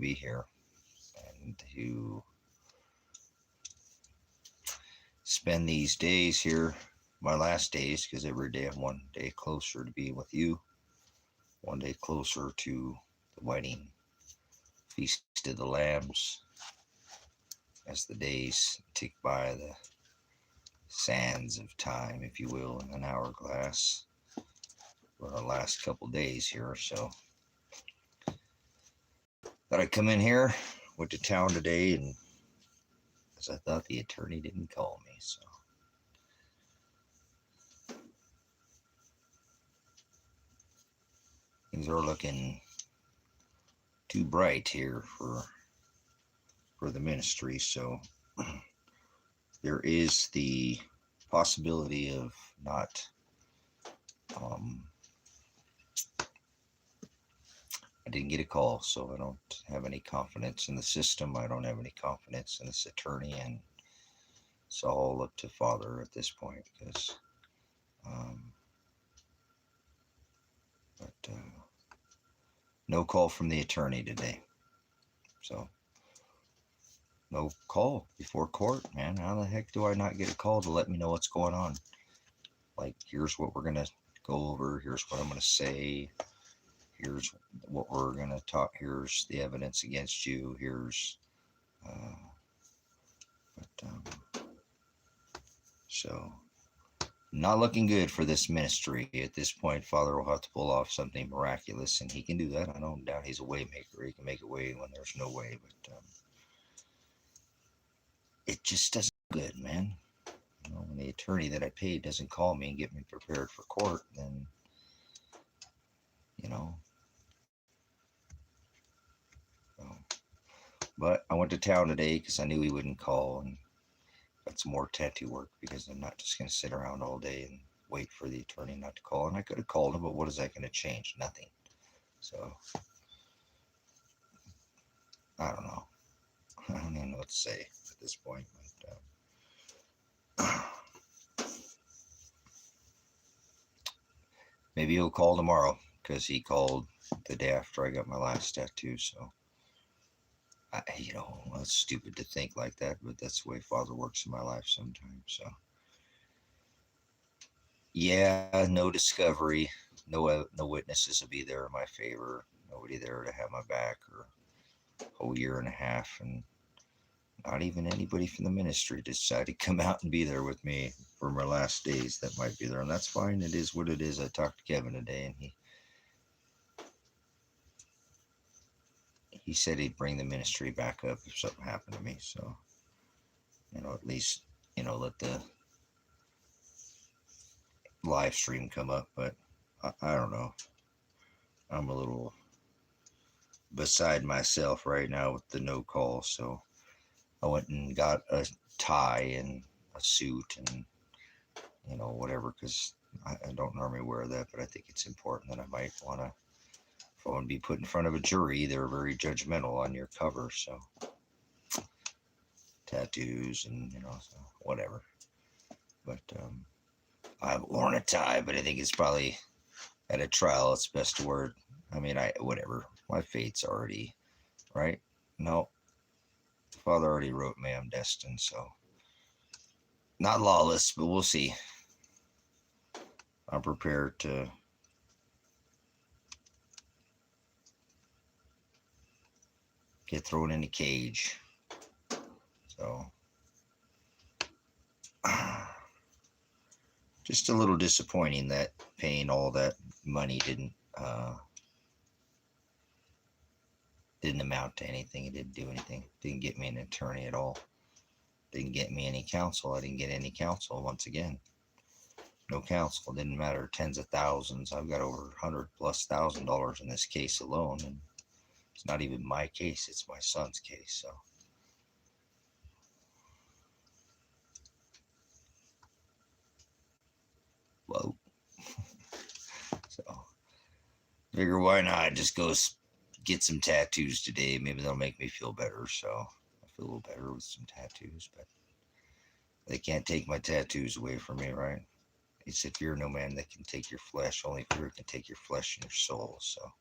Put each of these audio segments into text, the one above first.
be here and to spend these days here, my last days, because every day I'm one day closer to being with you, one day closer to the wedding feast of the lambs, as the days tick by the sands of time, if you will, in an hourglass for our last couple days here. So thought I'd come in here, went to town today, and as I thought the attorney didn't call me, so things are looking too bright here for the ministry. So there is the possibility of not I didn't get a call, so I don't have any confidence in the system. I don't have any confidence in this attorney, and it's all up to Father at this point, because but no call from the attorney today. So no call before court, man. How the heck do I not get a call to let me know what's going on? Like, here's what we're going to go over. Here's what I'm going to say. Here's what we're going to talk. Here's the evidence against you. Here's, so not looking good for this ministry at this point. Father will have to pull off something miraculous, and he can do that. I don't doubt he's a way maker. He can make a way when there's no way, but it just doesn't look good, man. You know, when the attorney that I paid doesn't call me and get me prepared for court, then, you know. So, but I went to town today because I knew he wouldn't call, and got some more tattoo work, because I'm not just going to sit around all day and wait for the attorney not to call. And I could have called him, but what is that going to change? Nothing. So I don't know. I don't even know what to say at this point. But, maybe he'll call tomorrow, because he called the day after I got my last tattoo. So, you know, it's stupid to think like that, but that's the way Father works in my life sometimes. So, yeah, no discovery, no witnesses will be there in my favor. Nobody there to have my back, or a whole year and a half, and not even anybody from the ministry decided to come out and be there with me for my last days that might be there. And that's fine. It is what it is. I talked to Kevin today, and he said he'd bring the ministry back up if something happened to me. So, you know, at least, you know, let the live stream come up. But I don't know. I'm a little beside myself right now with the no call. So I went and got a tie and a suit and, you know, whatever, because I don't normally wear that, but I think it's important that I might want to, if I want to be put in front of a jury, they're very judgmental on your cover. So tattoos and, you know, so whatever. But I haven't worn a tie, but I think it's probably at a trial, it's best to wear it. I mean, whatever. My fate's already, right? No, Father already wrote me I'm destined, so not lawless, but we'll see. I'm prepared to get thrown in a cage. So just a little disappointing that paying all that money didn't amount to anything. It didn't do anything. Didn't get me an attorney at all. Didn't get me any counsel. I didn't get any counsel once again. No counsel. Didn't matter. Tens of thousands. I've got over $100,000+ in this case alone, and it's not even my case. It's my son's case. So whoa. So figure why not just go get some tattoos today. Maybe they'll make me feel better. So I feel a little better with some tattoos, but they can't take my tattoos away from me, right? He said, fear no man that can take your flesh. Only fear can take your flesh and your soul. So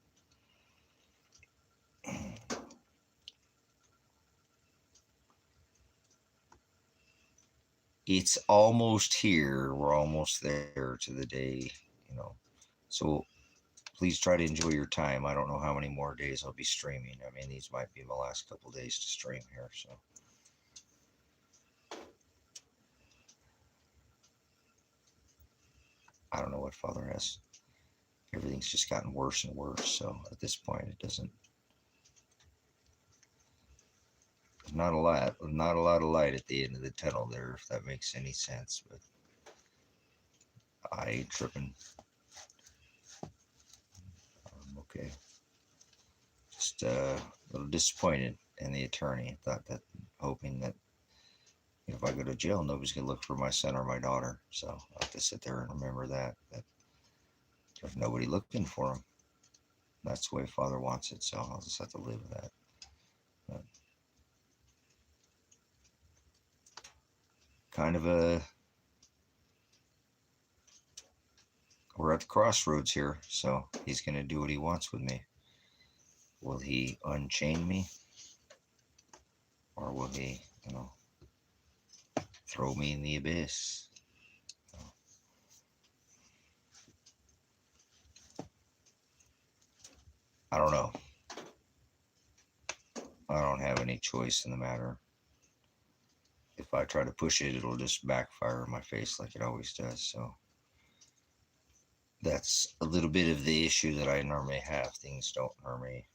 it's almost here. We're almost there to the day, you know. So please try to enjoy your time. I don't know how many more days I'll be streaming. I mean, these might be my last couple days to stream here. So I don't know what Father has. Everything's just gotten worse and worse. So at this point, it doesn't. Not a lot of light at the end of the tunnel there, if that makes any sense. But I ain't tripping. Okay. Just a little disappointed in the attorney. Thought that, hoping that if I go to jail, nobody's gonna look for my son or my daughter. So I have to sit there and remember that there's nobody looking for them. That's the way Father wants it. So I'll just have to live with that. But kind of we're at the crossroads here. So he's gonna do what he wants with me. Will he unchain me, or will he, throw me in the abyss? I don't know. I don't have any choice in the matter. If I try to push it, it'll just backfire in my face like it always does. So that's a little bit of the issue that I normally have. Things don't hurt me.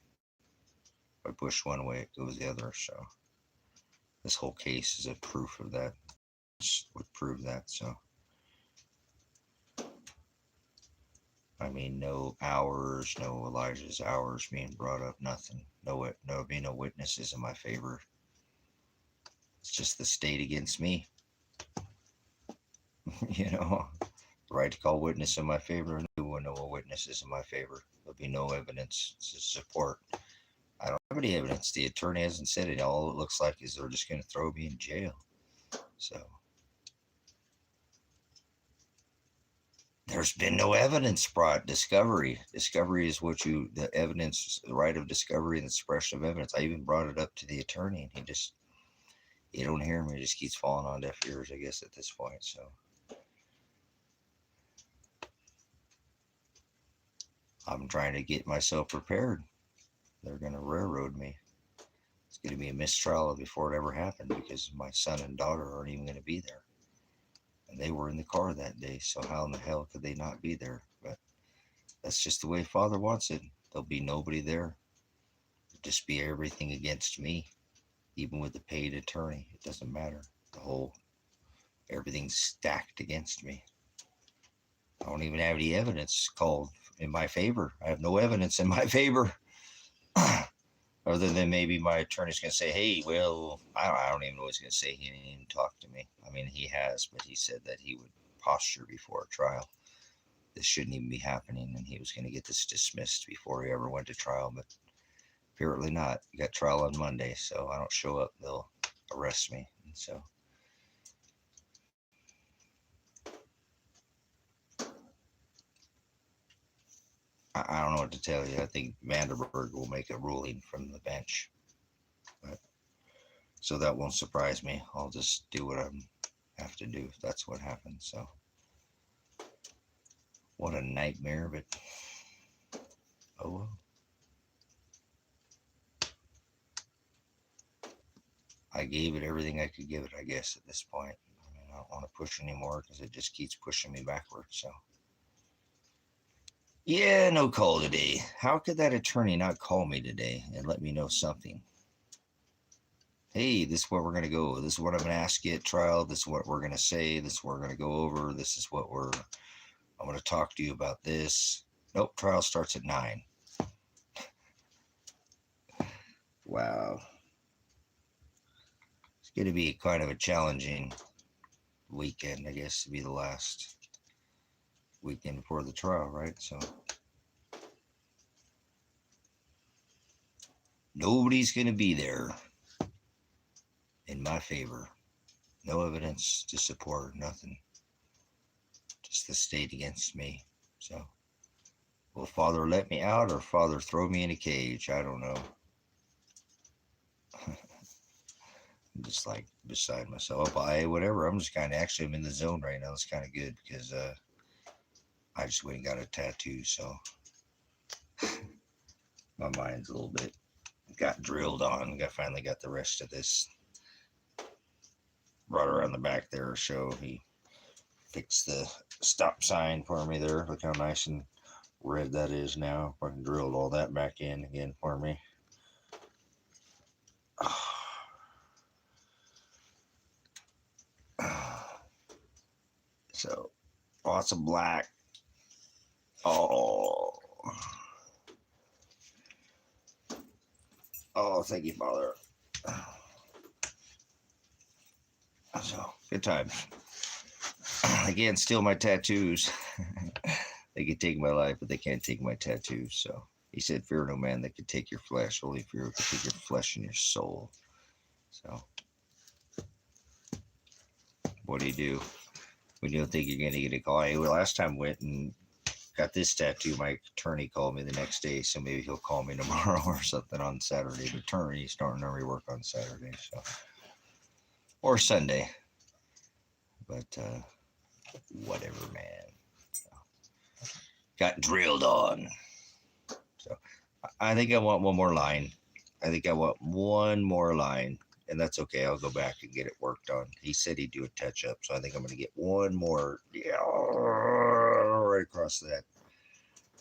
If I push one way, it goes the other. So this whole case is a proof of that. Would prove that. So I mean, no hours, no Elijah's hours being brought up, nothing. No, be no witnesses in my favor. It's just the state against me. Right to call witness in my favor. No witnesses in my favor. There'll be no evidence to support. I don't have any evidence. The attorney hasn't said it. All it looks like is they're just going to throw me in jail. So there's been no evidence brought. Discovery is what the evidence, the right of discovery and the suppression of evidence. I even brought it up to the attorney, and he don't hear me. He just keeps falling on deaf ears, I guess, at this point. So I'm trying to get myself prepared. They're going to railroad me. It's going to be a mistrial before it ever happened, because my son and daughter aren't even going to be there. And they were in the car that day, so how in the hell could they not be there? But that's just the way Father wants it. There'll be nobody there. It'll just be everything against me, even with the paid attorney. It doesn't matter. Everything's stacked against me. I don't even have any evidence called in my favor. I have no evidence in my favor. Other than maybe my attorney's going to say, hey, well, I don't even know what he's going to say. He didn't even talk to me. I mean, he has, but he said that he would posture before a trial. This shouldn't even be happening, and he was going to get this dismissed before he ever went to trial, but apparently not. You got trial on Monday, so I don't show up, they'll arrest me. And so I don't know what to tell you. I think Vanderberg will make a ruling from the bench. But, so that won't surprise me. I'll just do what I have to do if that's what happens. So what a nightmare, but oh well. I gave it everything I could give it, I guess, at this point. I mean, I don't want to push anymore because it just keeps pushing me backwards. So yeah, no call today. How could that attorney not call me today and let me know something? Hey, this is where we're going to go. This is what I'm going to ask you at trial. This is what we're going to say. This is what we're going to go over. This is what I'm going to talk to you about this. Nope, trial starts at 9. Wow. It's going to be kind of a challenging weekend, I guess, to be the last weekend before the trial, right? So nobody's going to be there in my favor. No evidence to support, nothing. Just the state against me. So will Father let me out, or Father throw me in a cage? I don't know. just like beside myself. Whatever. I'm just kind of actually I'm in the zone right now. It's kind of good because I just went and got a tattoo, so my mind's a little bit got drilled on. Finally got the rest of this right around the back there. So he fixed the stop sign for me there. Look how nice and red that is now. I can drilled all that back in again for me. So lots of black. Oh, thank you, Father. So good times. They can't steal my tattoos. They can take my life, but they can't take my tattoos. So he said, "Fear no man that can take your flesh. Only fear can take your flesh and your soul." So what do? When you don't think you're gonna get a call. Hey, well, last time I went and got this tattoo, my attorney called me the next day, so maybe he'll call me tomorrow or something on Saturday. The attorney's starting to work on Saturday, so or Sunday. But whatever, man. So, got drilled on. So I think I want one more line. And that's okay. I'll go back and get it worked on. He said he'd do a touch up, so I think I'm going to get one more, right across that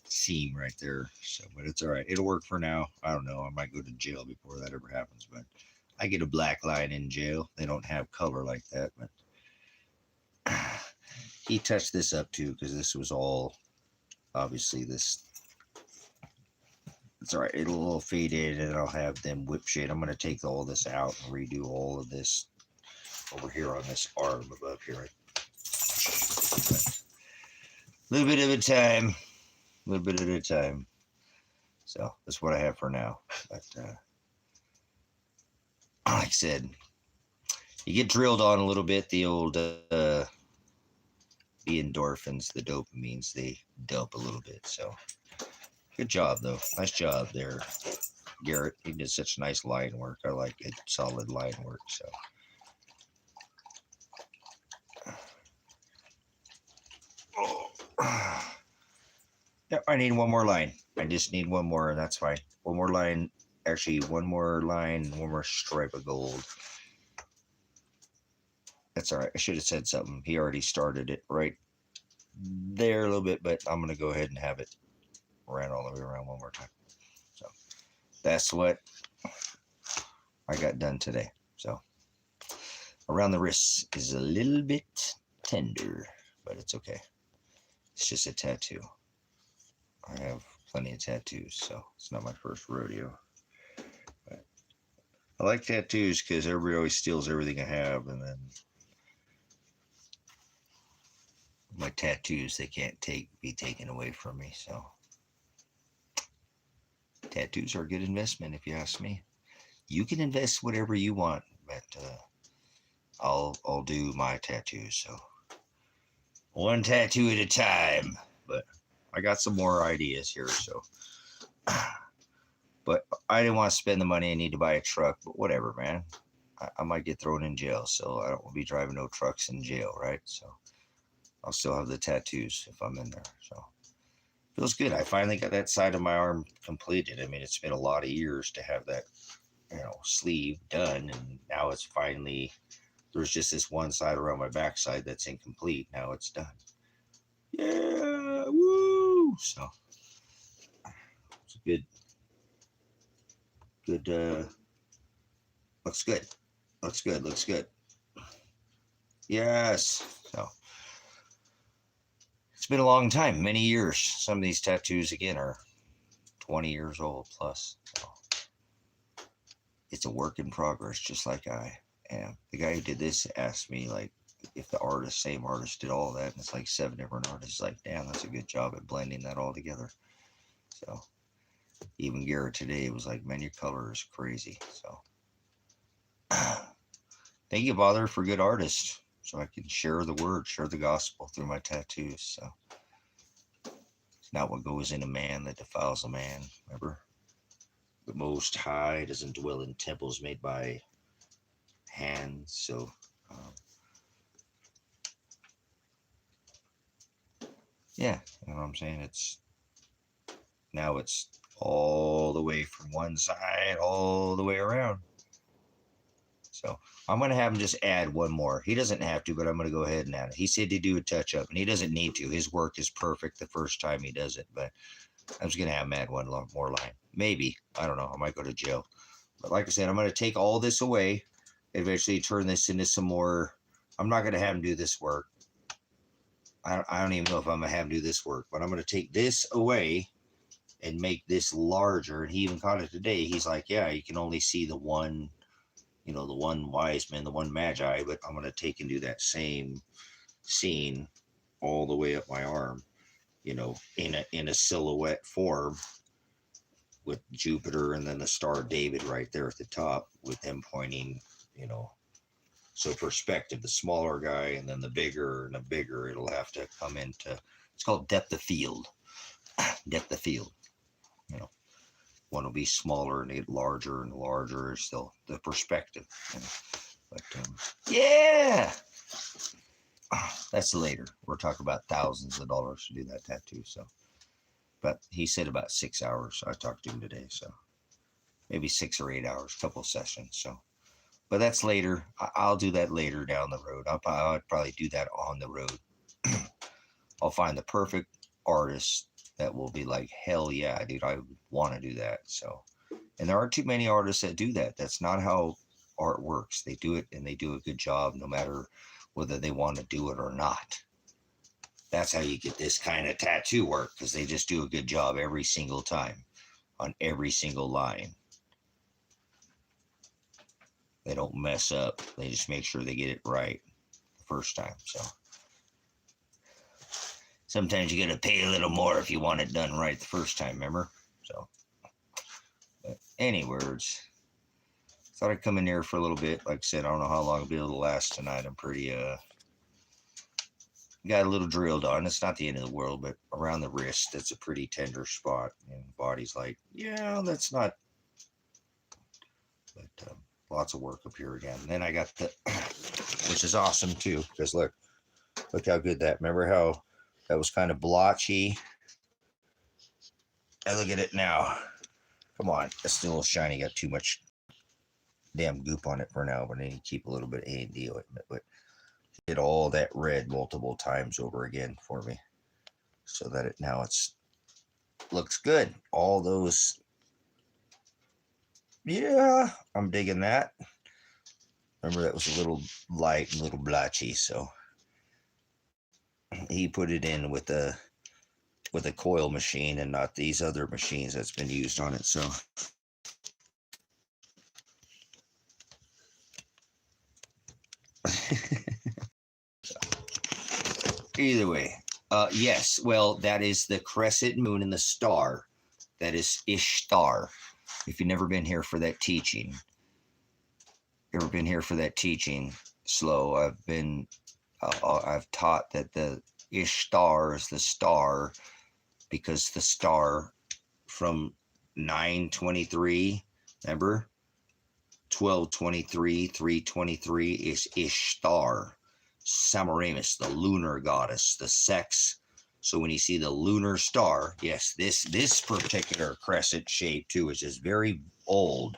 seam right there. So, but it's all right. It'll work for now. I don't know. I might go to jail before that ever happens, but I get a black line in jail. They don't have color like that, but he touched this up too because this was all obviously this. It's all right. It'll all fade in, and I'll have them whip shade. I'm going to take all this out and redo all of this over here on this arm above here. A little bit at a time. A little bit at a time. So that's what I have for now. But like I said, you get drilled on a little bit. The old the endorphins, the dopamines, they dump a little bit. So good job, though. Nice job there, Garrett. He did such nice line work. I like it. Solid line work. So. Yep, I need one more line. I just need one more, and that's fine. One more line. Actually, one more line, one more stripe of gold. That's all right. I should have said something. He already started it right there a little bit, but I'm going to go ahead and have it ran all the way around one more time. So that's what I got done today. So around the wrists is a little bit tender, but it's okay. It's just a tattoo. I have plenty of tattoos, so it's not my first rodeo. But I like tattoos because everybody always steals everything I have, and then my tattoos, they can't be taken away from me. So tattoos are a good investment, if you ask me. You can invest whatever you want, but I'll do my tattoos. So one tattoo at a time. But I got some more ideas here. So, but I didn't want to spend the money. I need to buy a truck. But whatever, man. I might get thrown in jail, so I don't want to be driving no trucks in jail, right? So I'll still have the tattoos if I'm in there. So feels good. I finally got that side of my arm completed. I mean, it's been a lot of years to have that, sleeve done, and now it's finally. There's just this one side around my backside that's incomplete. Now it's done. Yeah, woo! So it's a good. Looks good. Looks good. Yes. So it's been a long time, many years. Some of these tattoos again are 20 years old plus. So it's a work in progress, just like I am. The guy who did this asked me like if the same artist did all that, and it's like 7 different artists. Like, damn, that's a good job at blending that all together. So even Garrett today was like, man, your color is crazy. So thank you, Father, for good artists, so I can share the word, share the gospel through my tattoos. So it's not what goes in a man that defiles a man. Remember, the Most High doesn't dwell in temples made by hands. So yeah, you know what I'm saying? Now it's all the way from one side all the way around. So I'm going to have him just add one more. He doesn't have to, but I'm going to go ahead and add it. He said to do a touch up, and he doesn't need to. His work is perfect the first time he does it, but I'm just going to have him add one more line. Maybe. I don't know. I might go to jail. But like I said, I'm going to take all this away, eventually turn this into some more. I'm not going to have him do this work. I don't even know if I'm going to have him do this work, but I'm going to take this away and make this larger. And he even caught it today. He's like, yeah, you can only see the one, you know, the one wise man, the one magi, but I'm going to take and do that same scene all the way up my arm, you know, in a silhouette form with Jupiter and then the star David right there at the top with him pointing, you know. So perspective, the smaller guy and then the bigger and the bigger, it'll have to come into, it's called depth of field. Depth of field, you know. One will be smaller and get larger and larger is still the perspective. You know. But yeah, that's later. We're talking about thousands of dollars to do that tattoo. So, but he said about 6 hours. I talked to him today, so maybe 6 or 8 hours, couple of sessions. So, but that's later. I'll do that later down the road. I'll probably do that on the road. I'll find the perfect artist that will be like, hell yeah, dude, I want to do that. So, and there aren't too many artists that do that. That's not how art works. They do it and they do a good job no matter whether they want to do it or not. That's how you get this kind of tattoo work, because they just do a good job every single time on every single line. They don't mess up. They just make sure they get it right the first time. So sometimes you got to pay a little more if you want it done right the first time, remember? So, but any words, thought I'd come in here for a little bit. Like I said, I don't know how long it'll be able to last tonight. I'm pretty, got a little drilled on. It's not the end of the world, but around the wrist, that's a pretty tender spot. And the body's like, yeah, that's not, but lots of work up here again. And then I got the, which is awesome too, because look how good that, remember how that was kind of blotchy? And look at it now. Come on, it's still a little shiny. Got too much damn goop on it for now, but I need to keep a little bit of A&D on it. But did all that red multiple times over again for me, so that now it's looks good. All those, yeah, I'm digging that. Remember that was a little light and a little blotchy, so he put it in with a coil machine and not these other machines that's been used on it. So either way, yes, well, that is the crescent moon and the star. That is Ishtar. If you've never been here for that teaching, slow, I've taught that the Ishtar is the star, because the star from 923, remember, 1223, 323 is Ishtar, Semiramis, the lunar goddess, the sex. So when you see the lunar star, yes, this particular crescent shape too is just very old.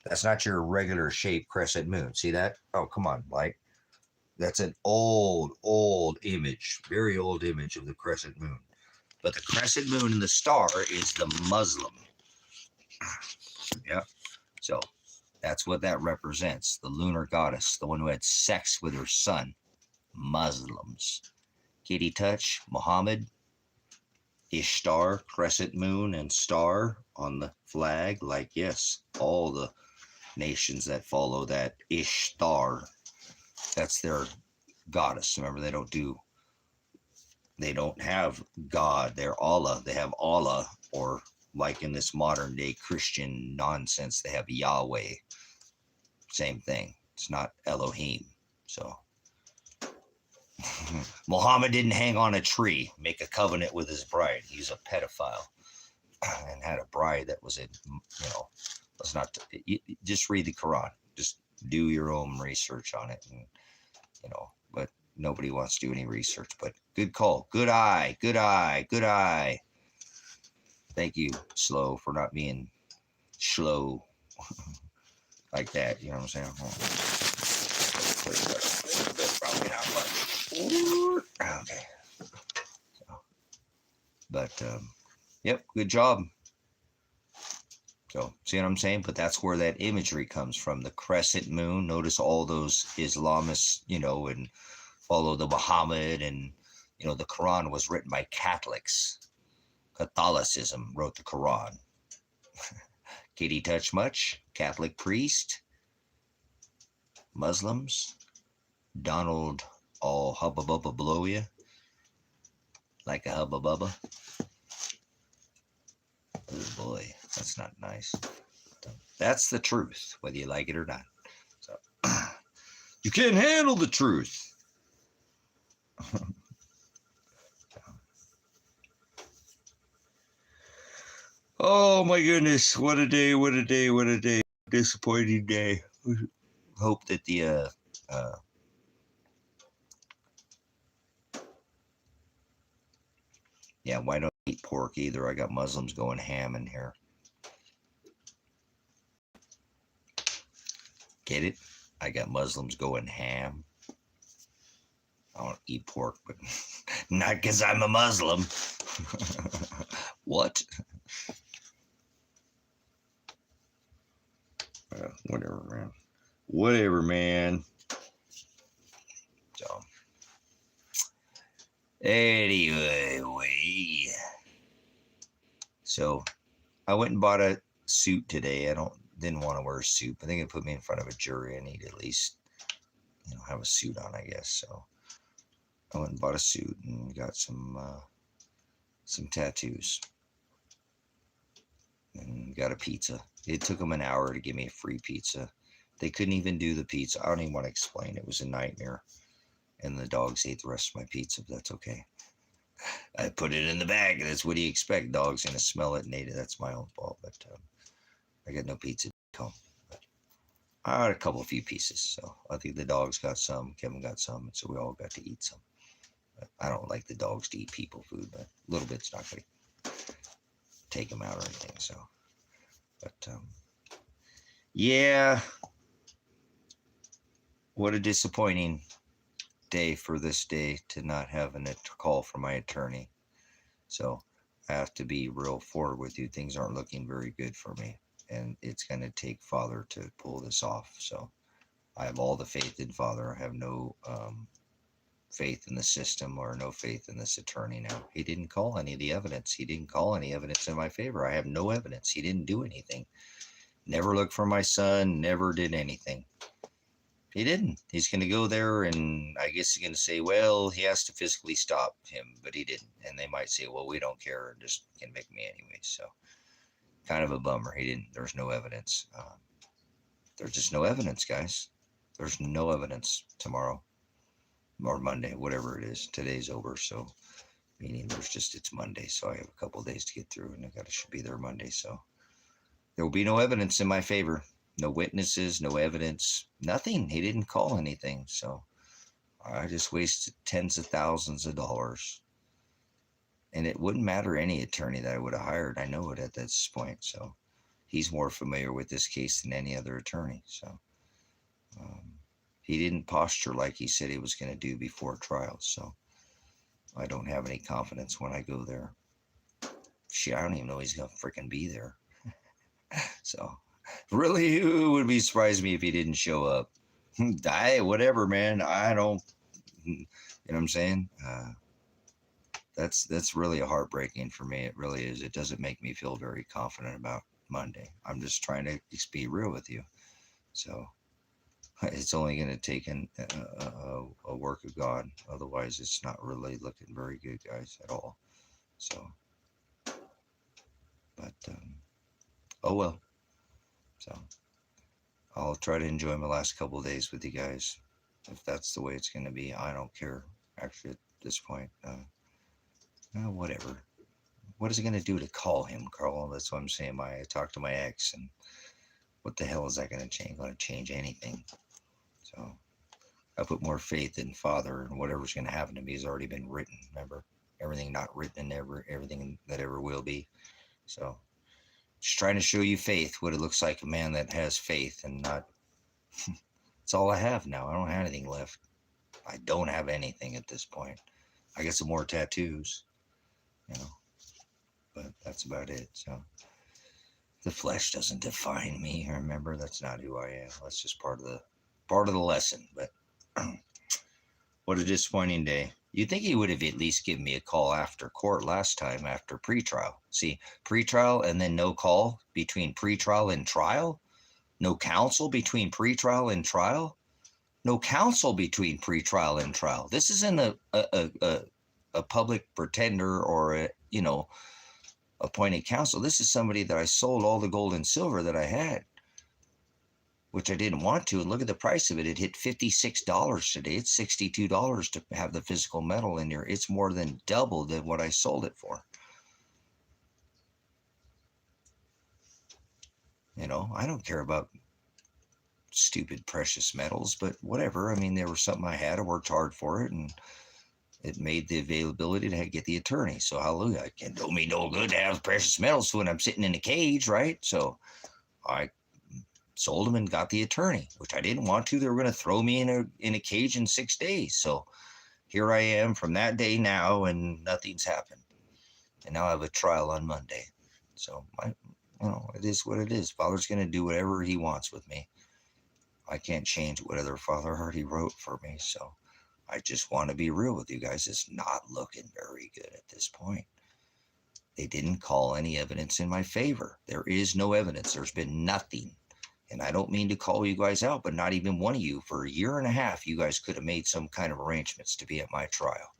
That's not your regular shaped crescent moon. See that? Oh, come on, like, that's an old image, very old image of the crescent moon. But the crescent moon and the star is the Muslim. Yeah. So that's what that represents. The lunar goddess, the one who had sex with her son. Muslims. Kitty touch, Muhammad, Ishtar, crescent moon and star on the flag. Like, yes, all the nations that follow that Ishtar, that's their goddess. Remember, they don't have God. They're Allah. They have Allah, or like in this modern day Christian nonsense, they have Yahweh. Same thing. It's not Elohim. So Muhammad didn't hang on a tree, make a covenant with his bride. He's a pedophile and had a bride that was in, let's not, just read the Quran. Just do your own research on it, and but nobody wants to do any research. But good call, good eye, good eye, good eye. Thank you, Slow, for not being slow like that. You know what I'm saying? Probably not much. Okay. But yep, good job. So, see what I'm saying? But that's where that imagery comes from. The crescent moon. Notice all those Islamists, and follow the Muhammad, and the Quran was written by Catholics. Catholicism wrote the Quran. Kitty touch much? Catholic priest? Muslims? Donald all hubba bubba blow you? Like a hubba bubba? Oh boy, that's not nice. That's the truth, whether you like it or not. So you can't handle the truth. Oh my goodness, what a day, what a day, what a day. Disappointing day. Hope that the yeah, why don't I eat pork either? I got Muslims going ham in here. Get it? I got Muslims going ham. I don't eat pork, but not because I'm a Muslim. What? Whatever, man. Whatever, man. So, anyway, so I went and bought a suit today. Didn't want to wear a suit. I think it put me in front of a jury. I need to at least, have a suit on, I guess. So I went and bought a suit and got some tattoos and got a pizza. It took them an hour to give me a free pizza. They couldn't even do the pizza. I don't even want to explain. It was a nightmare. And the dogs ate the rest of my pizza, but that's okay. I put it in the bag. That's what do you expect? Dogs gonna smell it and eat it. That's my own fault. But I got no pizza to home. But I got a few pieces. So I think the dogs got some. Kevin got some. So we all got to eat some. But I don't like the dogs to eat people food, but a little bit's not gonna take them out or anything. So, but yeah, what a disappointing day for this day to not having a call from my attorney. So I have to be real forward with you. Things aren't looking very good for me, and it's going to take Father to pull this off. So I have all the faith in Father. I have no faith in the system or no faith in this attorney now. He didn't call any of the evidence. He didn't call any evidence in my favor. I have no evidence. He didn't do anything. Never looked for my son. Never did anything. He didn't. He's going to go there, and I guess he's going to say, well, he has to physically stop him, but he didn't. And they might say, well, we don't care, and just convict me anyway. So kind of a bummer. He didn't. There's no evidence. There's just no evidence, guys. There's no evidence tomorrow or Monday, whatever it is. Today's over, so meaning it's Monday, so I have a couple of days to get through, and should be there Monday. So there will be no evidence in my favor. No witnesses, no evidence, nothing. He didn't call anything. So I just wasted tens of thousands of dollars. And it wouldn't matter any attorney that I would have hired. I know it at this point. So he's more familiar with this case than any other attorney. So he didn't posture like he said he was going to do before trial. So I don't have any confidence when I go there. Shit, I don't even know he's going to freaking be there. So really, it would be surprised me if he didn't show up. Whatever, man. I don't, you know what I'm saying? That's really heartbreaking for me. It really is. It doesn't make me feel very confident about Monday. I'm just trying to be real with you. So it's only going to take a work of God. Otherwise, it's not really looking very good, guys, at all. So, but, oh well. So I'll try to enjoy my last couple of days with you guys. If that's the way it's going to be, I don't care. Actually, at this point, whatever. What is it going to do to call him, Carl? That's what I'm saying. I talked to my ex, and what the hell is that going to change? Going to change anything? So I put more faith in Father, and whatever's going to happen to me has already been written. Remember, everything not written and everything that ever will be. So just trying to show you faith, what it looks like a man that has faith and not. It's all I have now. I don't have anything left. I don't have anything at this point. I get some more tattoos, you know, but that's about it. So the flesh doesn't define me. Remember, that's not who I am. That's just part of the lesson. But what a disappointing day. You'd think he would have at least given me a call after court last time, after pretrial. See, pretrial and then no call between pretrial and trial. No counsel between pretrial and trial. No counsel between pretrial and trial. This isn't a public pretender or a, appointed counsel. This is somebody that I sold all the gold and silver that I had, which I didn't want to. And look at the price of it. It hit $56 today. It's $62 to have the physical metal in here. It's more than double than what I sold it for. I don't care about stupid precious metals, but whatever. I mean, there was something I had. I worked hard for it, and it made the availability to get the attorney. So hallelujah. It can do me no good to have precious metals when I'm sitting in a cage, right? So I sold them and got the attorney, which I didn't want to. They were going to throw me in a cage in 6 days. So here I am from that day now, and nothing's happened. And now I have a trial on Monday. So it is what it is. Father's going to do whatever he wants with me. I can't change what other Father already wrote for me. So I just want to be real with you guys. It's not looking very good at this point. They didn't call any evidence in my favor. There is no evidence. There's been nothing. And I don't mean to call you guys out, but not even one of you. For a year and a half, you guys could have made some kind of arrangements to be at my trial.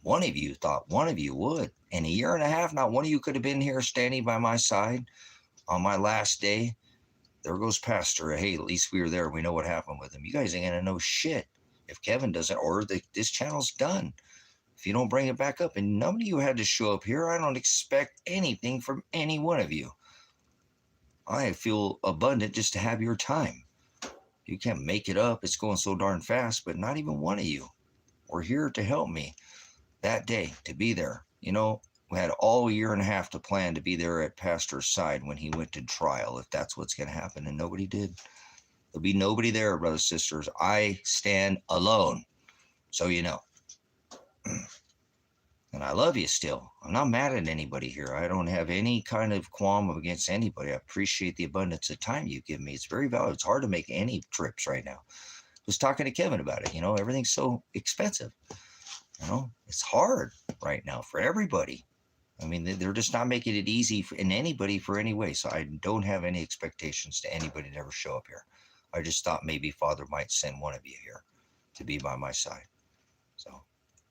One of you thought one of you would. In a year and a half, not one of you could have been here standing by my side on my last day. There goes Pastor. Hey, at least we were there. We know what happened with him. You guys ain't going to know shit. If Kevin doesn't order, this channel's done. If you don't bring it back up, and none of you had to show up here, I don't expect anything from any one of you. I feel abundant just to have your time. You can't make it up. It's going so darn fast, but not even one of you were here to help me that day, to be there. We had all a year and a half to plan to be there at Pastor's side when he went to trial, if that's what's going to happen, and nobody did. There'll be nobody there, brothers and sisters. I stand alone, so you know. And I love you still. I'm not mad at anybody here. I don't have any kind of qualm against anybody. I appreciate the abundance of time you give me. It's very valuable. It's hard to make any trips right now. I was talking to Kevin about it. Everything's so expensive. It's hard right now for everybody. I mean, they're just not making it easy for anybody for any way. So I don't have any expectations to anybody to ever show up here. I just thought maybe Father might send one of you here to be by my side. So,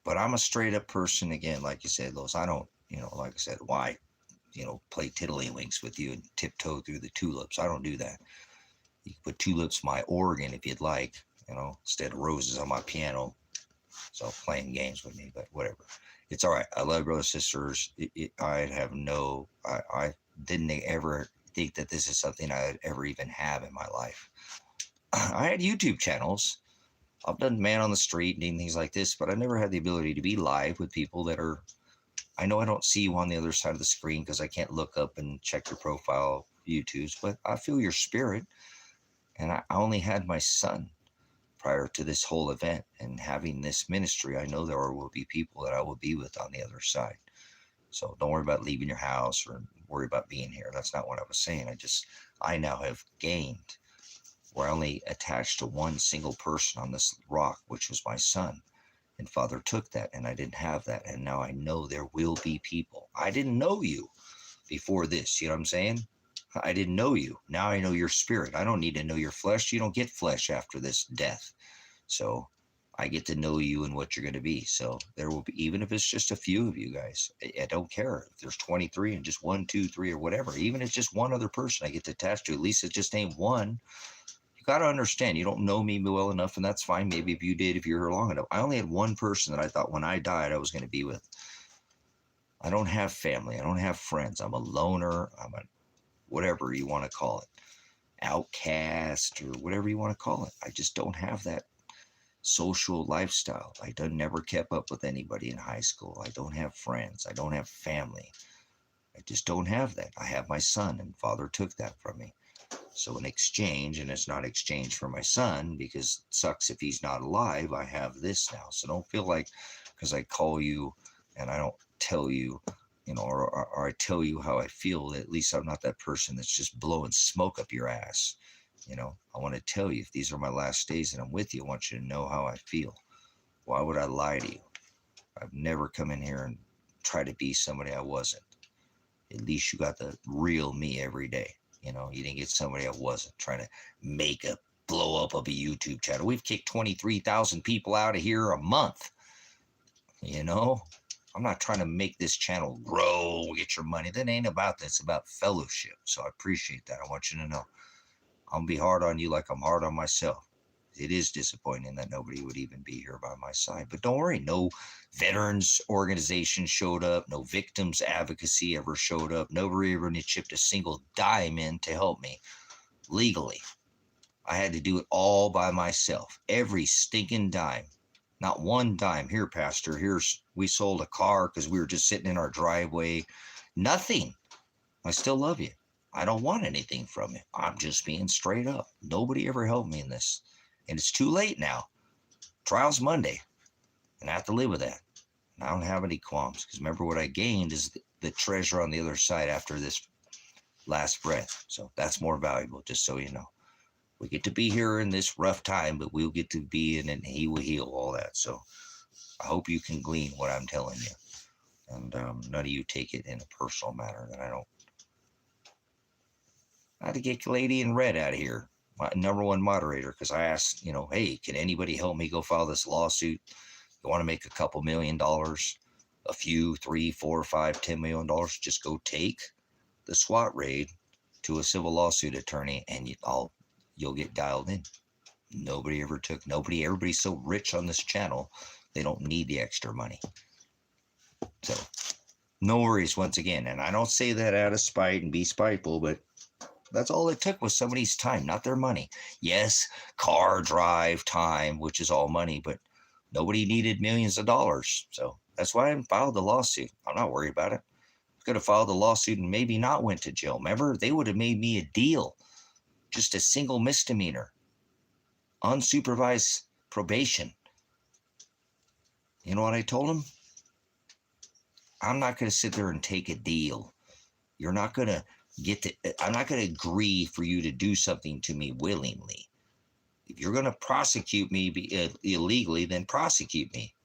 but I'm a straight up person again, like you said, Los. I don't, like I said, why, play tiddlywinks with you and tiptoe through the tulips. I don't do that. You can put tulips in my organ if you'd like, instead of roses on my piano. So playing games with me, but whatever. It's all right. I love brothers and sisters. I didn't ever think that this is something I'd ever even have in my life. I had YouTube channels. I've done man on the street and things like this, but I never had the ability to be live with people that are, I know I don't see you on the other side of the screen because I can't look up and check your profile YouTubes, but I feel your spirit. And I only had my son prior to this whole event, and having this ministry, I know there will be people that I will be with on the other side. So don't worry about leaving your house or worry about being here. That's not what I was saying. I now have gained. We're only attached to one single person on this rock, which was my son. And Father took that, and I didn't have that. And now I know there will be people. I didn't know you before this. You know what I'm saying? I didn't know you. Now I know your spirit. I don't need to know your flesh. You don't get flesh after this death. So I get to know you and what you're going to be. So there will be, even if it's just a few of you guys, I don't care if there's 23 and just 1, 2, 3 or whatever. Even if it's just one other person I get to attach to, at least it's just ain't one. You got to understand, you don't know me well enough, and that's fine. Maybe if you did, if you're here long enough. I only had one person that I thought when I died I was going to be with. I don't have family. I don't have friends. I'm a loner. I'm a whatever you want to call it. outcast or whatever you want to call it. I just don't have that social lifestyle. I don't never kept up with anybody in high school. I don't have friends. I don't have family. I just don't have that. I have my son, and father took that from me. So in exchange, and it's not exchange for my son because it sucks if he's not alive, I have this now. So don't feel like because I call you and I don't tell you, or I tell you how I feel, at least I'm not that person that's just blowing smoke up your ass. I want to tell you if these are my last days and I'm with you, I want you to know how I feel. Why would I lie to you? I've never come in here and tried to be somebody I wasn't. At least you got the real me every day. You didn't get somebody I wasn't trying to make a blow up of a YouTube channel. We've kicked 23,000 people out of here a month. I'm not trying to make this channel grow, get your money. That ain't about that. It's about fellowship. So I appreciate that. I want you to know I'm going to be hard on you like I'm hard on myself. It is disappointing that nobody would even be here by my side. But don't worry, no veterans organization showed up. No victims advocacy ever showed up. Nobody ever chipped a single dime in to help me legally. I had to do it all by myself. Every stinking dime. Not one dime. Here, Pastor, we sold a car because we were just sitting in our driveway. Nothing. I still love you. I don't want anything from you. I'm just being straight up. Nobody ever helped me in this. And it's too late now. Trial's Monday. And I have to live with that. And I don't have any qualms. Because remember, what I gained is the treasure on the other side after this last breath. So that's more valuable, just so you know. We get to be here in this rough time, but we'll get to be in, and he will heal all that. So I hope you can glean what I'm telling you. And none of you take it in a personal manner that I don't. I had to get Lady in Red out of here, my number one moderator, because I asked, hey, can anybody help me go file this lawsuit? You want to make a couple $1,000,000, a few, 3, 4, 5, $10 million? Just go take the SWAT raid to a civil lawsuit attorney, and you'll get dialed in. Nobody ever took. Everybody's so rich on this channel, they don't need the extra money. So no worries once again. And I don't say that out of spite and be spiteful, but that's all it took was somebody's time, not their money. Yes, car drive time, which is all money, but nobody needed millions of dollars. So that's why I filed the lawsuit. I'm not worried about it. I could have filed the lawsuit and maybe not went to jail. Remember, they would have made me a deal. Just a single misdemeanor. Unsupervised probation. You know what I told them? I'm not going to sit there and take a deal. You're not going to I'm not going to agree for you to do something to me willingly. If you're going to prosecute me illegally, then prosecute me.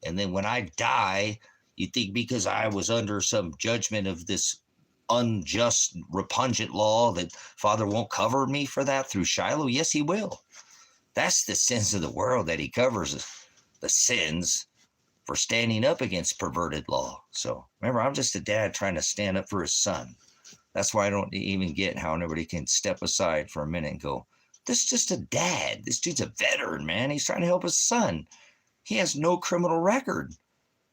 And then when I die, you think because I was under some judgment of this unjust, repugnant law that Father won't cover me for that through Shiloh? Yes, he will. That's the sins of the world that he covers, the sins for standing up against perverted law. So remember, I'm just a dad trying to stand up for his son. That's why I don't even get how nobody can step aside for a minute and go, this is just a dad. This dude's a veteran, man. He's trying to help his son. He has no criminal record.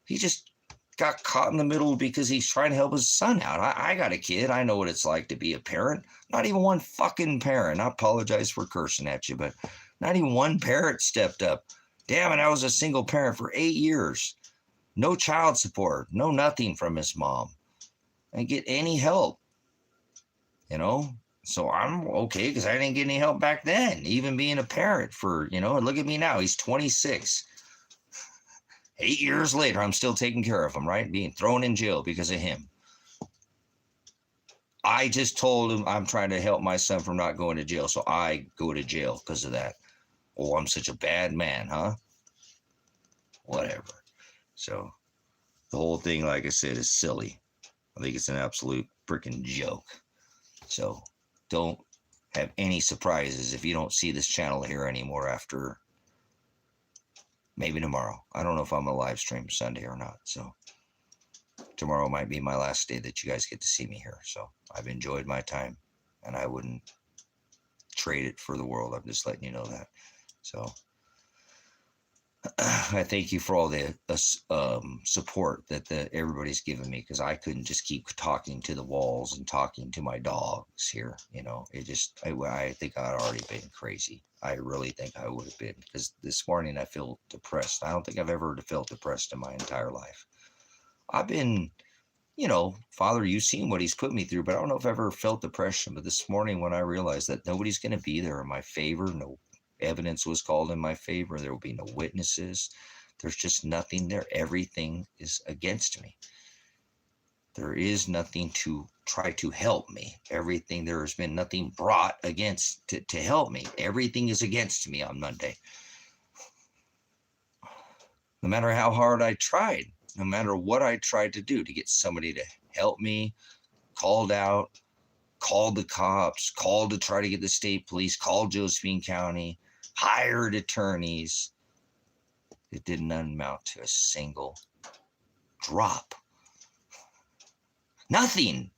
He just got caught in the middle because he's trying to help his son out. I got a kid. I know what it's like to be a parent. Not even one fucking parent. I apologize for cursing at you, but not even one parent stepped up. Damn it, I was a single parent for 8 years. No child support. No nothing from his mom. I didn't get any help. So I'm okay because I didn't get any help back then, even being a parent for, and look at me now. He's 26. 8 years later, I'm still taking care of him, right? Being thrown in jail because of him. I just told him I'm trying to help my son from not going to jail, so I go to jail because of that. Oh, I'm such a bad man, huh? Whatever. So the whole thing, like I said, is silly. I think it's an absolute freaking joke. So don't have any surprises if you don't see this channel here anymore after maybe tomorrow. I don't know if I'm going to live stream Sunday or not. So tomorrow might be my last day that you guys get to see me here. So I've enjoyed my time and I wouldn't trade it for the world. I'm just letting you know that. So I thank you for all the support that everybody's given me, because I couldn't just keep talking to the walls and talking to my dogs here. It just, I think I'd already been crazy. I really think I would have been, because this morning I feel depressed. I don't think I've ever felt depressed in my entire life. I've been, Father, you've seen what he's put me through, but I don't know if I've ever felt depression. But this morning, when I realized that nobody's going to be there in my favor, no evidence was called in my favor, there will be no witnesses, there's just nothing there. Everything is against me. There is nothing to try to help me. Everything, there has been nothing brought against to help me. Everything is against me on Monday. No matter how hard I tried, no matter what I tried to do to get somebody to help me, called out, called the cops, called to try to get the state police, called Josephine County, hired attorneys, it didn't amount to a single drop. Nothing,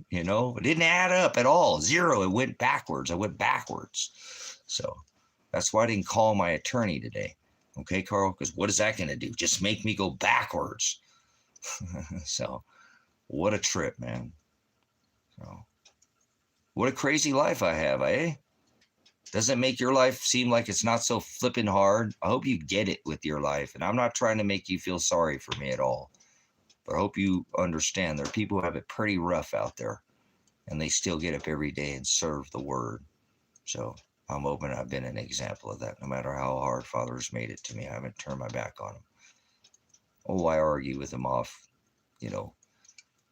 it didn't add up at all. Zero. It went backwards. I went backwards. So that's why I didn't call my attorney today. Okay, Carl? Because what is that going to do? Just make me go backwards. So what a trip, man. So what a crazy life I have, eh? Doesn't make your life seem like it's not so flipping hard? I hope you get it with your life. And I'm not trying to make you feel sorry for me at all. But I hope you understand there are people who have it pretty rough out there, and they still get up every day and serve the word. So I'm hoping I've been an example of that. No matter how hard Father's made it to me, I haven't turned my back on him. Oh, I argue with him off,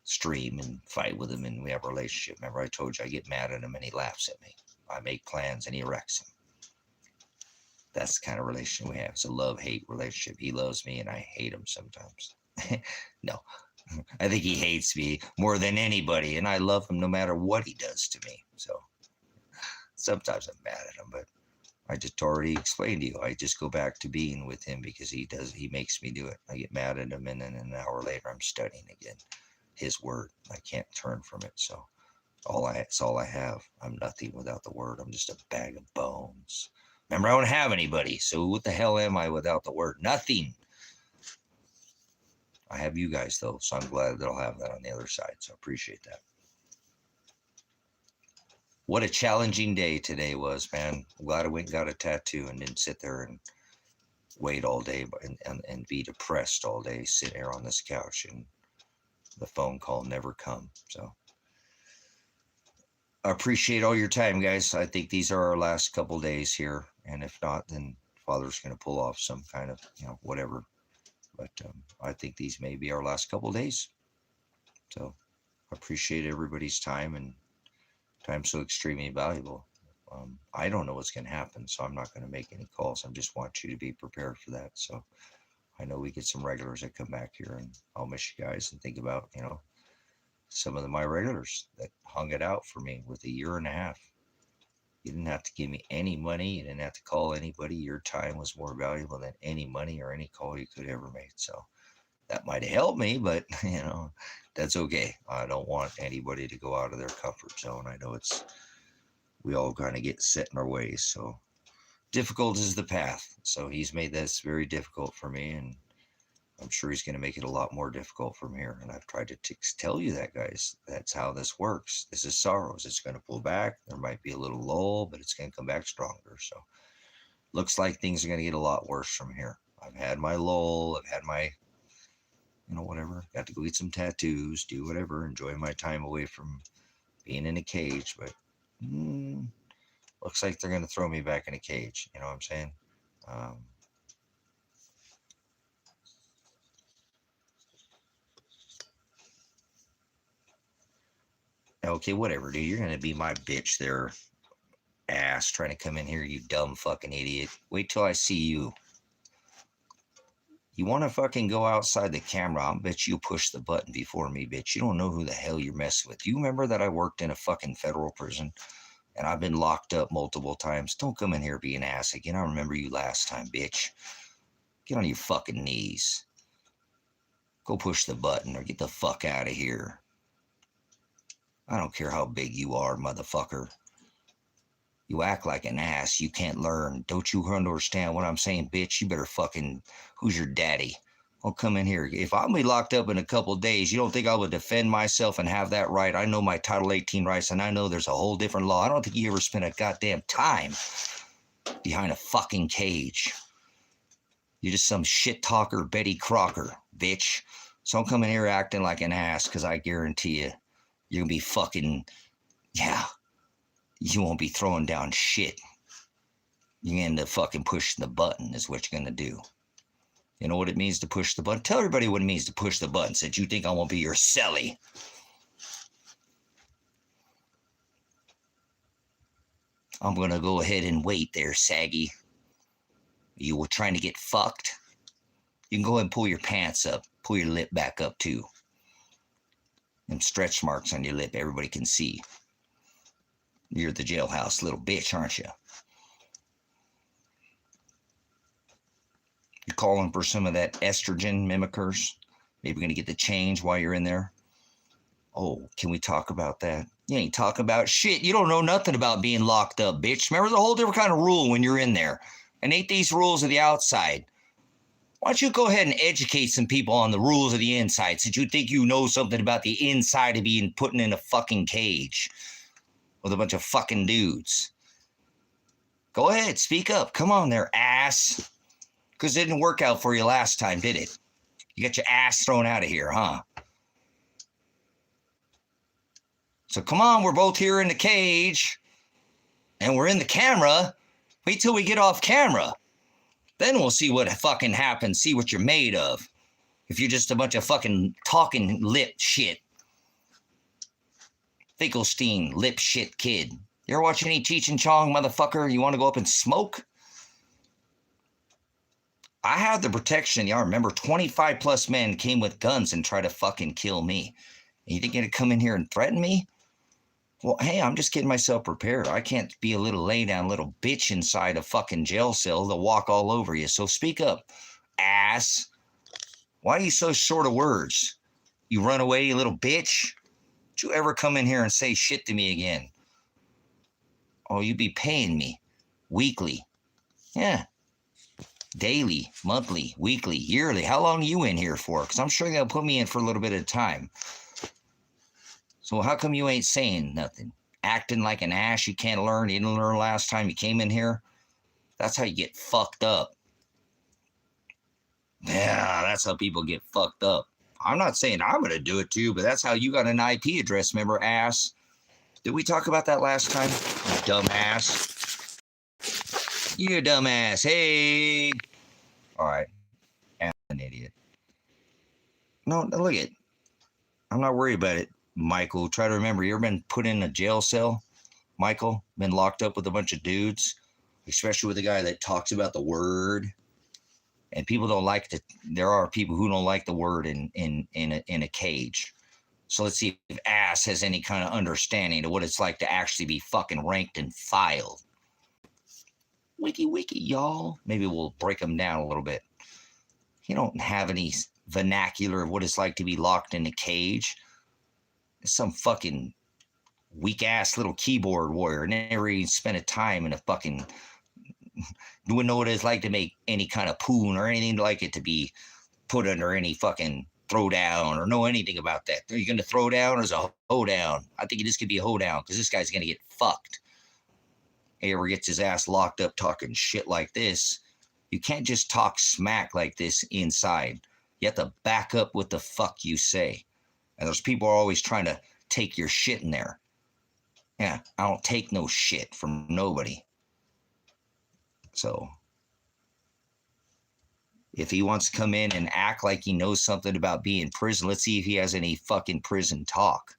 stream and fight with him, and we have a relationship. Remember, I told you I get mad at him and he laughs at me. I make plans and he wrecks them. That's the kind of relationship we have. It's a love-hate relationship. He loves me and I hate him sometimes. No, I think he hates me more than anybody, and I love him no matter what he does to me. So sometimes I'm mad at him, but I just already explained to you. I just go back to being with him because he makes me do it. I get mad at him, and then an hour later I'm studying again his word. I can't turn from it. So it's all I have. I'm nothing without the word. I'm just a bag of bones. Remember, I don't have anybody. So what the hell am I without the word? Nothing. I have you guys, though, so I'm glad that I'll have that on the other side, so I appreciate that. What a challenging day today was, man. I'm glad I went and got a tattoo and didn't sit there and wait all day and be depressed all day, sitting here on this couch, and the phone call never come. So I appreciate all your time, guys. I think these are our last couple days here, and if not, then Father's going to pull off some kind of, whatever. But I think these may be our last couple days. So I appreciate everybody's time, and time's so extremely valuable. I don't know what's going to happen, so I'm not going to make any calls. I just want you to be prepared for that. So I know we get some regulars that come back here, and I'll miss you guys and think about, some of my regulars that hung it out for me with a year and a half. You didn't have to give me any money. You didn't have to call anybody. Your time was more valuable than any money or any call you could ever make. So that might have helped me, but that's okay. I don't want anybody to go out of their comfort zone. I know we all kind of get set in our ways. So difficult is the path. So he's made this very difficult for me, and I'm sure he's going to make it a lot more difficult from here. And I've tried to tell you that, guys. That's how this works. This is sorrows. It's going to pull back. There might be a little lull, but it's going to come back stronger. So looks like things are going to get a lot worse from here. I've had my lull. I've had my, whatever. Got to go get some tattoos, do whatever, enjoy my time away from being in a cage. But looks like they're going to throw me back in a cage. You know what I'm saying? Okay, whatever, dude. You're going to be my bitch there, ass, trying to come in here, you dumb fucking idiot. Wait till I see you. You want to fucking go outside the camera, I'll bet you push the button before me, bitch. You don't know who the hell you're messing with. You remember that I worked in a fucking federal prison? And I've been locked up multiple times. Don't come in here being an ass again. I remember you last time, bitch. Get on your fucking knees. Go push the button or get the fuck out of here. I don't care how big you are, motherfucker. You act like an ass. You can't learn. Don't you understand what I'm saying, bitch? You better fucking, who's your daddy? I'll come in here. If I'm gonna be locked up in a couple of days, you don't think I would defend myself and have that right? I know my Title 18 rights, and I know there's a whole different law. I don't think you ever spent a goddamn time behind a fucking cage. You're just some shit talker, Betty Crocker, bitch. So don't come in here acting like an ass, because I guarantee you, you're gonna be fucking, yeah, you won't be throwing down shit. You end up fucking pushing the button is what you're gonna do. You know what it means to push the button? Tell everybody what it means to push the button, since you think I won't be your celly. I'm gonna go ahead and wait there, Saggy. You were trying to get fucked? You can go ahead and pull your pants up. Pull your lip back up, too. Them stretch marks on your lip, everybody can see. You're the jailhouse little bitch, aren't you? You're calling for some of that estrogen mimickers? Maybe you're going to get the change while you're in there? Oh, can we talk about that? You ain't talking about shit. You don't know nothing about being locked up, bitch. Remember, there's a whole different kind of rule when you're in there. And ain't these rules of the outside? Why don't you go ahead and educate some people on the rules of the inside, since you think you know something about the inside of being put in a fucking cage with a bunch of fucking dudes? Go ahead, speak up. Come on there, ass. Because it didn't work out for you last time, did it? You got your ass thrown out of here, huh? So come on, we're both here in the cage. And we're in the camera. Wait till we get off camera. Then we'll see what fucking happens. See what you're made of. If you're just a bunch of fucking talking lip shit. Finkelstein, lip shit kid. You ever watch any Cheech and Chong, motherfucker? You want to go up and smoke? I had the protection. Y'all remember 25 plus men came with guns and tried to fucking kill me. And you think you're going to come in here and threaten me? Well, hey, I'm just getting myself prepared. I can't be a little lay down little bitch inside a fucking jail cell to walk all over you. So speak up, ass. Why are you so short of words? You run away, you little bitch. Don't you ever come in here and say shit to me again. Oh, you be paying me weekly. Yeah. Daily, monthly, weekly, yearly. How long are you in here for? Because I'm sure they'll put me in for a little bit of time. So how come you ain't saying nothing? Acting like an ass you can't learn. You didn't learn last time you came in here. That's how you get fucked up. Yeah, that's how people get fucked up. I'm not saying I'm going to do it too, but that's how you got an IP address, remember, ass? Did we talk about that last time? Dumbass. You dumbass. Hey. All right. I'm an idiot. No, look at it. I'm not worried about it, Michael. Try to remember, you ever been put in a jail cell, Michael? Been locked up with a bunch of dudes, especially with a guy that talks about the word. And people don't like to, there are people who don't like the word in a cage. So let's see if ass has any kind of understanding of what it's like to actually be fucking ranked and filed. Wiki, y'all. Maybe we'll break them down a little bit. You don't have any vernacular of what it's like to be locked in a cage. It's some fucking weak-ass little keyboard warrior. Never even spent a time in a fucking... wouldn't know what it's like to make any kind of poon or anything like it to be put under any fucking throwdown or know anything about that. Are you going to throw down or is it a hoedown? I think it just could be a hoedown because this guy's going to get fucked. He ever gets his ass locked up talking shit like this, you can't just talk smack like this inside. You have to back up what the fuck you say. And those people are always trying to take your shit in there. Yeah, I don't take no shit from nobody. So, if he wants to come in and act like he knows something about being in prison, let's see if he has any fucking prison talk.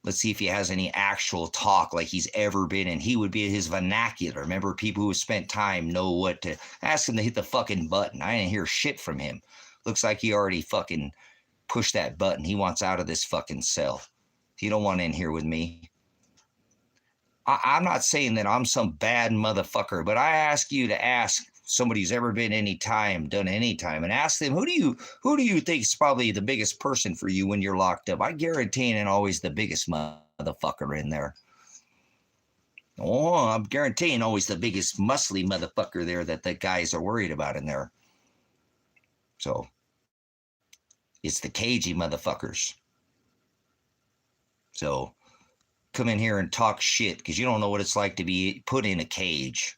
Let's see if he has any actual talk like he's ever been in. He would be his vernacular. Remember, people who have spent time know what to... Ask him to hit the fucking button. I didn't hear shit from him. Looks like he already fucking pushed that button. He wants out of this fucking cell. He don't want in here with me. I'm not saying that I'm some bad motherfucker, but I ask you to ask somebody who's ever been done any time, and ask them, who do you think is probably the biggest person for you when you're locked up? I guarantee it ain't always the biggest motherfucker in there. Oh, I'm guaranteeing always the biggest muscly motherfucker there that the guys are worried about in there. So it's the cagey motherfuckers. So come in here and talk shit because you don't know what it's like to be put in a cage.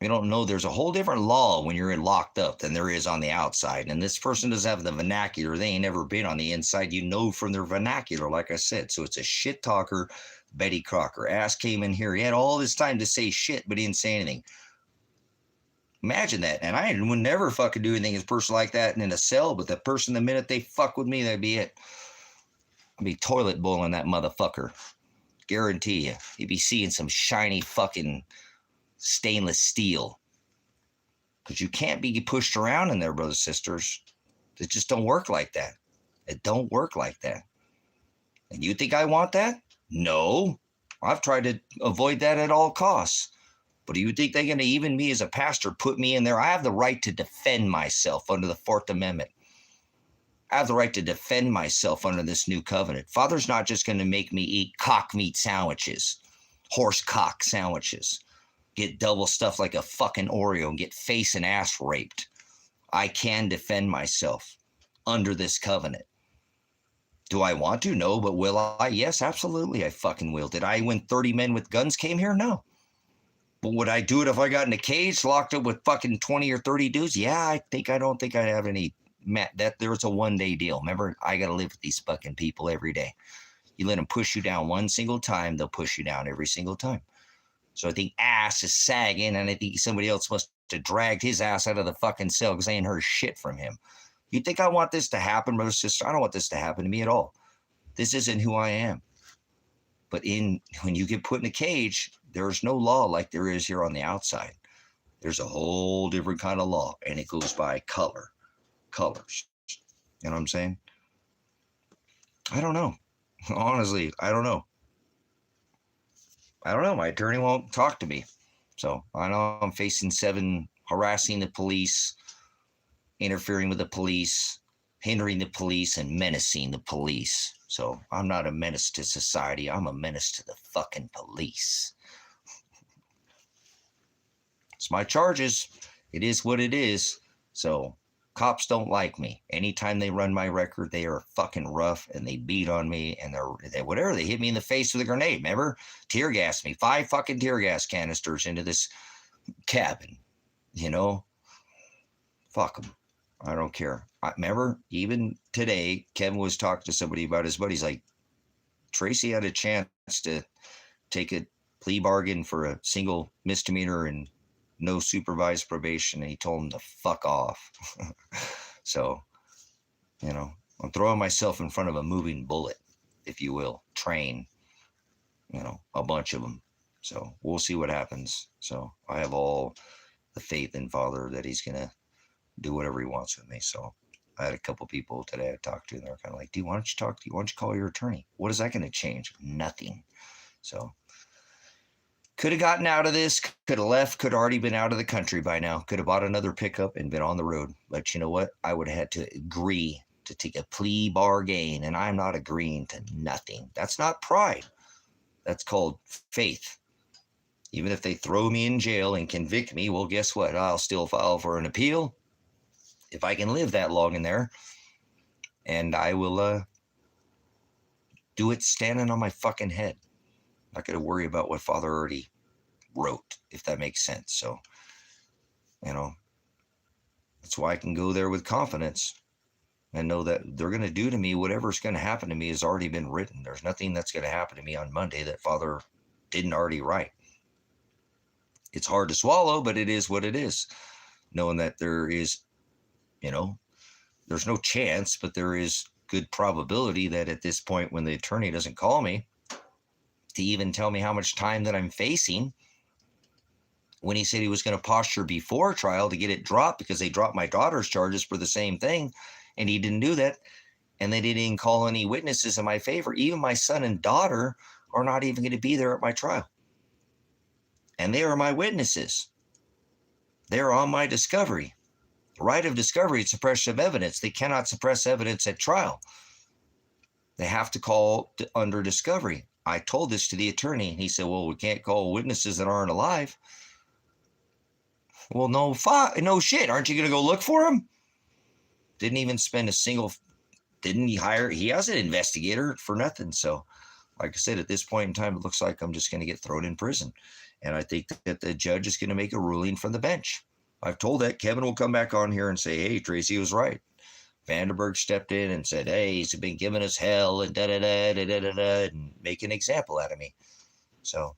You don't know there's a whole different law when you're locked up than there is on the outside. And this person doesn't have the vernacular. They ain't never been on the inside. You know from their vernacular, like I said. So it's a shit talker, Betty Crocker. Ass came in here. He had all this time to say shit, but he didn't say anything. Imagine that. And I would never fucking do anything as a person like that in a cell, but the person, the minute they fuck with me, that'd be it. I'd be toilet bowling that motherfucker. Guarantee you. You'd be seeing some shiny fucking stainless steel. Because you can't be pushed around in there, brothers and sisters. It just don't work like that. It don't work like that. And you think I want that? No. I've tried to avoid that at all costs. But do you think they're going to, even me as a pastor, put me in there? I have the right to defend myself under the Fourth Amendment. I have the right to defend myself under this new covenant. Father's not just going to make me eat cock meat sandwiches, horse cock sandwiches, get double stuffed like a fucking Oreo and get face and ass raped. I can defend myself under this covenant. Do I want to? No, but will I? Yes, absolutely I fucking will. Did I, when 30 men with guns came here? No. But would I do it if I got in a cage locked up with fucking 20 or 30 dudes? Yeah, I don't think I'd have any. That there's a one-day deal. Remember, I got to live with these fucking people every day. You let them push you down one single time, they'll push you down every single time. So I think ass is sagging, and I think somebody else must have dragged his ass out of the fucking cell because I ain't heard shit from him. You think I want this to happen, brother, sister? I don't want this to happen to me at all. This isn't who I am. But when you get put in a cage, there's no law like there is here on the outside. There's a whole different kind of law, and it goes by colors. You know what I'm saying? I don't know. Honestly, I don't know. My attorney won't talk to me. So I know I'm facing 7 harassing the police, interfering with the police, hindering the police, and menacing the police. So I'm not a menace to society. I'm a menace to the fucking police. It's my charges. It is what it is. So cops don't like me. Anytime they run my record, they are fucking rough and they beat on me and they're whatever. They hit me in the face with a grenade. Remember? Tear gassed me. 5 fucking tear gas canisters into this cabin. You know? Fuck them. I don't care. Remember, even today, Kevin was talking to somebody about his buddies. Like, Tracy had a chance to take a plea bargain for a single misdemeanor and no supervised probation, and he told him to fuck off. So, I'm throwing myself in front of a moving bullet, if you will, train, a bunch of them. So we'll see what happens. So I have all the faith in Father that he's going to do whatever he wants with me. So I had a couple people today I talked to, and they're kind of like, dude, why don't you call your attorney? What is that going to change? Nothing. So could have gotten out of this, could have left, could have already been out of the country by now, could have bought another pickup and been on the road. But you know what? I would have had to agree to take a plea bargain, and I'm not agreeing to nothing. That's not pride. That's called faith. Even if they throw me in jail and convict me, well, guess what? I'll still file for an appeal if I can live that long in there. And I will do it standing on my fucking head. I'm not going to worry about what Father already wrote, if that makes sense. So, that's why I can go there with confidence and know that they're going to do to me whatever's going to happen to me has already been written. There's nothing that's going to happen to me on Monday that Father didn't already write. It's hard to swallow, but it is what it is. Knowing that there is, there's no chance, but there is good probability that at this point when the attorney doesn't call me to even tell me how much time that I'm facing, when he said he was going to posture before trial to get it dropped because they dropped my daughter's charges for the same thing, and he didn't do that, and they didn't even call any witnesses in my favor. Even my son and daughter are not even going to be there at my trial. And they are my witnesses. They're on my discovery. The right of discovery is suppression of evidence. They cannot suppress evidence at trial. They have to call under discovery. I told this to the attorney, and he said, well, we can't call witnesses that aren't alive. Well, no shit. Aren't you going to go look for him? Didn't even spend a single, didn't he hire, he has an investigator for nothing. So like I said, at this point in time, it looks like I'm just going to get thrown in prison. And I think that the judge is going to make a ruling from the bench. I've told that Kevin will come back on here and say, hey, Tracy was right. Vanderberg stepped in and said, hey, he's been giving us hell and da-da-da, and make an example out of me. So,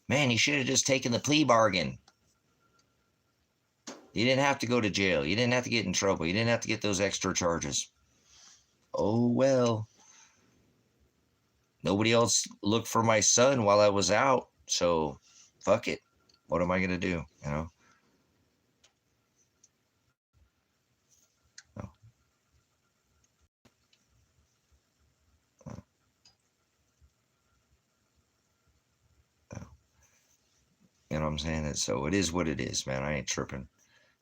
man, he should have just taken the plea bargain. You didn't have to go to jail. You didn't have to get in trouble. You didn't have to get those extra charges. Oh, well. Nobody else looked for my son while I was out, so fuck it. What am I going to do, you know? No. No. No. You know what I'm saying? So it is what it is, man. I ain't tripping.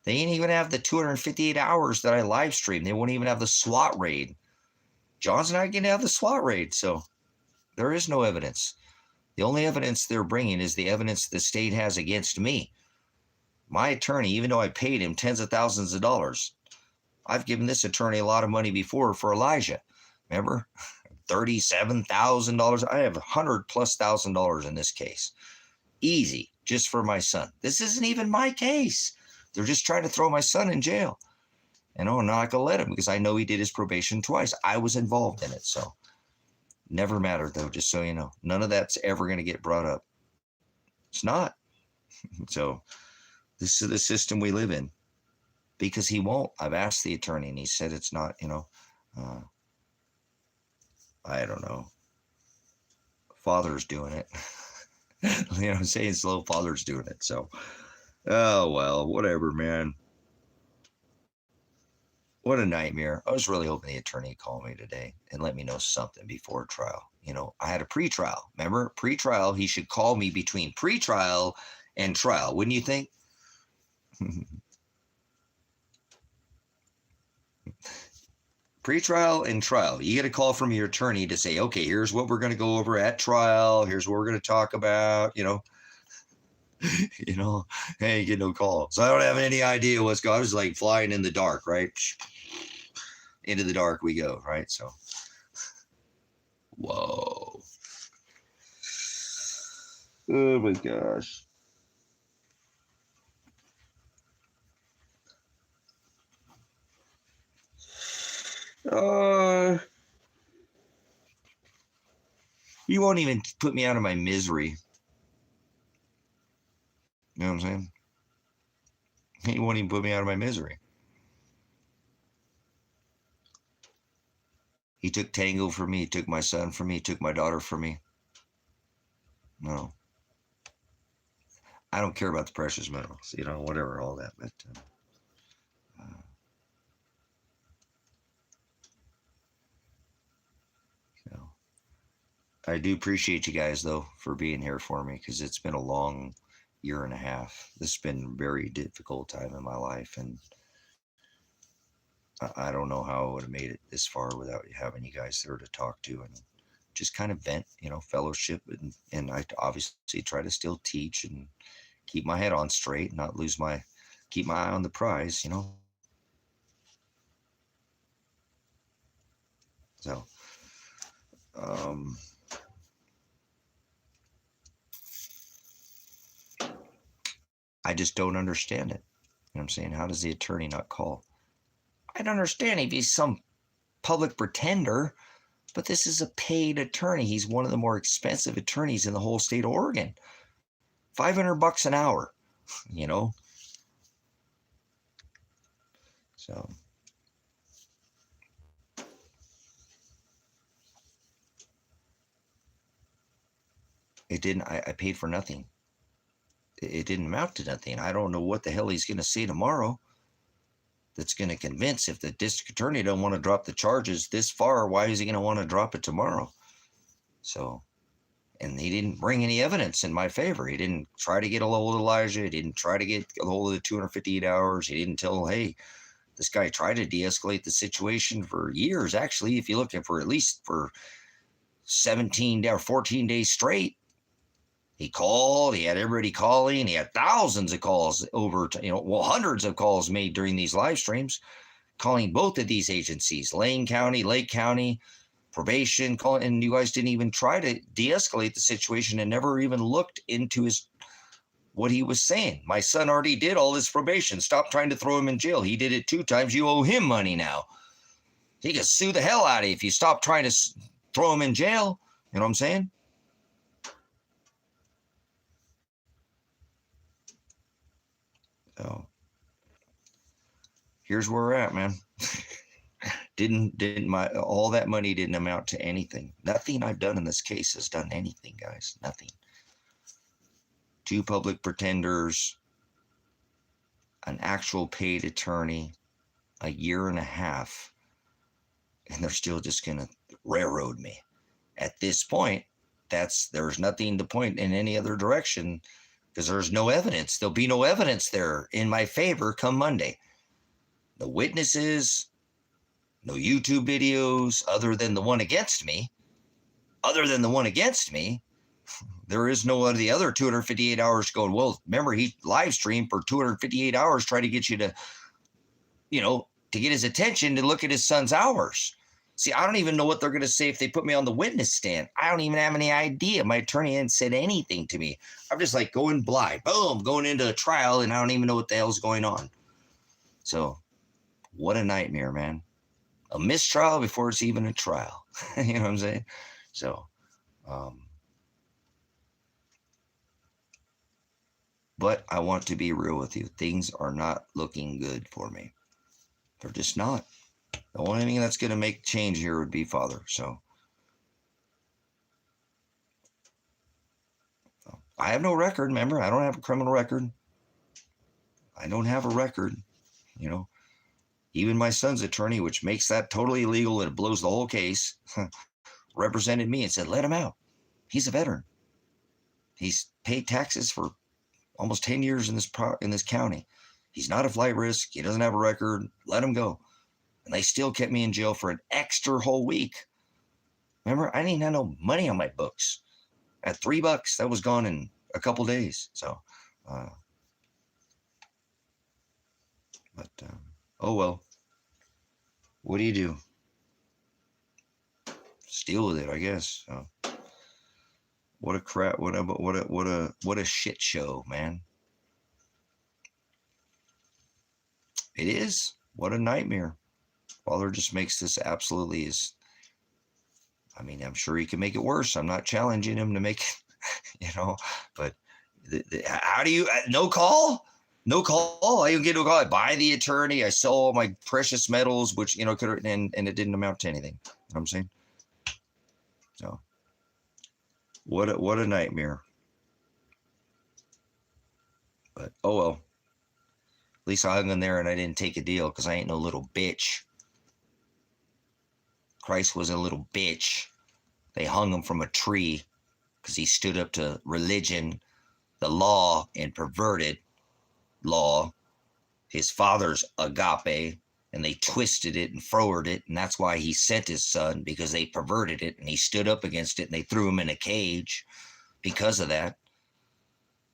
They ain't even have the 258 hours that I live streamed. They won't even have the SWAT raid. John's not going to have the SWAT raid, so there is no evidence. The only evidence they're bringing is the evidence the state has against me. My attorney, even though I paid him tens of thousands of dollars, I've given this attorney a lot of money before for Elijah. Remember? $37,000. I have $100,000+ in this case. Easy, just for my son. This isn't even my case. They're just trying to throw my son in jail. And I'm not going to let him because I know he did his probation twice. I was involved in it, so never mattered, though, just so you know. None of that's ever going to get brought up. It's not. So this is the system we live in. Because he won't. I've asked the attorney, and he said it's not, you know. I don't know. Father's doing it. You know what I'm saying? Slow father's doing it. So, oh, well, whatever, man. What a nightmare. I was really hoping the attorney would call me today and let me know something before trial. You know, I had a pre-trial. Remember? Pre-trial, he should call me between pre-trial and trial. Wouldn't you think? Pre-trial and trial. You get a call from your attorney to say, okay, here's what we're going to go over at trial. Here's what we're going to talk about, you know. You know, hey, you get no call. So I don't have any idea what's going on. I was like flying in the dark, right? Into the dark we go, right? So, whoa. Oh my gosh. You won't even put me out of my misery. You know what I'm saying? He won't even put me out of my misery. He took Tango from me. He took my son from me. He took my daughter from me. No. I don't care about the precious metals, you know, whatever, all that. But so I do appreciate you guys, though, for being here for me because it's been a long year and a half. This has been a very difficult time in my life, and I don't know how I would have made it this far without having you guys there to talk to and just kind of vent, you know, fellowship. And I obviously try to still teach and keep my head on straight, not lose keep my eye on the prize, you know. So, I just don't understand it. You know what I'm saying? How does the attorney not call? I don't understand if he's some public pretender, but this is a paid attorney. He's one of the more expensive attorneys in the whole state of Oregon. $500 an hour, you know? So it didn't, I paid for nothing. It didn't amount to nothing. I don't know what the hell he's going to say tomorrow that's going to convince. If the district attorney don't want to drop the charges this far, why is he going to want to drop it tomorrow? So, and he didn't bring any evidence in my favor. He didn't try to get a hold of Elijah. He didn't try to get a hold of the 258 hours. He didn't tell, hey, this guy tried to de-escalate the situation for years. Actually, if you look at for at least for 17 or 14 days straight. He called, he had everybody calling, he had thousands of calls over, hundreds of calls made during these live streams, calling both of these agencies, Lane County, Lake County, probation, calling, and you guys didn't even try to de-escalate the situation and never even looked into what he was saying. My son already did all his probation. Stop trying to throw him in jail. He did it 2 times. You owe him money now. He can sue the hell out of you if you stop trying to throw him in jail. You know what I'm saying? So here's where we're at, man. All that money didn't amount to anything. Nothing I've done in this case has done anything, guys. Nothing. 2 public pretenders, an actual paid attorney, a year and a half, and they're still just gonna railroad me. At this point, there's nothing to point in any other direction, because there's no evidence. There'll be no evidence there in my favor come Monday. No witnesses, no YouTube videos other than the one against me. There is no the other 258 hours going, well, remember, he live streamed for 258 hours trying to get you to, to get his attention to look at his son's hours. See, I don't even know what they're going to say if they put me on the witness stand. I don't even have any idea. My attorney hadn't said anything to me. I'm just like going blind, boom, going into a trial, and I don't even know what the hell's going on. So, what a nightmare, man. A mistrial before it's even a trial. You know what I'm saying? So, but I want to be real with you. Things are not looking good for me. They're just not. The only thing that's going to make change here would be Father. So I have no record. Remember, I don't have a criminal record. I don't have a record. Even my son's attorney, which makes that totally illegal and it blows the whole case, represented me and said, let him out. He's a veteran. He's paid taxes for almost 10 years in this county. He's not a flight risk. He doesn't have a record. Let him go. And they still kept me in jail for an extra whole week. Remember, I didn't have no money on my books. At $3, that was gone in a couple days. So, oh well. What do you do? Just deal with it, I guess. So, what a crap! What a shit show, man. It is. What a nightmare. Father just makes this absolutely I'm sure he can make it worse. I'm not challenging him to make it, but how do you, no call? No call. I didn't get no call. I buy the attorney. I sell all my precious metals, which, could, and it didn't amount to anything. You know what I'm saying? So what a nightmare. But, oh well. At least I hung in there and I didn't take a deal because I ain't no little bitch. Christ was a little bitch. They hung him from a tree because he stood up to religion, the law, and perverted law, his father's agape, and they twisted it and forwarded it, and that's why he sent his son, because they perverted it, and he stood up against it, and they threw him in a cage because of that.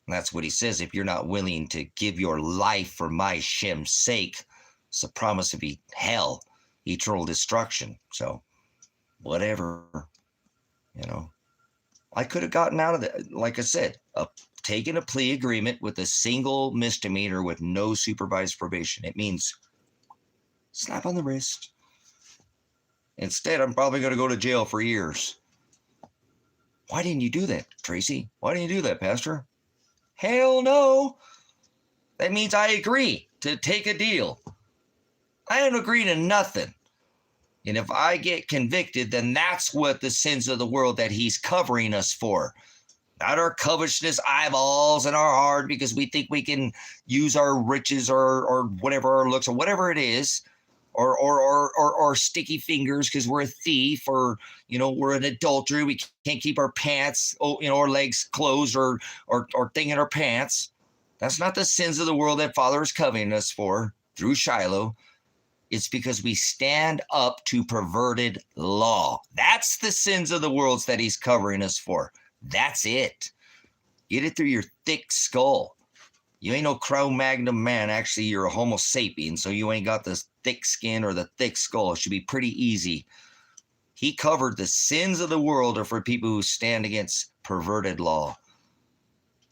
And that's what he says, if you're not willing to give your life for my Shem's sake, it's a promise of hell, eternal destruction. So, whatever, I could have gotten out of it, like I said, taken a plea agreement with a single misdemeanor with no supervised probation. It means slap on the wrist. Instead, I'm probably going to go to jail for years. Why didn't you do that, Tracy? Why didn't you do that, Pastor? Hell no. That means I agree to take a deal. I don't agree to nothing. And if I get convicted, then that's what the sins of the world that he's covering us for. Not our covetousness eyeballs and our heart because we think we can use our riches or whatever our looks or whatever it is, or sticky fingers because we're a thief or we're an adultery. We can't keep our pants, our legs closed or thing in our pants. That's not the sins of the world that Father is covering us for through Shiloh. It's because we stand up to perverted law. That's the sins of the world that he's covering us for. That's it. Get it through your thick skull. You ain't no Cro-Magnon man. Actually, you're a Homo sapien, so you ain't got the thick skin or the thick skull. It should be pretty easy. He covered the sins of the world are for people who stand against perverted law.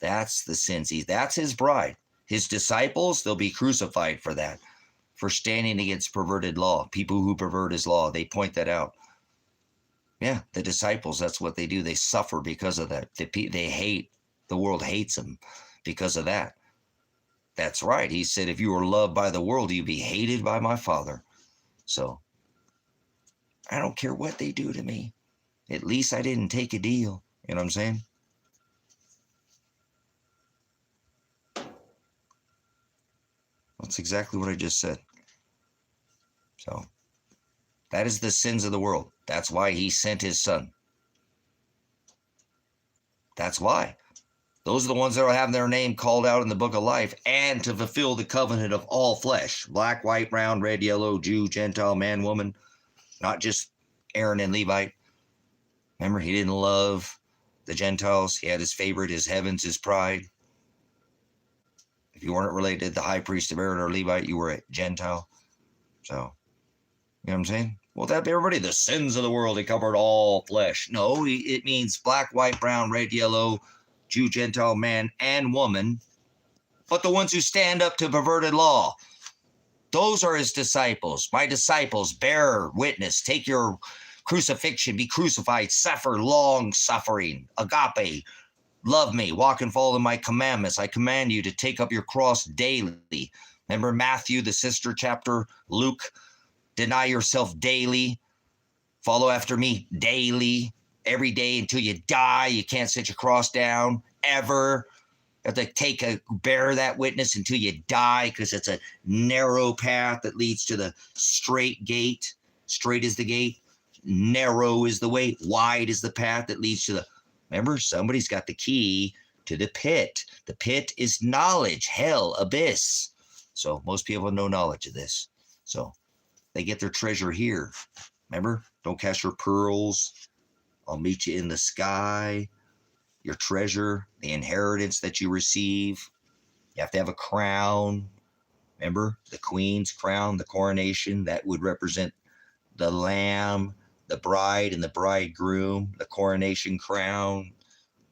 That's the sins. That's his bride. His disciples, they'll be crucified for that, for standing against perverted law. People who pervert his law, they point that out. Yeah, the disciples, that's what they do. They suffer because of that. They hate. The world hates them because of that. That's right. He said, if you were loved by the world, you'd be hated by my Father. So I don't care what they do to me. At least I didn't take a deal. You know what I'm saying? That's exactly what I just said. So that is the sins of the world. That's why he sent his son. That's why. Those are the ones that will have their name called out in the book of life, and to fulfill the covenant of all flesh. Black, white, brown, red, yellow, Jew, Gentile, man, woman. Not just Aaron and Levite. Remember, he didn't love the Gentiles. He had his favorite, his heavens, his pride. If you weren't related to the high priest of Aaron or Levite, you were a Gentile. So, you know what I'm saying? Well, that everybody, the sins of the world, he covered all flesh. No, it means black, white, brown, red, yellow, Jew, Gentile, man, and woman. But the ones who stand up to perverted law, those are his disciples. My disciples, bear witness, take your crucifixion, be crucified, suffer long suffering. Agape, love me, walk and follow my commandments. I command you to take up your cross daily. Remember Matthew, the sister chapter, Luke, deny yourself daily, follow after me daily, every day until you die. You can't set your cross down ever. You have to bear that witness until you die, because it's a narrow path that leads to the straight gate. Straight is the gate. Narrow is the way. Wide is the path that leads to the... Remember, somebody's got the key to the pit. The pit is knowledge, hell, abyss. So most people have no knowledge of this. So they get their treasure here. Remember, don't cast your pearls. I'll meet you in the sky. Your treasure, the inheritance that you receive. You have to have a crown. Remember, the queen's crown, the coronation, that would represent the lamb, the bride and the bridegroom, the coronation crown.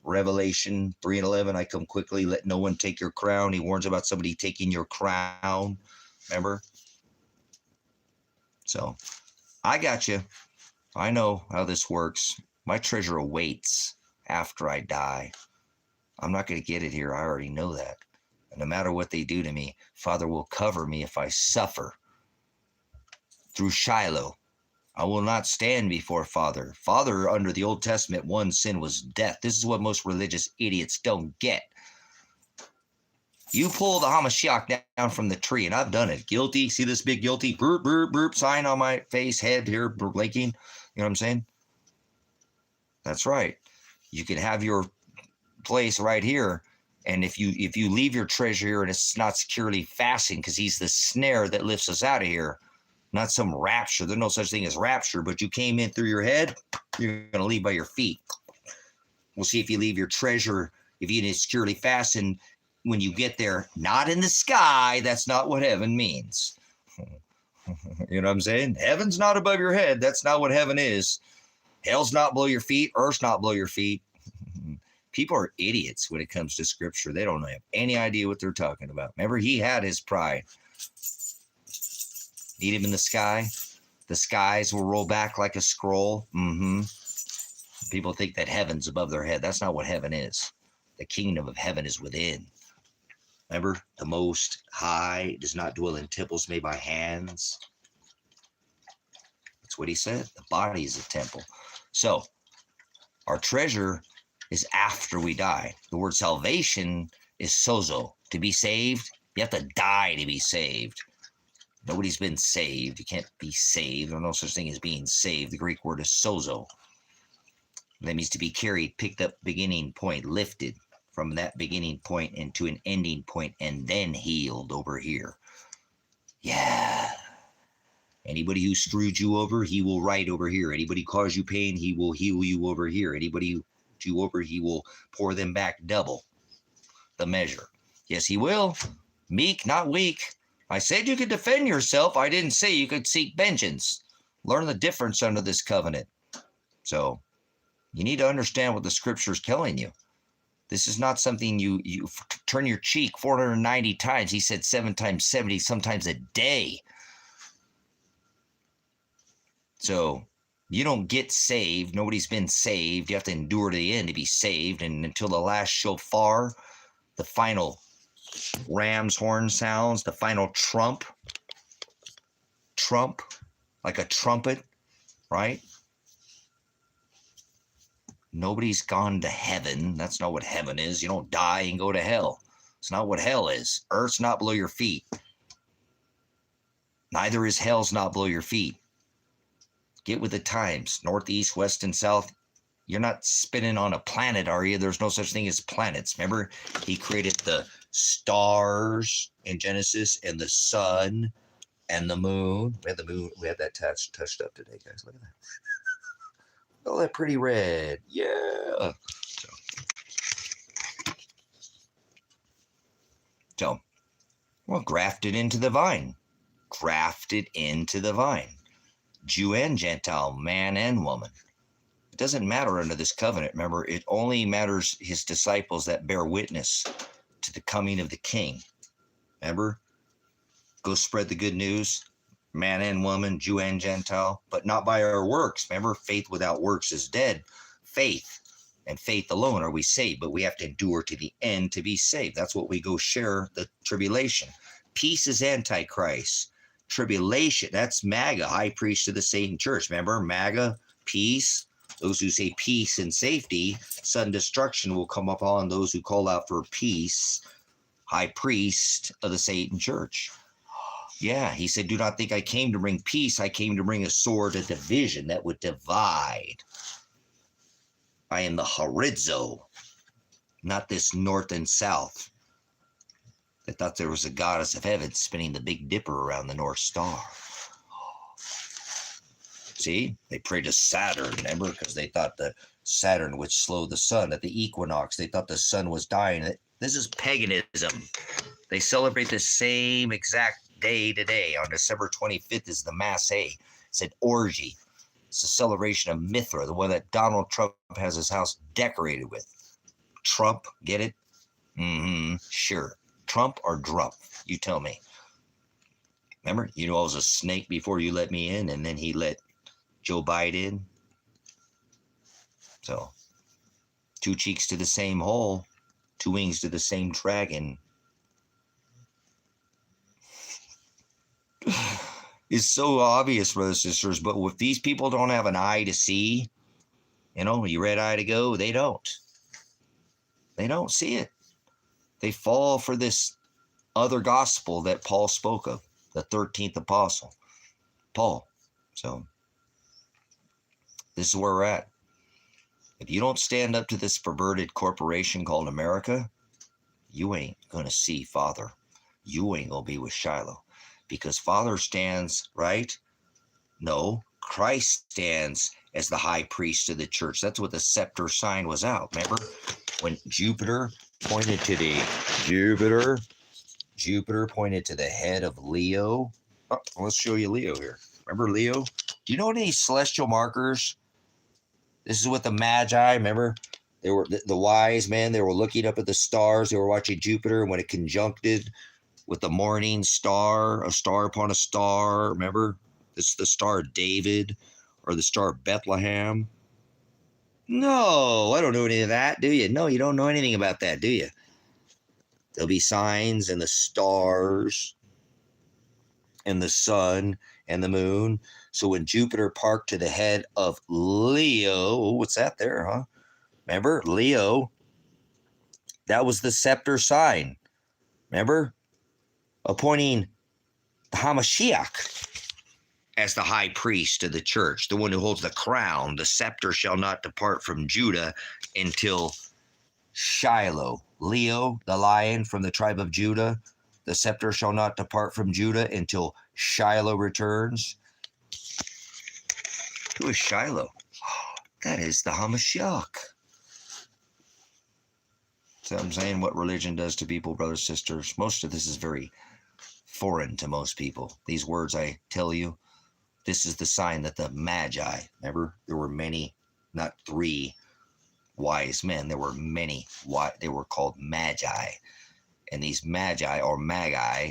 Revelation 3:11, I come quickly, let no one take your crown. He warns about somebody taking your crown. Remember? So, I got you. I know how this works. My treasure awaits after I die. I'm not going to get it here. I already know that. And no matter what they do to me, Father will cover me if I suffer. Through Shiloh, I will not stand before Father. Father, under the Old Testament, one sin was death. This is what most religious idiots don't get. You pull the Hamashiach down from the tree, and I've done it. Guilty. See this big guilty burp, burp, burp sign on my face, head here blinking? You know what I'm saying? That's right. You can have your place right here, and if you leave your treasure here and it's not securely fastened, because he's the snare that lifts us out of here, not some rapture. There's no such thing as rapture, but you came in through your head, you're going to leave by your feet. We'll see if you leave your treasure, if you didn't securely fasten when you get there, not in the sky. That's not what heaven means. You know what I'm saying? Heaven's not above your head. That's not what heaven is. Hell's not below your feet. Earth's not below your feet. People are idiots when it comes to scripture. They don't have any idea what they're talking about. Remember, he had his pride. Need him in the sky. The skies will roll back like a scroll. People think that heaven's above their head. That's not what heaven is. The kingdom of heaven is within. Remember, the Most High does not dwell in temples made by hands. That's what he said. The body is a temple. So, our treasure is after we die. The word salvation is sozo. To be saved, you have to die to be saved. Nobody's been saved. You can't be saved. There's no such thing as being saved. The Greek word is sozo. That means to be carried, picked up, beginning point, lifted from that beginning point into an ending point, and then healed over here. Yeah. Anybody who screwed you over, he will right over here. Anybody cause you pain, he will heal you over here. Anybody who you over, he will pour them back double the measure. Yes, he will. Meek, not weak. I said you could defend yourself. I didn't say you could seek vengeance. Learn the difference under this covenant. So you need to understand what the scripture is telling you. This is not something you turn your cheek 490 times. He said 7 times 70, sometimes a day. So you don't get saved. Nobody's been saved. You have to endure to the end to be saved. And until the last shofar, the final ram's horn sounds, the final trump, like a trumpet, right? Nobody's gone to heaven. That's not what heaven is. You don't die and go to hell. It's not what hell is. Earth's not below your feet. Neither is hell's not below your feet. Get with the times. Northeast, west, and south. You're not spinning on a planet, are you? There's no such thing as planets. Remember, he created the stars in Genesis and the sun and the moon. We had the moon. We had that touched up today, guys. Look at that. Oh, that pretty red. Yeah. So, well, grafted into the vine. Grafted into the vine. Jew and Gentile, man and woman. It doesn't matter under this covenant. Remember, it only matters his disciples that bear witness to the coming of the king. Remember? Go spread the good news. Man and woman, Jew and Gentile, but not by our works. Remember, faith without works is dead. Faith and faith alone are we saved, but we have to endure to the end to be saved. That's what we go share the tribulation. Peace is Antichrist. Tribulation, that's MAGA, high priest of the Satan church. Remember, MAGA, peace. Those who say peace and safety, sudden destruction will come upon those who call out for peace, high priest of the Satan church. Yeah, he said, do not think I came to bring peace. I came to bring a sword, a division that would divide. I am the horizo, not this north and south. They thought there was a goddess of heaven spinning the Big Dipper around the North Star. See, they prayed to Saturn, remember? Because they thought the Saturn would slow the sun. At the equinox, they thought the sun was dying. This is paganism. They celebrate the same exact day today. On December 25th is the Mass A. It's an orgy. It's a celebration of Mithra, the one that Donald Trump has his house decorated with. Trump, get it? Mm-hmm, sure. Trump or Drump? You tell me. Remember, you know I was a snake before you let me in, and then he let Joe Biden in. So, 2 cheeks to the same hole, 2 wings to the same dragon. It's so obvious, brothers and sisters, but if these people don't have an eye to see, you red eye to go, they don't. They don't see it. They fall for this other gospel that Paul spoke of, the 13th apostle, Paul. So this is where we're at. If you don't stand up to this perverted corporation called America, you ain't going to see Father. You ain't going to be with Shiloh. Because Father stands, right? No, Christ stands as the high priest of the church. That's what the scepter sign was out. Remember when Jupiter pointed to the head of Leo? Oh, let's show you Leo here. Remember Leo? Do you know any celestial markers? This is what the Magi, remember? They were the wise men. They were looking up at the stars. They were watching Jupiter, and when it conjuncted with the morning star, a star upon a star. Remember, this is the Star of David or the Star of Bethlehem. No, I don't know any of that, do you? No, you don't know anything about that, do you? There'll be signs in the stars and the sun and the moon. So when Jupiter parked to the head of Leo, what's that there, huh? Remember, Leo, that was the scepter sign. Remember? Appointing the Hamashiach as the high priest of the church, the one who holds the crown. The scepter shall not depart from Judah until Shiloh. Leo, the lion from the tribe of Judah, the scepter shall not depart from Judah until Shiloh returns. Who is Shiloh? That is the Hamashiach. So I'm saying what religion does to people, brothers, sisters. Most of this is very foreign to most people. These words I tell you, this is the sign that the Magi, remember, there were many, not 3 wise men. There were many. They were called Magi. And these Magi or Magi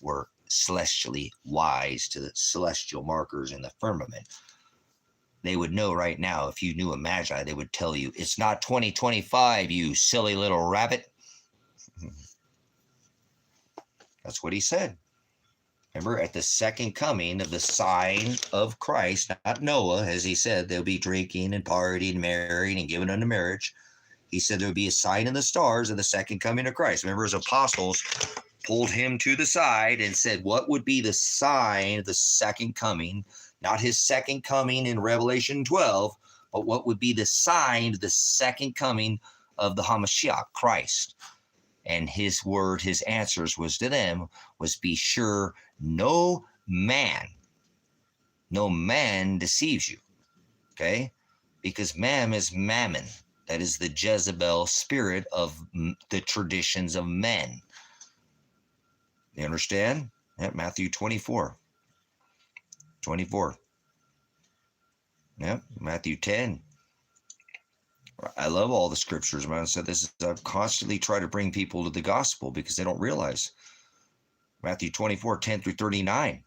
were celestially wise to the celestial markers in the firmament. They would know right now, if you knew a Magi, they would tell you, it's not 2025, you silly little rabbit. That's what he said. Remember, at the second coming of the sign of Christ, not Noah, as he said, they'll be drinking and partying, marrying, and giving unto marriage. He said there would be a sign in the stars of the second coming of Christ. Remember, his apostles pulled him to the side and said, what would be the sign of the second coming? Not his second coming in Revelation 12, but what would be the sign of the second coming of the Hamashiach, Christ? And his word, his answers was to them, was be sure no man deceives you, okay? Because is mammon. That is the Jezebel spirit of the traditions of men. You understand? Yeah, Matthew 24. Yep, Matthew 10. I love all the scriptures, man. So I constantly try to bring people to the gospel because they don't realize. Matthew 24, 10 through 39.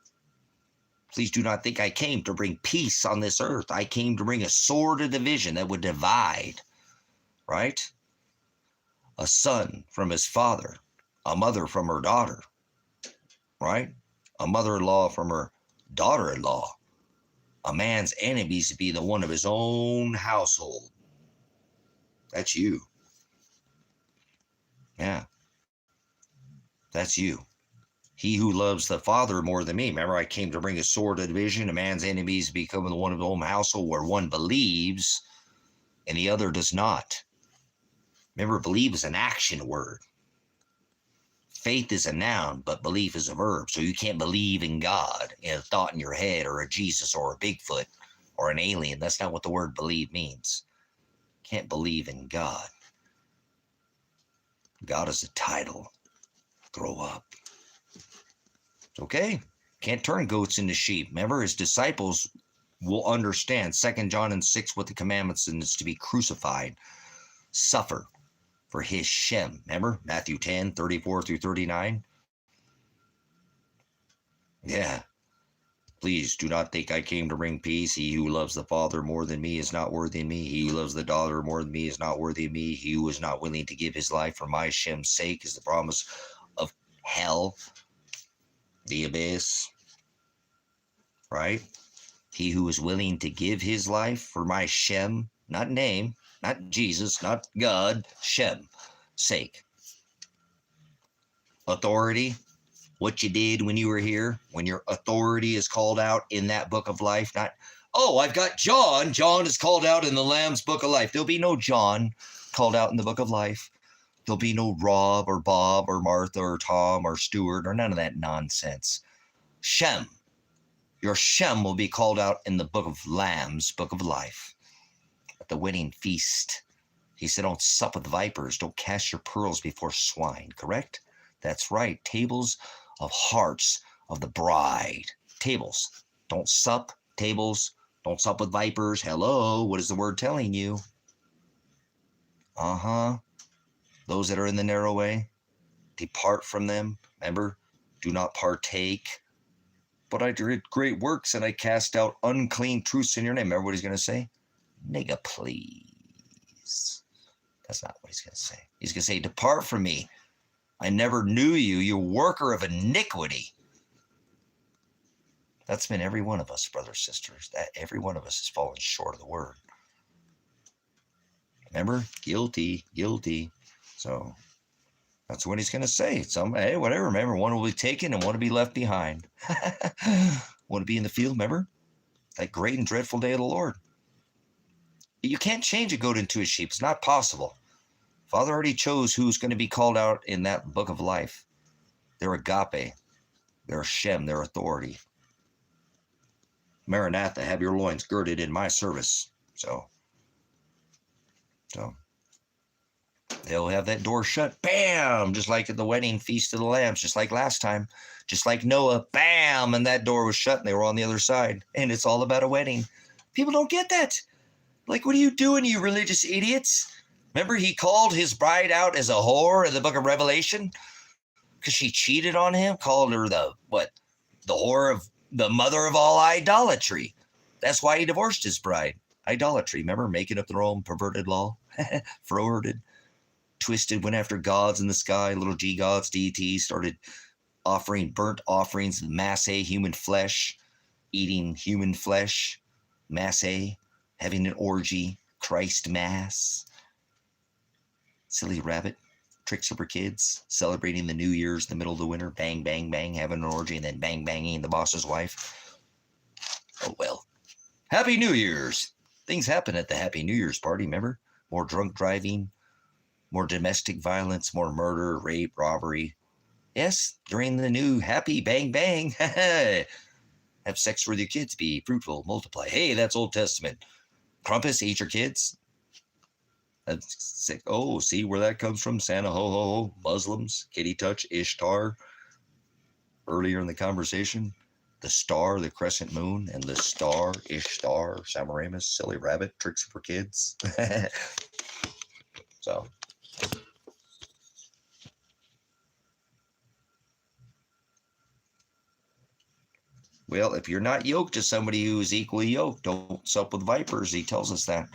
Please do not think I came to bring peace on this earth. I came to bring a sword of division that would divide, right? A son from his father, a mother from her daughter, right? A mother-in-law from her daughter-in-law. A man's enemies to be the one of his own household. That's you. Yeah. That's you. He who loves the Father more than me. Remember, I came to bring a sword of division. A man's enemies become the one of his own household, where one believes and the other does not. Remember, believe is an action word. Faith is a noun, but belief is a verb. So you can't believe in God in a thought in your head or a Jesus or a Bigfoot or an alien. That's not what the word believe means. Can't believe in God. God is a title. Grow up. Okay? Can't turn goats into sheep. Remember, his disciples will understand 2 John and 6 what the commandments is to be crucified, suffer for his Shem. Remember, Matthew 10, 34 through 39. Yeah. Please do not think I came to bring peace. He who loves the Father more than me is not worthy of me. He who loves the daughter more than me is not worthy of me. He who is not willing to give his life for my Shem's sake is the promise of hell, the abyss, right? He who is willing to give his life for my Shem, not name, not Jesus, not God, Shem, sake. Authority, what you did when you were here, when your authority is called out in that book of life, not, oh, I've got John. John is called out in the Lamb's book of life. There'll be no John called out in the book of life. There'll be no Rob or Bob or Martha or Tom or Stuart or none of that nonsense. Shem. Your Shem will be called out in the book of Lamb's book of life. At the wedding feast, he said, don't sup with vipers. Don't cast your pearls before swine, correct? That's right. Tables of hearts of the bride. Tables. Don't sup. Tables. Don't sup with vipers. Hello. What is the word telling you? Those that are in the narrow way, depart from them. Remember, do not partake. But I did great works and I cast out unclean truths in your name. Remember what he's going to say? Nigga, please. That's not what he's going to say. He's going to say, depart from me. I never knew you, you worker of iniquity. That's been every one of us, brothers, sisters. That every one of us has fallen short of the word. Remember? Guilty, guilty. So that's what he's going to say. Hey, whatever. Remember, one will be taken and one will be left behind. Want to be in the field, remember? That great and dreadful day of the Lord. You can't change a goat into a sheep. It's not possible. Father already chose who's going to be called out in that book of life. Their Agape, their Shem, their authority. Maranatha, have your loins girded in my service. So they'll have that door shut, bam, just like at the wedding feast of the lambs, just like last time, just like Noah, bam, and that door was shut and they were on the other side. And it's all about a wedding. People don't get that. Like, what are you doing, you religious idiots? Remember, he called his bride out as a whore in the book of Revelation because she cheated on him, called her the whore of the mother of all idolatry. That's why he divorced his bride. Idolatry, remember, making up their own perverted law, forwarded, twisted, went after gods in the sky, little g gods, deities, started offering burnt offerings of masse, human flesh, eating human flesh, masse, having an orgy, Christ mass. Silly rabbit, tricks for kids, celebrating the New Year's in the middle of the winter, bang, bang, bang, having an orgy, and then bang, banging the boss's wife. Oh, well. Happy New Year's. Things happen at the Happy New Year's party, remember? More drunk driving, more domestic violence, more murder, rape, robbery. Yes, during the new happy bang, bang. Have sex with your kids, be fruitful, multiply. Hey, that's Old Testament. Krampus, eat your kids. That's sick. Oh, see where that comes from? Santa ho ho ho, Muslims, kitty touch, Ishtar. Earlier in the conversation, the star, the crescent moon, and the star, Ishtar, Samaramus, silly rabbit, tricks for kids. So. Well, if you're not yoked to somebody who is equally yoked, don't sup with vipers. He tells us that.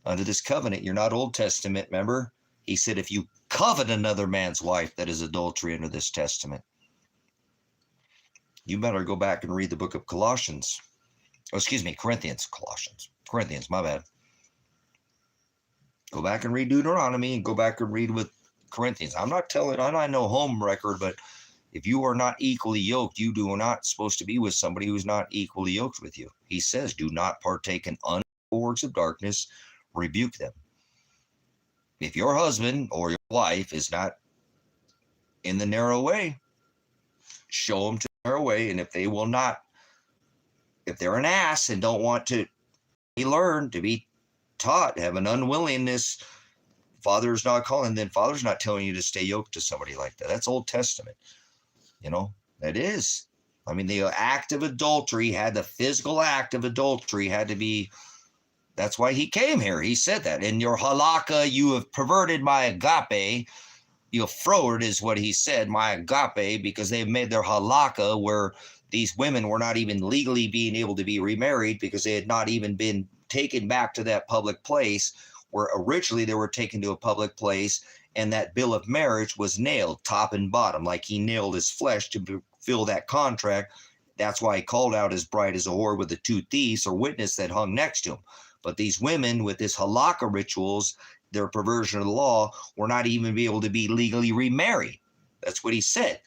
Under this covenant, you're not Old Testament, remember? He said, if you covet another man's wife, that is adultery under this testament. You better go back and read the book of Colossians. Oh, excuse me, Corinthians, my bad. Go back and read Deuteronomy and go back and read with Corinthians. I'm not no home record, but if you are not equally yoked, you do not supposed to be with somebody who's not equally yoked with you. He says, do not partake in unlawful works of darkness, rebuke them. If your husband or your wife is not in the narrow way, show them to the narrow way. And if they will not, if they're an ass and don't want to be learned, to be taught, have an unwillingness, Father's not calling, then Father's not telling you to stay yoked to somebody like that. That's Old Testament. You know, that is. I mean, the act of adultery the physical act of adultery had to be, that's why he came here. He said that. In your halakha, you have perverted my agape. You have froward is what he said, my agape, because they've made their halakha where these women were not even legally being able to be remarried because they had not even been taken back to that public place where originally they were taken to a public place, and that bill of marriage was nailed top and bottom, like he nailed his flesh to fulfill that contract. That's why he called out his bride as a whore with the two thieves or witness that hung next to him. But these women with this halakha rituals, their perversion of the law, were not even be able to be legally remarried. That's what he said.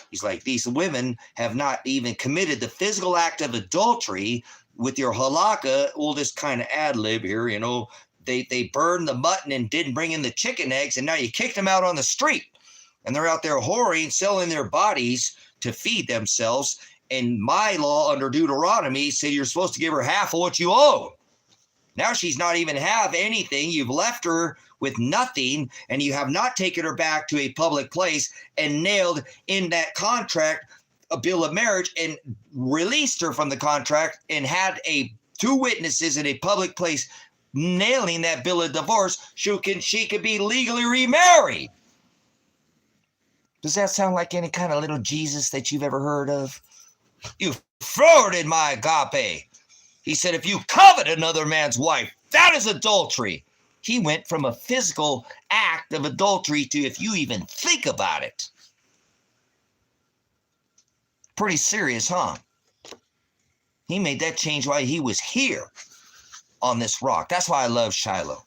He's like, these women have not even committed the physical act of adultery with your halakha. We'll just kind of ad lib here, you know. They burned the mutton and didn't bring in the chicken eggs, and now you kicked them out on the street. And they're out there whoring, selling their bodies to feed themselves. And my law under Deuteronomy said you're supposed to give her half of what you owe. Now she's not even have anything. You've left her with nothing, and you have not taken her back to a public place and nailed in that contract a bill of marriage and released her from the contract and had two witnesses in a public place nailing that bill of divorce. She could be legally remarried. Does that sound like any kind of little Jesus that you've ever heard of? You forwarded my agape. He said, if you covet another man's wife, that is adultery. He went from a physical act of adultery to if you even think about it. Pretty serious, huh? He made that change while he was here on this rock. That's why I love Shiloh.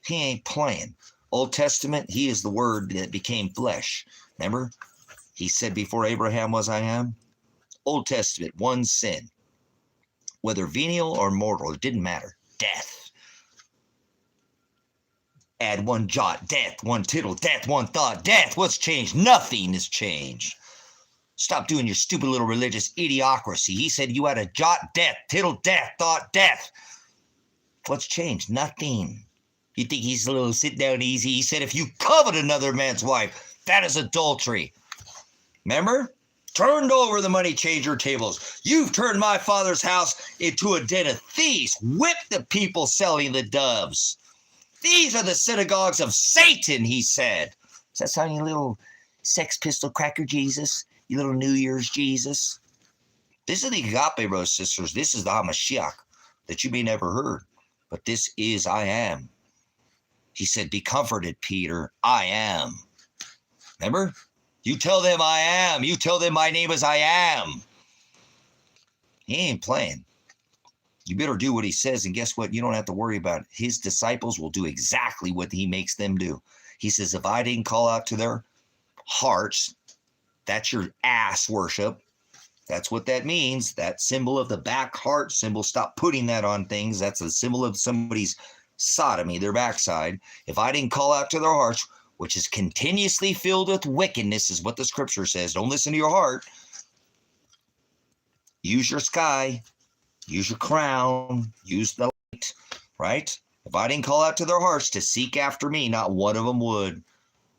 He ain't playing. Old Testament, he is the word that became flesh. Remember? He said before Abraham was I am. Old Testament, one sin. Whether venial or mortal, it didn't matter. Death. Add one jot, death. One tittle, death. One thought, death. What's changed? Nothing has changed. Stop doing your stupid little religious idiocracy. He said you had a jot death, tittle death, thought death. What's changed? Nothing. You think he's a little sit down easy? He said if you covet another man's wife, that is adultery. Remember? Turned over the money changer tables. You've turned my father's house into a den of thieves. Whipped the people selling the doves. These are the synagogues of Satan, he said. Does that sound you little Sex Pistol cracker Jesus? You little New Year's Jesus? This is the Agape, brothers and sisters. This is the HaMashiach that you may never heard. But this is I am. He said, be comforted, Peter. I am. Remember? You tell them I am. You tell them my name is I am. He ain't playing. You better do what he says, and guess what? You don't have to worry about it. His disciples will do exactly what he makes them do. He says, if I didn't call out to their hearts, that's your ass worship. That's what that means. That symbol of the back heart symbol, stop putting that on things. That's a symbol of somebody's sodomy, their backside. If I didn't call out to their hearts, which is continuously filled with wickedness, is what the scripture says. Don't listen to your heart. Use your sky. Use your crown. Use the light, right? If I didn't call out to their hearts to seek after me, not one of them would.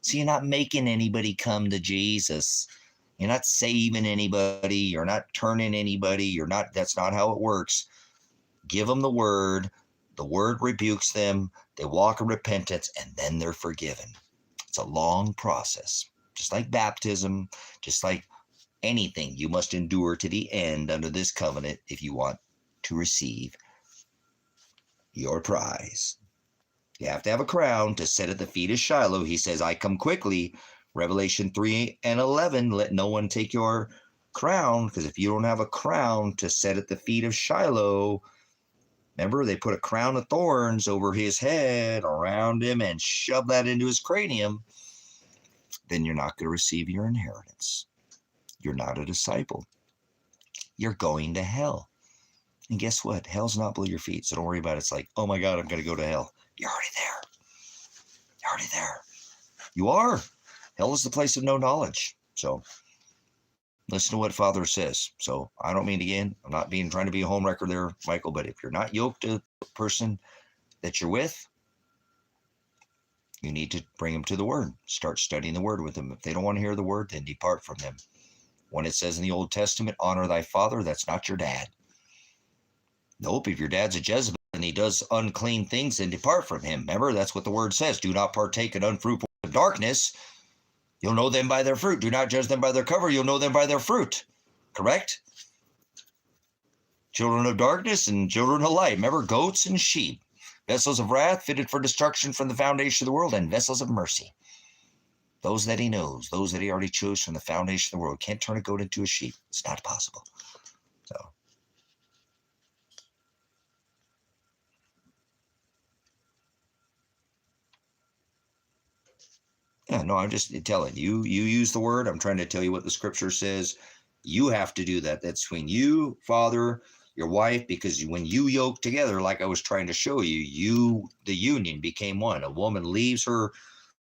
So you're not making anybody come to Jesus. You're not saving anybody. You're not turning anybody. You're not. That's not how it works. Give them the word. The word rebukes them. They walk in repentance, and then they're forgiven. It's a long process, just like baptism, just like anything. You must endure to the end under this covenant if you want to receive your prize. You have to have a crown to set at the feet of Shiloh. He says, I come quickly. Revelation 3:11, let no one take your crown, because if you don't have a crown to set at the feet of Shiloh, remember, they put a crown of thorns over his head, around him, and shove that into his cranium, then you're not going to receive your inheritance. You're not a disciple. You're going to hell. And guess what? Hell's not below your feet, so don't worry about it. It's like, oh my God, I'm going to go to hell. You're already there. You're already there. You are. Hell is the place of no knowledge. So listen to what Father says. So I don't mean, again, I'm not trying to be a home wrecker there, Michael, but if you're not yoked to the person that you're with, you need to bring them to the word. Start studying the word with them. If they don't want to hear the word, then depart from them. When it says in the Old Testament, honor thy father, that's not your dad. Nope, if your dad's a Jezebel and he does unclean things, then depart from him. Remember, that's what the word says. Do not partake in unfruitful darkness. You'll know them by their fruit. Do not judge them by their cover. You'll know them by their fruit. Correct? Children of darkness and children of light. Remember, goats and sheep. Vessels of wrath fitted for destruction from the foundation of the world, and vessels of mercy. Those that he knows, those that he already chose from the foundation of the world. Can't turn a goat into a sheep. It's not possible. So. Yeah, no, I'm just telling you, you use the word. I'm trying to tell you what the scripture says. You have to do that. That's between you, Father, your wife, because when you yoke together, like I was trying to show you, the union became one. A woman leaves her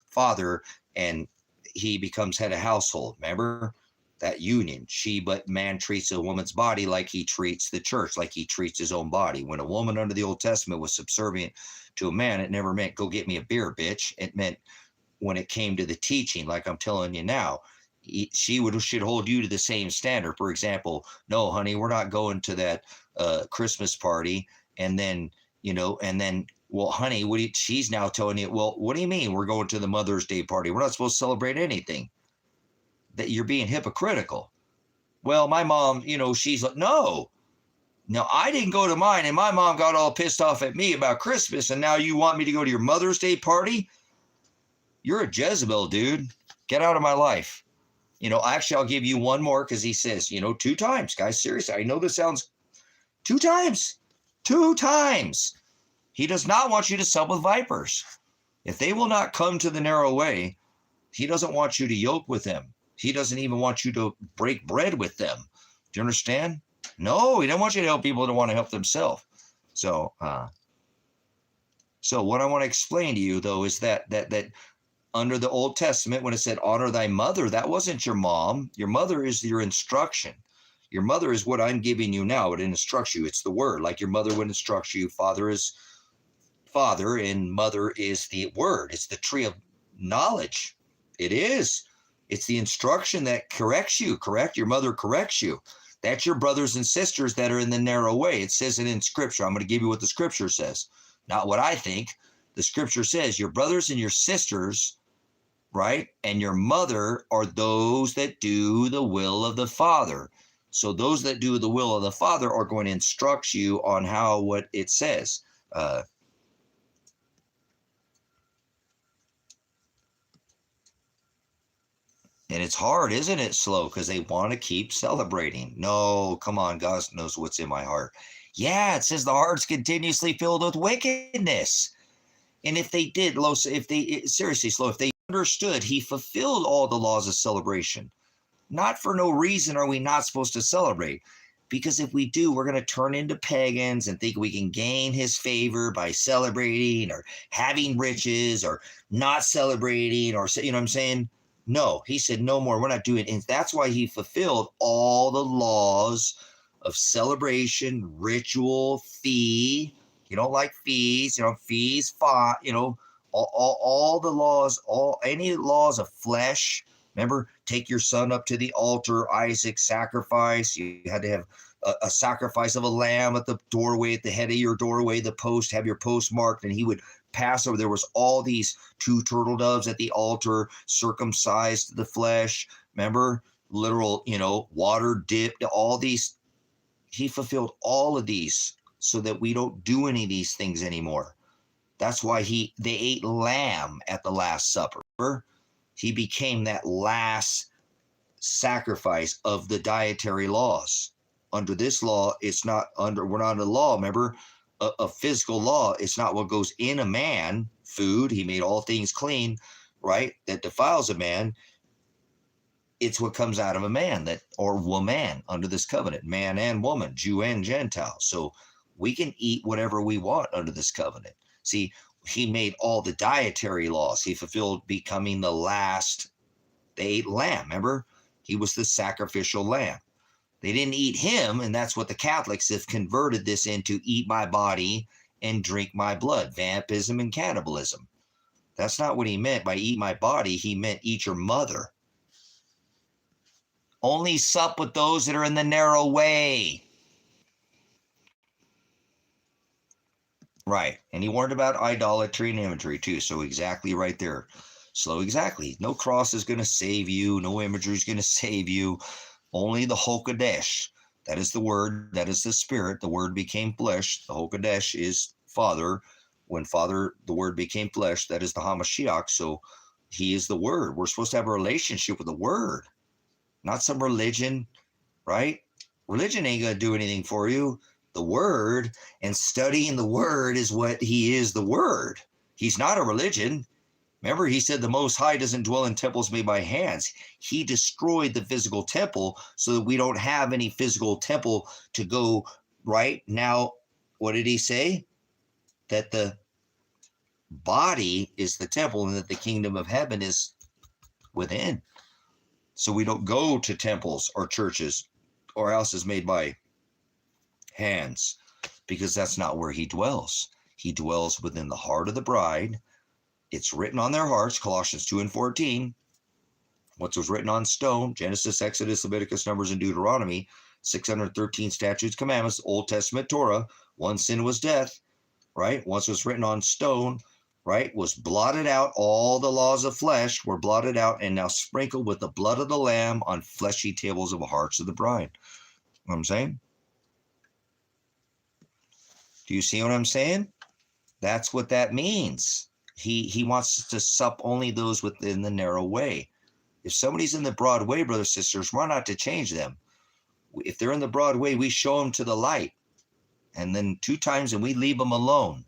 father and he becomes head of household. Remember that union? But man treats a woman's body like he treats the church, like he treats his own body. When a woman under the Old Testament was subservient to a man, it never meant go get me a beer, bitch. It meant when it came to the teaching, like I'm telling you now, should hold you to the same standard. For example, no, honey, we're not going to that Christmas party. And then, well, honey, she's now telling you, well, what do you mean we're going to the Mother's Day party? We're not supposed to celebrate anything. That you're being hypocritical. Well, my mom, she's like, no, I didn't go to mine. And my mom got all pissed off at me about Christmas. And now you want me to go to your Mother's Day party? You're a Jezebel, dude. Get out of my life. Actually, I'll give you one more because he says, 2 times. Guys, seriously, I know this sounds 2 times. 2 times. He does not want you to sup with vipers. If they will not come to the narrow way, he doesn't want you to yoke with them. He doesn't even want you to break bread with them. Do you understand? No, he doesn't want you to help people that want to help themselves. So what I want to explain to you, though, is that under the Old Testament, when it said honor thy mother, that wasn't your mom. Your mother is your instruction. Your mother is what I'm giving you now. It instructs you. It's the word, like your mother would instruct you. Father is father, and mother is the word. It's the tree of knowledge. It is. It's the instruction that corrects you, correct? Your mother corrects you. That's your brothers and sisters that are in the narrow way. It says it in Scripture. I'm going to give you what the Scripture says, not what I think. The Scripture says your brothers and your sisters, right, and your mother are those that do the will of the Father. So those that do the will of the Father are going to instruct you on how, what it says. And it's hard, isn't it, slow? Because they want to keep celebrating. No, come on, God knows what's in my heart. Yeah, it says the heart's continuously filled with wickedness. And if they did, seriously, slow, if they understood, he fulfilled all the laws of celebration. Not for no reason are we not supposed to celebrate. Because if we do, we're going to turn into pagans and think we can gain his favor by celebrating or having riches or not celebrating, or, you know what I'm saying? No, he said no more. We're not doing it. And that's why he fulfilled all the laws of celebration, ritual, fee. You don't like fees, fees, all the laws, any laws of flesh. Remember, take your son up to the altar, Isaac sacrifice. You had to have a sacrifice of a lamb at the doorway, at the head of your doorway, the post, have your post marked, and he would Passover. There was all these 2 turtle doves at the altar, circumcised the flesh. Remember, literal, water dipped, all these. He fulfilled all of these so that we don't do any of these things anymore. That's why they ate lamb at the Last Supper. He became that last sacrifice of the dietary laws. Under this law, we're not under law, remember? A physical law, it's not what goes in a man, food. He made all things clean, right? That defiles a man. It's what comes out of a man, or woman, under this covenant, man and woman, Jew and Gentile. So we can eat whatever we want under this covenant. See, he made all the dietary laws. He fulfilled becoming the last. They ate lamb, remember? He was the sacrificial lamb. They didn't eat him, and that's what the Catholics have converted this into: eat my body and drink my blood, vampirism and cannibalism. That's not what he meant by eat my body. He meant eat your mother. Only sup with those that are in the narrow way. Right. And he warned about idolatry and imagery too. So exactly right there. Slow, exactly. No cross is going to save you. No imagery is going to save you. Only the Hokadesh. That is the word. That is the spirit. The word became flesh. The Hokadesh is Father. When Father, the word became flesh, that is the Hamashiach. So he is the word. We're supposed to have a relationship with the word, not some religion, right? Religion ain't going to do anything for you. The word, and studying the word, is what he is, the word. He's not a religion. Remember, he said the Most High doesn't dwell in temples made by hands. He destroyed the physical temple so that we don't have any physical temple to go. Right now, what did he say? That the body is the temple and that the kingdom of heaven is within. So we don't go to temples or churches or houses made by hands, because that's not where he dwells. He dwells within the heart of the bride. It's written on their hearts, Colossians 2:14. What was written on stone, Genesis, Exodus, Leviticus, Numbers, and Deuteronomy, 613 statutes, commandments, Old Testament Torah. One sin was death, right? Once was written on stone, right? Was blotted out. All the laws of flesh were blotted out and now sprinkled with the blood of the Lamb on fleshy tables of the hearts of the bride. You know what I'm saying? Do you see what I'm saying? That's what that means. He wants to sup only those within the narrow way. If somebody's in the broad way, brothers and sisters, we're not to change them. If they're in the broad way, we show them to the light. And then 2 times and we leave them alone.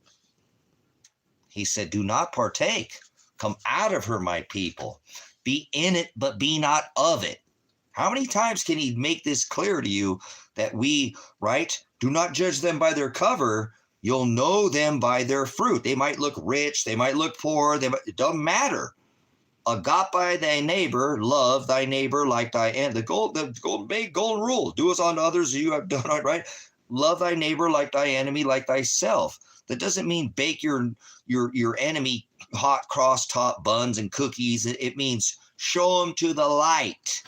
He said, do not partake. Come out of her, my people. Be in it, but be not of it. How many times can he make this clear to you that we, right? Do not judge them by their cover. You'll know them by their fruit. They might look rich. They might look poor. It doesn't matter. Agape thy neighbor, love thy neighbor like thy and the golden rule. Do as unto others as you have done, right? Love thy neighbor like thy enemy, like thyself. That doesn't mean bake your enemy hot cross top buns and cookies. It means show them to the light.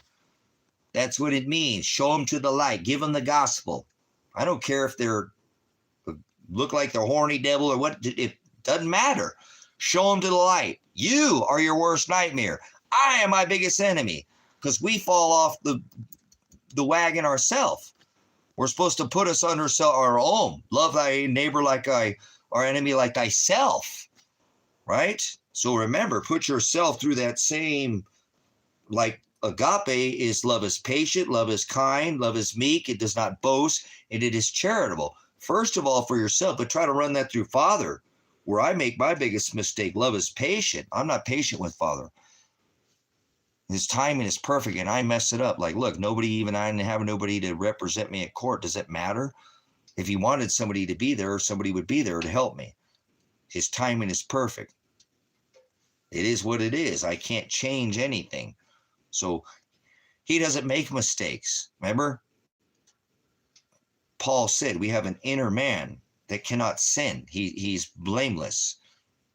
That's what it means. Show them to the light. Give them the gospel. I don't care if they're look like the horny devil or what. It doesn't matter. Show them to the light. You are your worst nightmare. I am my biggest enemy, because we fall off the wagon ourselves. We're supposed to put us under our own. Love thy neighbor like our enemy like thyself, right? So remember, put yourself through that same, like agape is love is patient, love is kind, love is meek, it does not boast, and it is charitable. First of all, for yourself, but try to run that through Father. Where I make my biggest mistake, love is patient. I'm not patient with Father. His timing is perfect, and I mess it up. Like, look, I didn't have nobody to represent me at court. Does it matter? If he wanted somebody to be there, somebody would be there to help me. His timing is perfect. It is what it is. I can't change anything. So he doesn't make mistakes. Remember? Paul said we have an inner man that cannot sin. He's blameless.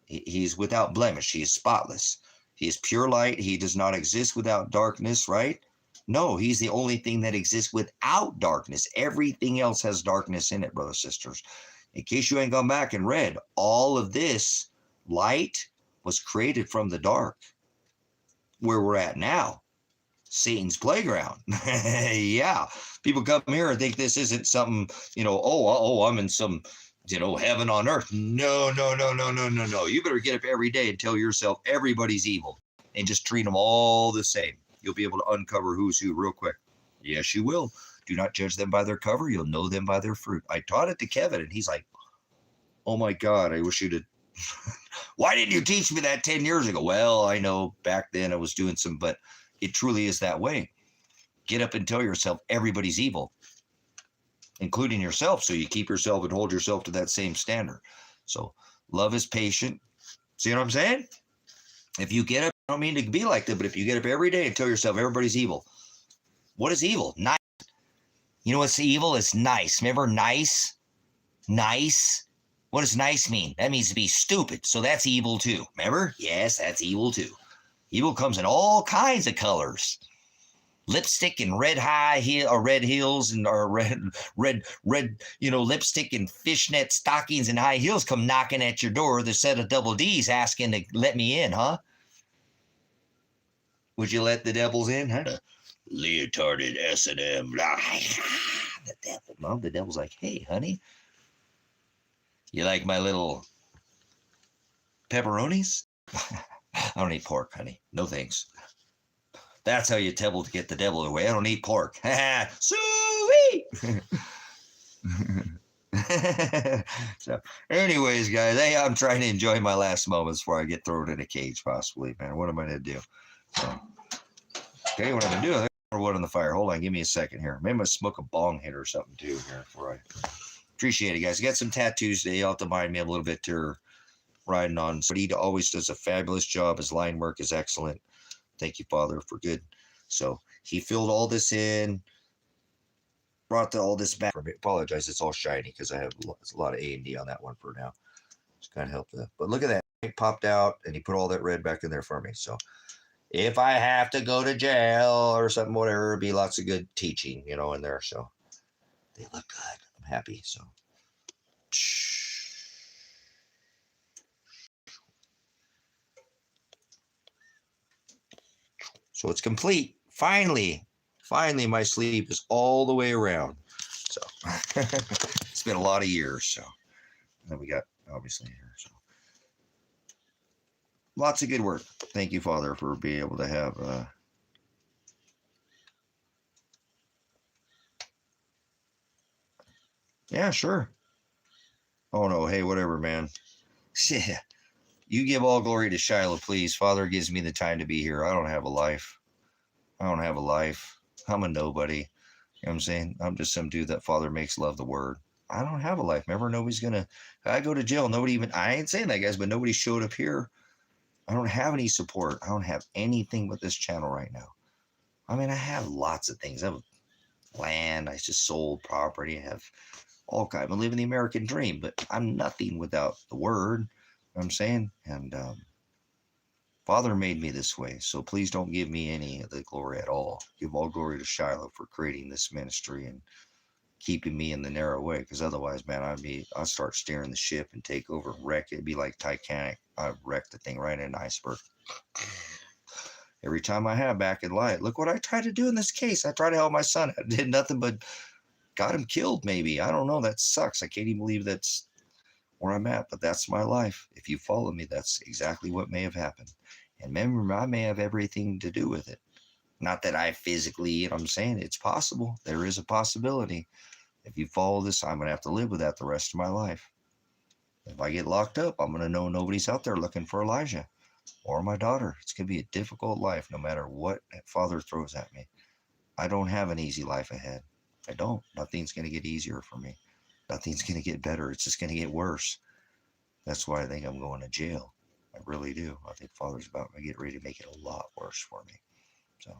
He's without blemish. He is spotless. He is pure light. He does not exist without darkness, right? No, he's the only thing that exists without darkness. Everything else has darkness in it, brothers and sisters. In case you ain't gone back and read, all of this light was created from the dark. Where we're at now, Satan's playground. Yeah. People come here and think this isn't something, I'm in some, heaven on earth. No. You better get up every day and tell yourself everybody's evil and just treat them all the same. You'll be able to uncover who's who real quick. Yes, you will. Do not judge them by their cover. You'll know them by their fruit. I taught it to Kevin, and he's like, oh my God, I wish you'd have. Why didn't you teach me that 10 years ago? Well, I know back then I was doing but it truly is that way. Get up and tell yourself everybody's evil, including yourself, so you keep yourself and hold yourself to that same standard. So love is patient. See what I'm saying? If you get up, I don't mean to be like that, but if you get up every day and tell yourself everybody's evil. What is evil? Nice. You know what's evil? It's nice. Remember nice? Nice. What does nice mean? That means to be stupid. So that's evil too. Remember? Yes, that's evil too. Evil comes in all kinds of colors. Lipstick and red heels and red, lipstick and fishnet stockings and high heels come knocking at your door. The set of double D's asking to let me in, huh? Would you let the devils in, huh? Leotarded S&M. The devil. Mom, the devil's like, hey, honey, you like my little pepperonis? I don't eat pork, honey. No thanks. That's how you tell to get the devil away. I don't eat pork. Sweet. So, anyways, guys, hey, I'm trying to enjoy my last moments before I get thrown in a cage, possibly, man. What am I going to do? So, okay, what I'm going to do, I think I'll wood on the fire. Hold on, give me a second here. Maybe I'm going to smoke a bong hit or something, too, here before I... Appreciate it, guys. I got some tattoos today. You'll have to mind me a little bit to riding on. But he always does a fabulous job. His line work is excellent. Thank you, Father, for good. So he filled all this in, brought all this back. I apologize, it's all shiny because I have a lot of A&D on that one for now. Just kind of help that. But look at that. It popped out, and he put all that red back in there for me. So if I have to go to jail or something, whatever, it'll be lots of good teaching, in there. So they look good. I'm happy. So. So it's complete. Finally, my sleeve is all the way around. So it's been a lot of years. So and then we got obviously here. So lots of good work. Thank you, Father, for being able to have. Yeah, sure. Oh no, hey, whatever, man. Yeah. You give all glory to Shiloh, please. Father gives me the time to be here. I don't have a life. I'm a nobody. You know what I'm saying? I'm just some dude that Father makes love the word. I don't have a life. Remember, nobody's going to... I go to jail. I ain't saying that, guys, but nobody showed up here I don't have any support. I don't have anything but this channel right now. I mean, I have lots of things. I have land. I just sold property. I have all kinds. I'm living the American dream, but I'm nothing without the word. You know what I'm saying? And Father made me this way, so please don't give me any of the glory at all. Give all glory to Shiloh for creating this ministry and keeping me in the narrow way, because otherwise, man, I'd start steering the ship and take over and wreck it. It'd be like Titanic. I'd wreck the thing right in an iceberg. Every time I have back in light, look what I tried to do in this case. I tried to help my son. I did nothing but got him killed, maybe. I don't know. That sucks. I can't even believe that's where I'm at, but that's my life. If you follow me, that's exactly what may have happened. And remember, I may have everything to do with it. Not that I physically, you know what I'm saying? It's possible. There is a possibility. If you follow this, I'm going to have to live with that the rest of my life. If I get locked up, I'm going to know nobody's out there looking for Elijah or my daughter. It's going to be a difficult life no matter what Father throws at me. I don't have an easy life ahead. I don't. Nothing's going to get easier for me. Nothing's going to get better. It's just going to get worse. That's why I think I'm going to jail. I really do. I think Father's about to get ready to make it a lot worse for me. So,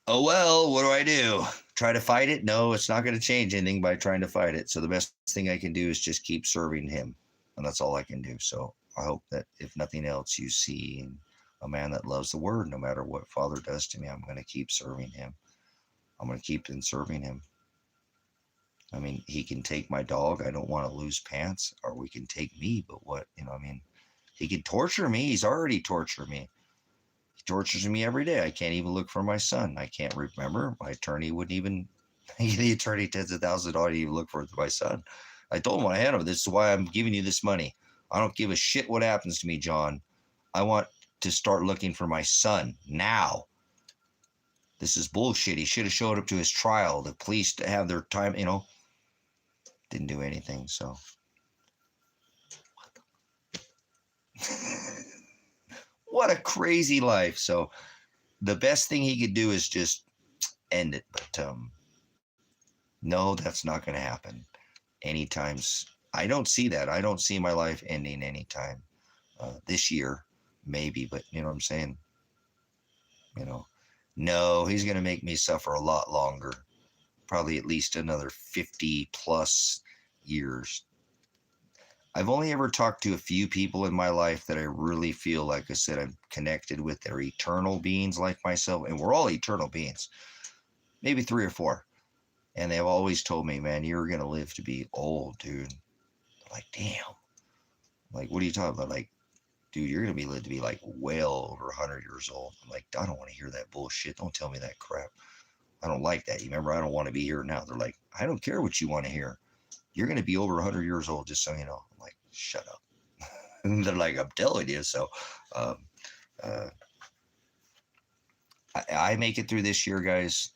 oh well, what do I do? Try to fight it? No, it's not going to change anything by trying to fight it. So the best thing I can do is just keep serving him. And that's all I can do. So I hope that if nothing else, you see a man that loves the word, no matter what Father does to me. I'm going to keep serving him. I'm going to keep in serving him. I mean, he can take my dog. I don't want to lose pants, or we can take me. But what, I mean, he can torture me. He's already tortured me. He tortures me every day. I can't even look for my son. I can't remember. My attorney wouldn't even, the attorney tens of thousands of dollars to even look for my son. I told him I had him. This is why I'm giving you this money. I don't give a shit what happens to me, John. I want to start looking for my son now. This is bullshit. He should have showed up to his trial. The police to have their time, didn't do anything. So what a crazy life. So the best thing he could do is just end it. But no, that's not going to happen anytime. I don't see that. I don't see my life ending anytime this year, maybe. But you know what I'm saying? No, he's going to make me suffer a lot longer. Probably at least another 50 plus years. I've only ever talked to a few people in my life that I really feel, like I said, I'm connected with. They're eternal beings like myself, and we're all eternal beings. Maybe 3 or 4. And they've always told me, man, you're going to live to be old, dude. I'm like, damn. Like, what are you talking about? Like, dude, you're going to be lived to be like well over 100 years old. I'm like, I don't want to hear that bullshit. Don't tell me that crap. I don't like that. You remember, I don't want to be here now. They're like, I don't care what you want to hear. You're going to be over 100 years old, just so you know. I'm like, shut up. And they're like, I'm telling you. So I make it through this year, guys.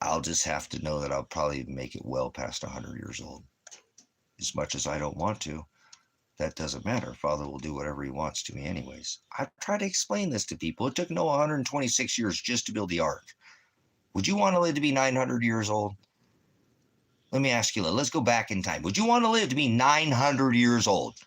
I'll just have to know that I'll probably make it well past 100 years old. As much as I don't want to, that doesn't matter. Father will do whatever he wants to me anyways. I try to explain this to people. It took Noah 126 years just to build the ark. Would you want to live to be 900 years old? Let me ask you, let's go back in time. Would you want to live to be 900 years old?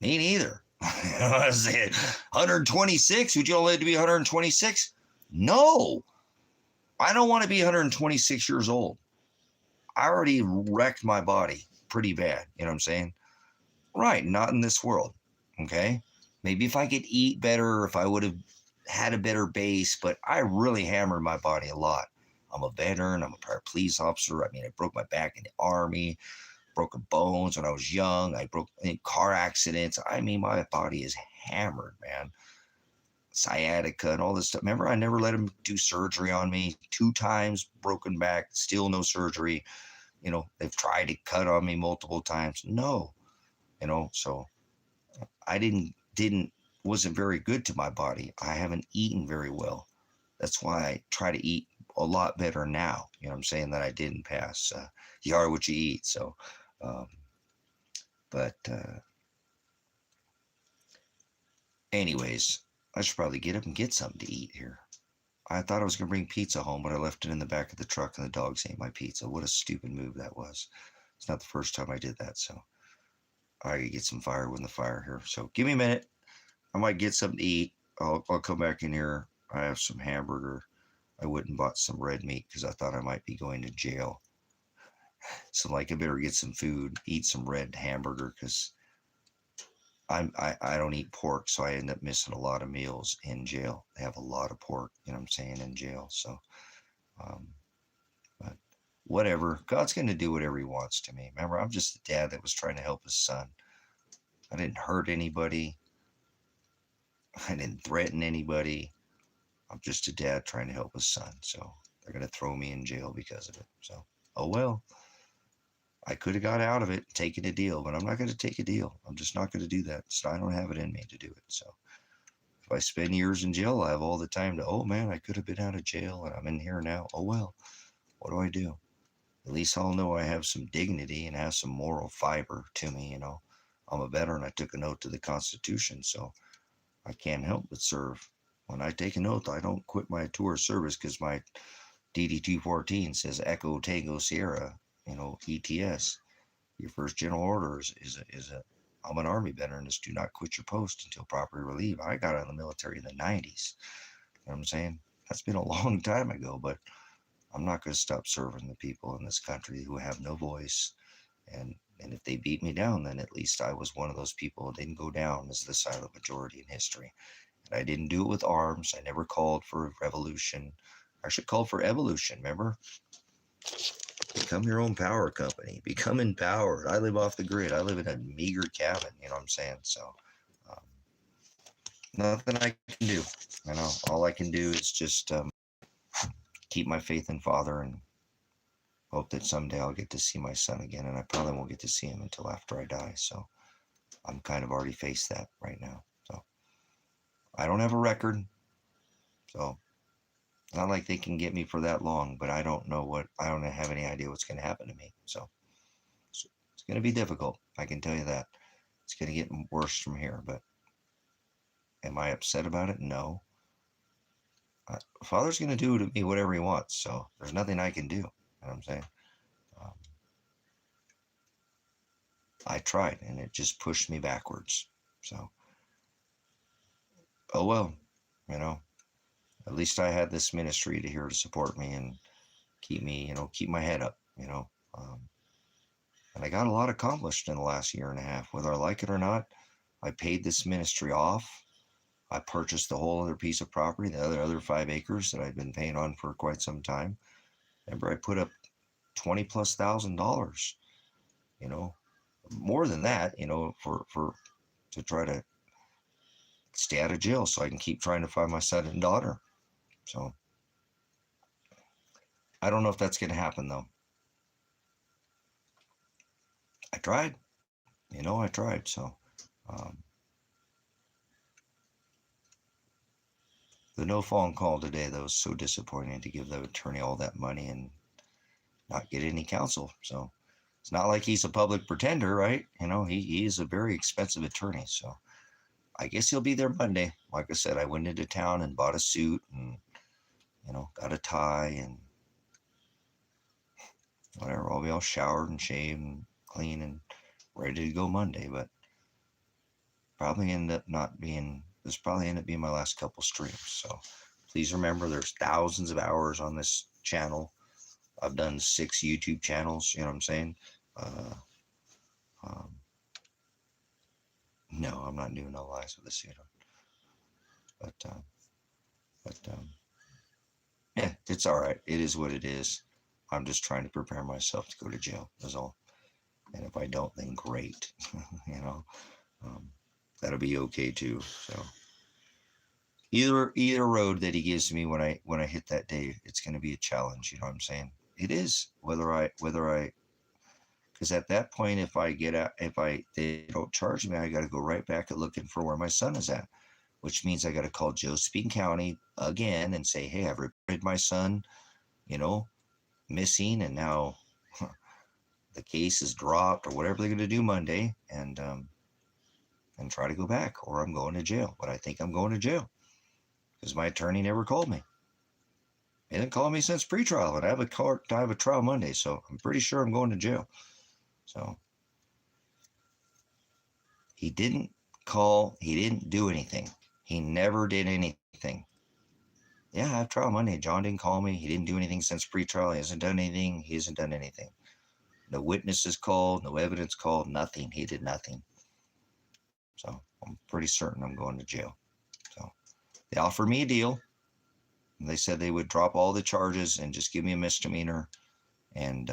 Me neither. 126? Would you want to live to be 126? No. I don't want to be 126 years old. I already wrecked my body pretty bad. You know what I'm saying? Right. Not in this world. Okay. Maybe if I could eat better, if I would have had a better base, but I really hammered my body a lot. I'm a veteran. I'm a prior police officer. I mean, I broke my back in the Army, broken bones when I was young. I broke in car accidents. I mean, my body is hammered, man. Sciatica and all this stuff. Remember, I never let them do surgery on me. 2 times, broken back, still no surgery. They've tried to cut on me multiple times. No, so I wasn't very good to my body. I haven't eaten very well. That's why I try to eat a lot better now. You know what I'm saying? That I didn't pass. You are what you eat. So, anyways, I should probably get up and get something to eat here. I thought I was going to bring pizza home, but I left it in the back of the truck and the dogs ate my pizza. What a stupid move that was. It's not the first time I did that, so I gotta get some fire in the fire here. So give me a minute. I might get something to eat. I'll come back in here. I have some hamburger. I went and bought some red meat because I thought I might be going to jail. So like I better get some food, eat some red hamburger because I don't eat pork, so I end up missing a lot of meals in jail. They have a lot of pork, you know what I'm saying, in jail. So, um, but whatever. God's going to do whatever He wants to me. Remember, I'm just a dad that was trying to help his son. I didn't hurt anybody. I didn't threaten anybody. I'm just a dad trying to help his son. So they're going to throw me in jail because of it. So, oh well. I could have got out of it, taken a deal, but I'm not going to take a deal. I'm just not going to do that. So I don't have it in me to do it. So if I spend years in jail, I have all the time to, oh man, I could have been out of jail and I'm in here now. Oh well, what do I do? At least I'll know I have some dignity and have some moral fiber to me, you know. I'm a veteran. I took an oath to the Constitution, so I can't help but serve. When I take an oath, I don't quit my tour of service because my DD-214 says Echo Tango Sierra, you know, ETS. Your first general order is a I'm an Army veteran. Is do not quit your post until proper relief. I got out of the military in the 90s. You know what I'm saying? That's been a long time ago, but I'm not going to stop serving the people in this country who have no voice. And if they beat me down, then at least I was one of those people who didn't go down as the silent majority in history. And I didn't do it with arms. I never called for a revolution. I should call for evolution, remember? Become your own power company. Become empowered. I live off the grid. I live in a meager cabin, you know what I'm saying? So, um, nothing I can do. You know, all I can do is just keep my faith in Father and hope that someday I'll get to see my son again. And I probably won't get to see him until after I die. So, I'm kind of already faced that right now. So, I don't have a record. So, not like they can get me for that long, but I don't have any idea what's going to happen to me. So, it's going to be difficult. I can tell you that. It's going to get worse from here, but am I upset about it? No. Father's going to do to me whatever He wants, so there's nothing I can do. You know what I'm saying? Um, I tried, and it just pushed me backwards. So, oh well, you know. At least I had this ministry to here to support me and keep me, you know, keep my head up, you know. And I got a lot accomplished in the last year and a half. Whether I like it or not, I paid this ministry off. I purchased the whole other piece of property, the other 5 acres that I'd been paying on for quite some time. Remember, I put up $20,000+, you know, more than that, you know, for to try to stay out of jail so I can keep trying to find my son and daughter. So I don't know if that's going to happen though. I tried, you know, I tried. So the no phone call today, that was so disappointing to give the attorney all that money and not get any counsel. So it's not like he's a public pretender, right? You know, he is a very expensive attorney. So I guess he'll be there Monday. Like I said, I went into town and bought a suit and, you know, got a tie and whatever. I'll be all showered and shaved and clean and ready to go Monday. But this probably end up being my last couple streams. So please remember, there's thousands of hours on this channel. I've done 6 YouTube channels, you know what I'm saying? No, I'm not doing no lies with this, you know. But yeah, it's all right. It is what it is. I'm just trying to prepare myself to go to jail, is all. And if I don't, then great, you know. That'll be okay too. So either road that He gives me when I hit that day, it's going to be a challenge. You know what I'm saying? It is whether I because at that point, if I get out, they don't charge me, I got to go right back at looking for where my son is at, which means I got to call Josephine County again and say, hey, I've reported my son, you know, missing, and now the case is dropped or whatever they're going to do Monday, and try to go back, or I'm going to jail. But I think I'm going to jail because my attorney never called me. He didn't call me since pretrial, and I have a trial Monday, so I'm pretty sure I'm going to jail. So he didn't call. He didn't do anything. He never did anything. Yeah, I have trial Monday. John didn't call me. He didn't do anything since pre-trial. He hasn't done anything. He hasn't done anything. No witnesses called. No evidence called. Nothing. He did nothing. So I'm pretty certain I'm going to jail. So they offered me a deal. They said they would drop all the charges and just give me a misdemeanor and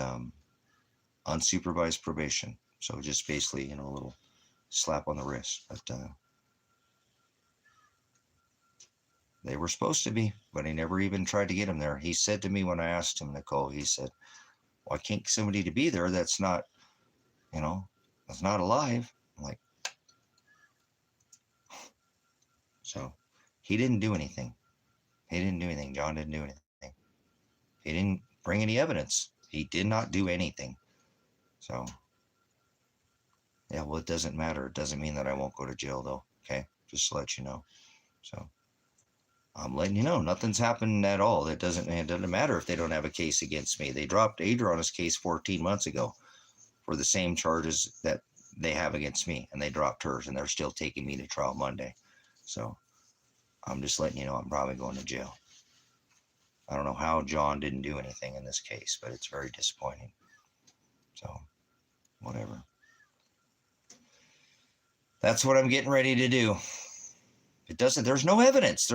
unsupervised probation. So just basically, a little slap on the wrist. But they were supposed to be, but he never even tried to get him there. He said to me when I asked him, Nicole, he said, why can't somebody to be there that's not, that's not alive? I'm like, so he didn't do anything. He didn't do anything. John didn't do anything. He didn't bring any evidence. He did not do anything. So, yeah, well, it doesn't matter. It doesn't mean that I won't go to jail, though. Okay? Just to let you know. So, I'm letting you know, nothing's happened at all. It doesn't matter if they don't have a case against me. They dropped Adriana's case 14 months ago for the same charges that they have against me, and they dropped hers, and they're still taking me to trial Monday. So, I'm just letting you know I'm probably going to jail. I don't know how John didn't do anything in this case, but it's very disappointing. So, whatever. That's what I'm getting ready to do. There's no evidence.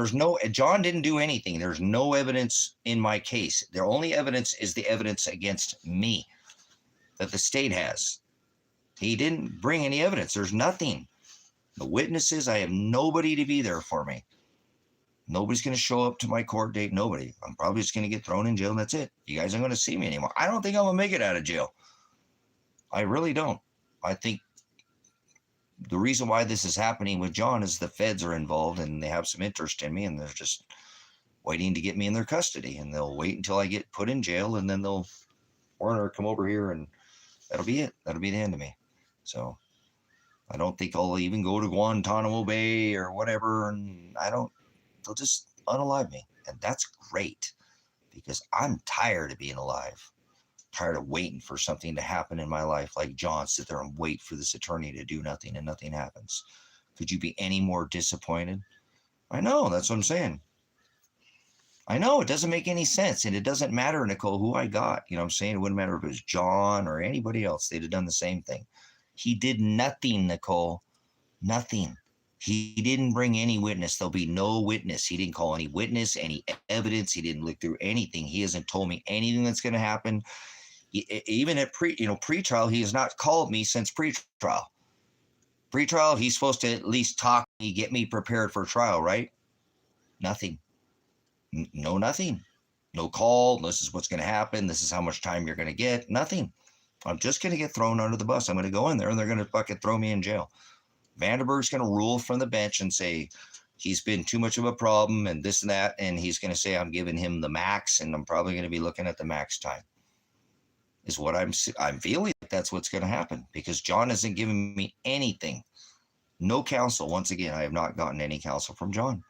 John didn't do anything. There's no evidence in my case. The only evidence is the evidence against me that the state has. He didn't bring any evidence. There's nothing. The witnesses, I have nobody to be there for me. Nobody's going to show up to my court date. Nobody. I'm probably just going to get thrown in jail and that's it. You guys aren't going to see me anymore. I don't think I'm going to make it out of jail. I really don't. I think the reason why this is happening with John is the feds are involved and they have some interest in me and they're just waiting to get me in their custody, and they'll wait until I get put in jail and then they'll Werner come over here and that'll be it. That'll be the end of me. So I don't think I'll even go to Guantanamo Bay or whatever, and they'll just unalive me. And that's great because I'm tired of being alive. Tired of waiting for something to happen in my life, like John sit there and wait for this attorney to do nothing and nothing happens. Could you be any more disappointed? I know, that's what I'm saying. I know it doesn't make any sense, and it doesn't matter, Nicole, who I got. You know what I'm saying? It wouldn't matter if it was John or anybody else. They'd have done the same thing. He did nothing, Nicole. Nothing. He didn't bring any witness. There'll be no witness. He didn't call any witness, any evidence. He didn't look through anything. He hasn't told me anything that's going to happen. Even at pre-trial, he has not called me since pre-trial. Pre-trial, he's supposed to at least talk to me, get me prepared for trial, right? Nothing. No, nothing. No call. This is what's going to happen. This is how much time you're going to get. Nothing. I'm just going to get thrown under the bus. I'm going to go in there and they're going to fucking throw me in jail. Vandenberg's going to rule from the bench and say he's been too much of a problem and this and that. And he's going to say I'm giving him the max, and I'm probably going to be looking at the max time. Is what I'm feeling like that's what's going to happen, because John hasn't given me anything. No counsel. Once again, I have not gotten any counsel from John.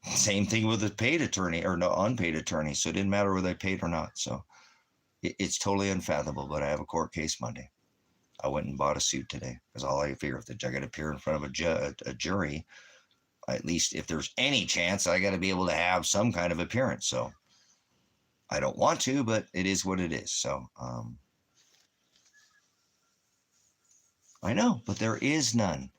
Same thing with a paid attorney or no unpaid attorney. So it didn't matter whether I paid or not. So it's totally unfathomable, but I have a court case Monday. I went and bought a suit today because all I figure if I got to appear in front of a jury, at least if there's any chance, I got to be able to have some kind of appearance. So I don't want to, but it is what it is. So, I know, but there is none.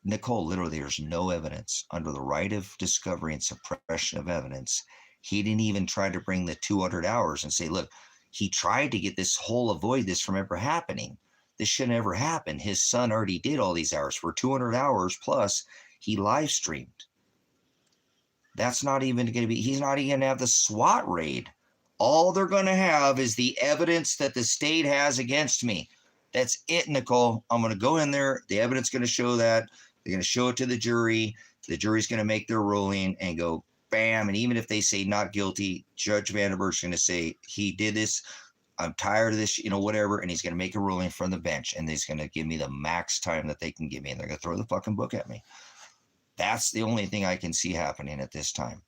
Nicole, literally, there's no evidence under the right of discovery and suppression of evidence. He didn't even try to bring the 200 hours and say, look, he tried to get this whole avoid this from ever happening. This shouldn't ever happen. His son already did all these hours for 200 hours plus he live streamed. That's not even going to be, he's not even going to have the SWAT raid. All they're going to have is the evidence that the state has against me. That's it, Nicole. I'm going to go in there. The evidence is going to show that. They're going to show it to the jury. The jury's going to make their ruling and go, bam. And even if they say not guilty, Judge Vandenberg's going to say, he did this. I'm tired of this, whatever. And he's going to make a ruling from the bench. And he's going to give me the max time that they can give me. And they're going to throw the fucking book at me. That's the only thing I can see happening at this time,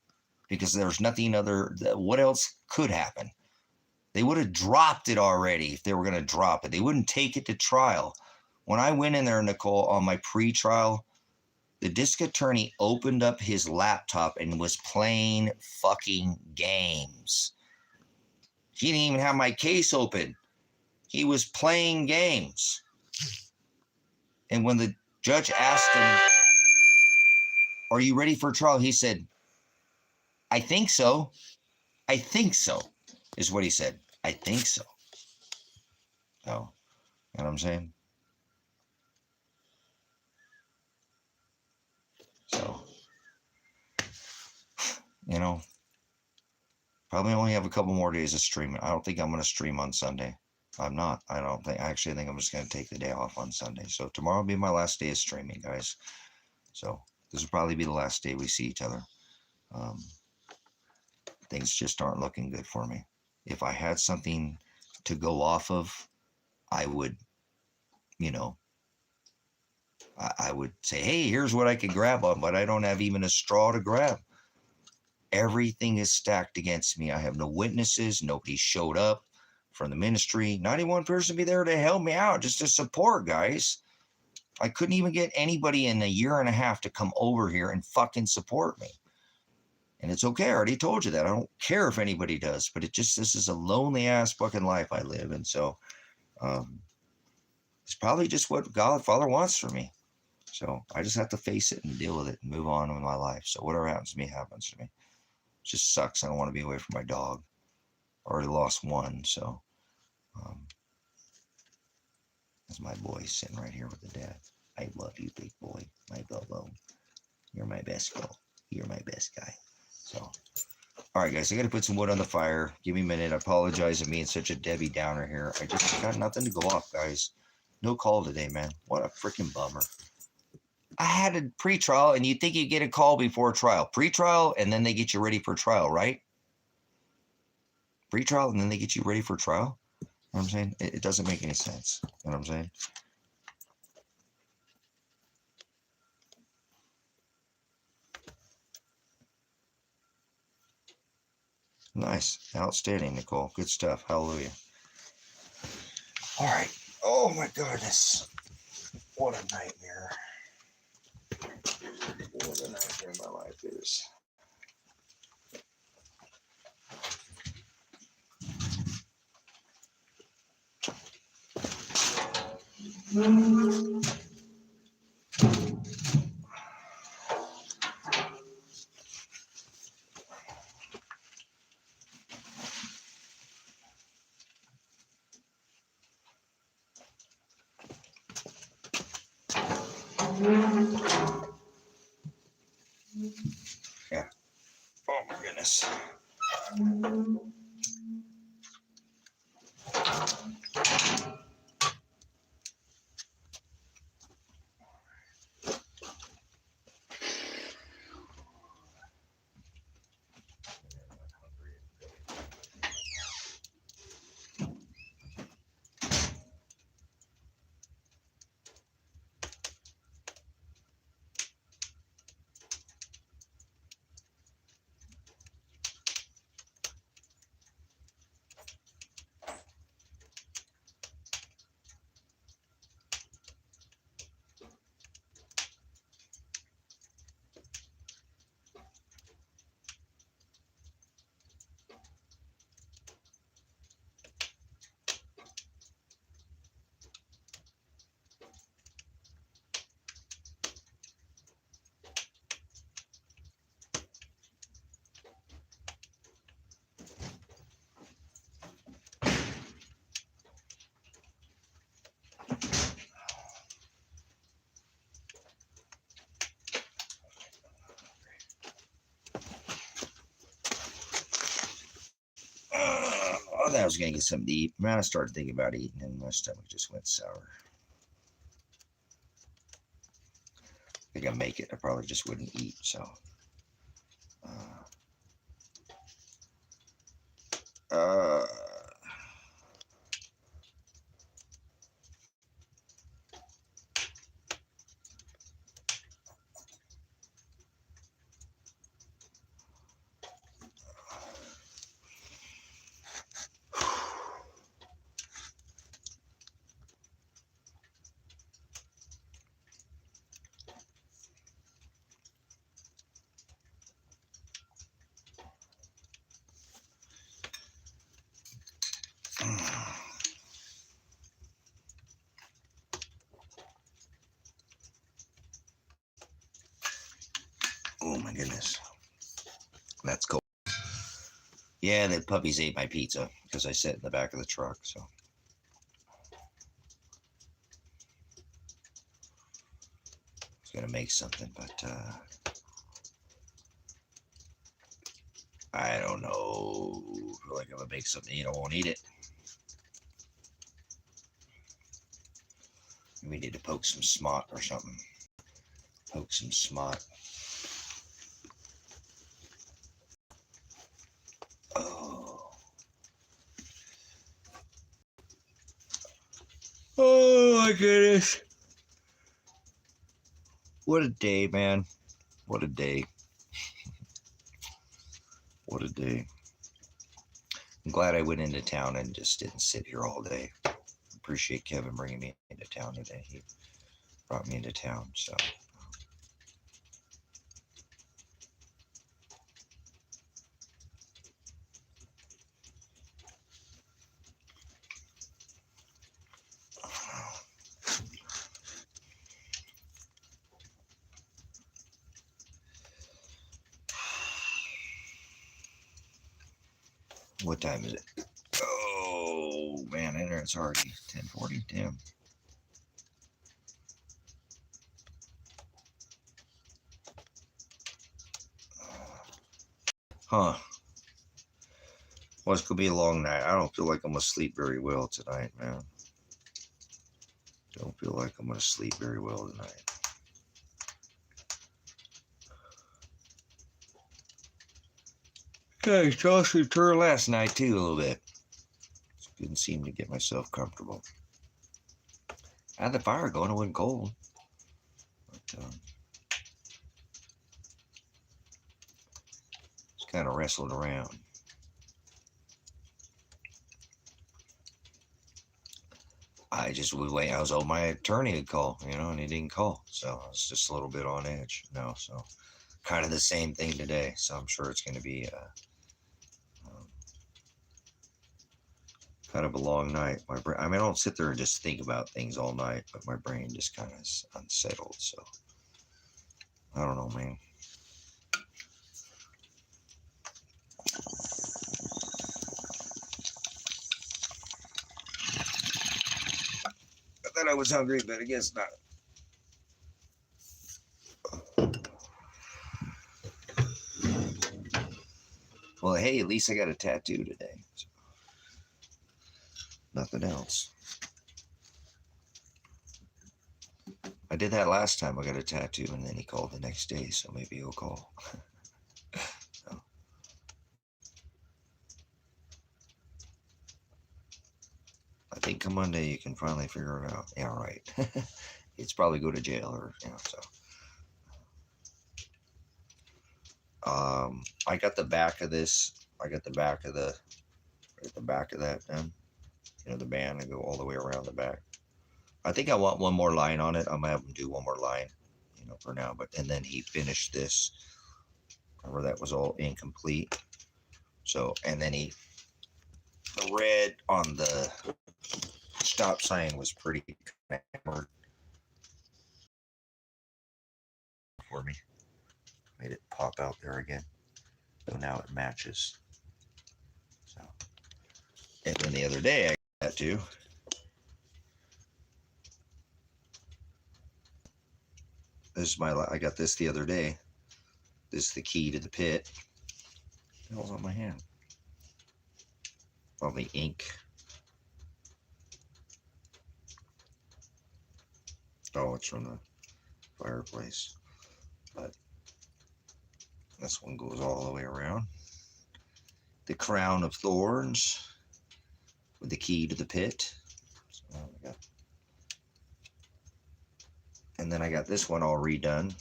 because there's nothing other. What else could happen? They would have dropped it already if they were going to drop it. They wouldn't take it to trial. When I went in there, Nicole, on my pre-trial, the district attorney opened up his laptop and was playing fucking games. He didn't even have my case open. He was playing games. And when the judge asked him, "Are you ready for trial?" he said, "I think so. I think so," is what he said. I think so. Oh, you know what I'm saying? So, you know, probably only have a couple more days of streaming. I don't think I'm going to stream on Sunday. I'm not. I actually think I'm just going to take the day off on Sunday. So tomorrow will be my last day of streaming, guys. So this will probably be the last day we see each other. Things just aren't looking good for me. If I had something to go off of, I would, you know, I would say, hey, here's what I could grab on, but I don't have even a straw to grab. Everything is stacked against me. I have no witnesses. Nobody showed up from the ministry. Not even one person be there to help me out, just to support, guys. I couldn't even get anybody in a year and a half to come over here and fucking support me. And it's okay. I already told you that. I don't care if anybody does, but this is a lonely ass fucking life I live. And so it's probably just what God, Father wants for me. So I just have to face it and deal with it and move on with my life. So whatever happens to me, happens to me. It just sucks. I don't want to be away from my dog. I already lost one. So that's my boy sitting right here with the dad. I love you, big boy. My Bobo. You're my best girl. You're my best guy. So, all right, guys, I got to put some wood on the fire. Give me a minute. I apologize for being such a Debbie Downer here. I just got nothing to go off, guys. No call today, man. What a freaking bummer. I had a pre-trial, and you'd think you'd get a call before trial. Pre-trial, and then they get you ready for trial, right? Pre-trial, and then they get you ready for trial? You know what I'm saying? It doesn't make any sense. You know what I'm saying? Nice. Outstanding, Nicole. Good stuff. Hallelujah. All right. Oh, my goodness. What a nightmare. What a nightmare my life is. Yeah. Oh, my goodness. I thought I was going to get something to eat. Man, I started thinking about eating, and my stomach just went sour. I think I make it. I probably just wouldn't eat, so. my goodness. That's cool. Yeah, the puppies ate my pizza because I sat in the back of the truck, so. I was going to make something, but I don't know. I feel like I'm going to make something you won't eat it. We need to poke some smut or something. Poke some smut. Oh. Oh my goodness. What a day, man. What a day. What a day. I'm glad I went into town and just didn't sit here all day. Appreciate Kevin bringing me into town today. He brought me into town, so. What time is it? Oh, man, it's already 10:40. Damn. Huh. Well, it's going to be a long night. I don't feel like I'm going to sleep very well tonight, man. Don't feel like I'm going to sleep very well tonight. Okay, tossed and turned last night, too, a little bit. Just didn't seem to get myself comfortable. I had the fire going. It wasn't cold. But, just kind of wrestled around. I just would wait. I was on my attorney to call, and he didn't call. So I was just a little bit on edge. So kind of the same thing today. So I'm sure it's going to be kind of a long night. My brain, I mean, I don't sit there and just think about things all night, but my brain just kind of is unsettled. So I don't know, man. I thought I was hungry, but I guess not. Well, hey, at least I got a tattoo today. So nothing else. I did that last time. I got a tattoo, and then he called the next day, so maybe he'll call. So. I think come Monday you can finally figure it out. Yeah, right. It's probably go to jail or so. I got the back of this. I got the back of that done. The band and go all the way around the back. I think I want one more line on it. I'm gonna have him do one more line, for now. And then he finished this. Remember that was all incomplete. So, and then the red on the stop sign was pretty hammered for me. Made it pop out there again. So now it matches. So, and then the other day I got that too. I got this the other day. This is the key to the pit. What the hell's on my hand? All the ink. Oh, it's from the fireplace. But this one goes all the way around. The crown of thorns with the key to the pit. So and then I got this one all redone.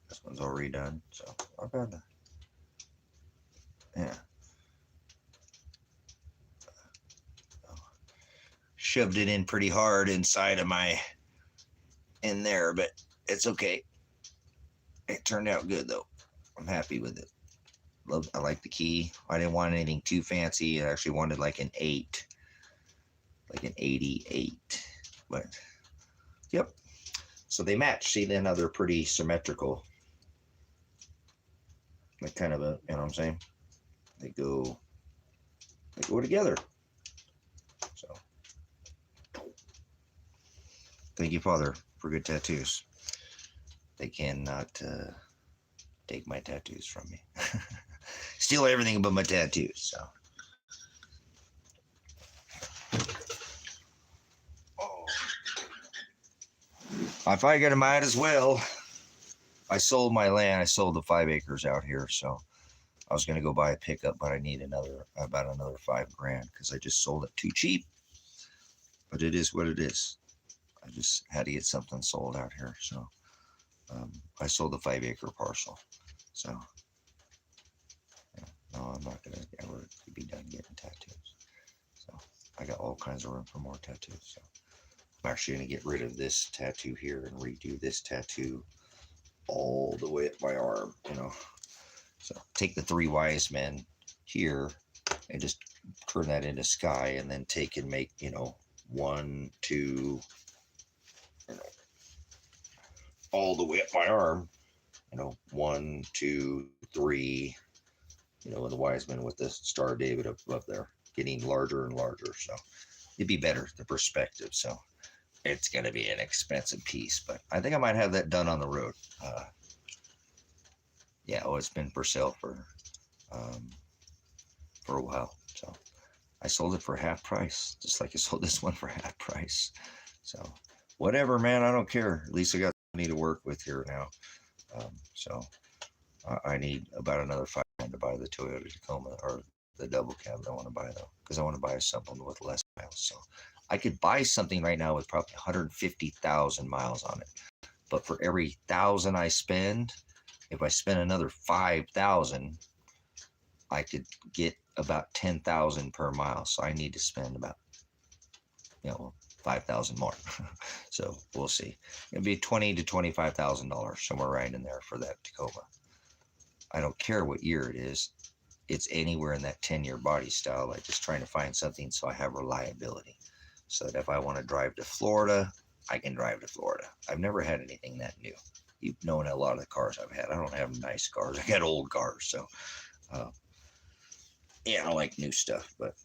This one's all redone. So not bad. Yeah. Shoved it in pretty hard inside of in there, but it's okay. It turned out good though. I'm happy with it. I like the key. I didn't want anything too fancy. I actually wanted like an 8. Like an 88. But yep. So they match. See, then they're pretty symmetrical. like kind of a, you know what I'm saying? They go together. So thank you, Father, for good tattoos. They cannot take my tattoos from me. Steal everything but my tattoos. So. Oh. I figured I might as well. I sold my land. I sold the 5 acres out here, so I was gonna go buy a pickup, but I need about another $5,000 because I just sold it too cheap. But it is what it is. I just had to get something sold out here, so I sold the 5-acre parcel. So yeah, no, I'm not gonna ever be done getting tattoos. So I got all kinds of room for more tattoos. So I'm actually gonna get rid of this tattoo here and redo this tattoo all the way up my arm, you know. So take the 3 wise men here and just turn that into sky, and then take and make, you know, 1, 2, you know, all the way up my arm, you know, 1, 2, 3, you know, and the wise men with the Star of David up there, getting larger and larger. So it'd be better, the perspective. So it's going to be an expensive piece, but I think I might have that done on the road. Yeah, oh, it's been for sale for a while. So I sold it for half price, just like I sold this one for half price. So whatever, man, I don't care. At least I got money to work with here now. So I need about another $5,000 to buy the Toyota Tacoma, or the double cab that I want to buy, though, because I want to buy something with less miles. So I could buy something right now with probably 150,000 miles on it. But for every 1,000 I spend, if I spend another 5,000, I could get about 10,000 per mile. So I need to spend about, you know, 5,000 more. So we'll see. It'll be $20,000 to $25,000, somewhere right in there for that Tacoma. I don't care what year it is. It's anywhere in that 10-year body style. Like, just trying to find something so I have reliability, so that if I want to drive to Florida, I can drive to Florida. I've never had anything that new. You've known a lot of the cars I've had. I don't have nice cars. I got old cars. So, yeah, I like new stuff. But,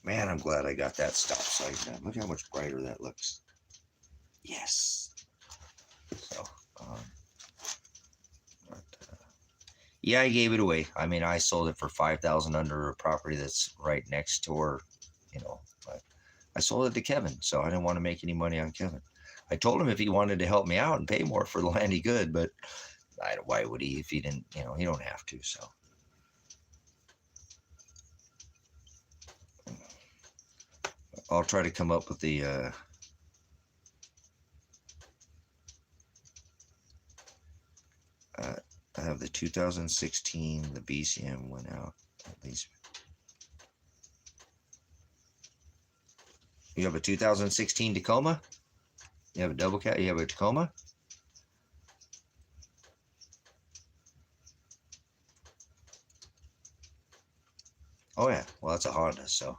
man, I'm glad I got that stop sign. Look how much brighter that looks. Yes. So, yeah, I gave it away. I mean, I sold it for $5,000 under a property that's right next door, you know. But I sold it to Kevin, so I didn't want to make any money on Kevin. I told him if he wanted to help me out and pay more for the land, he could, but why would he if he didn't? You know, he don't have to. So I'll try to come up with the. I have the 2016. The BCM went out at least. You have a 2016 Tacoma? You have a double cab? You have a Tacoma? Oh, yeah. Well, that's a Honda, so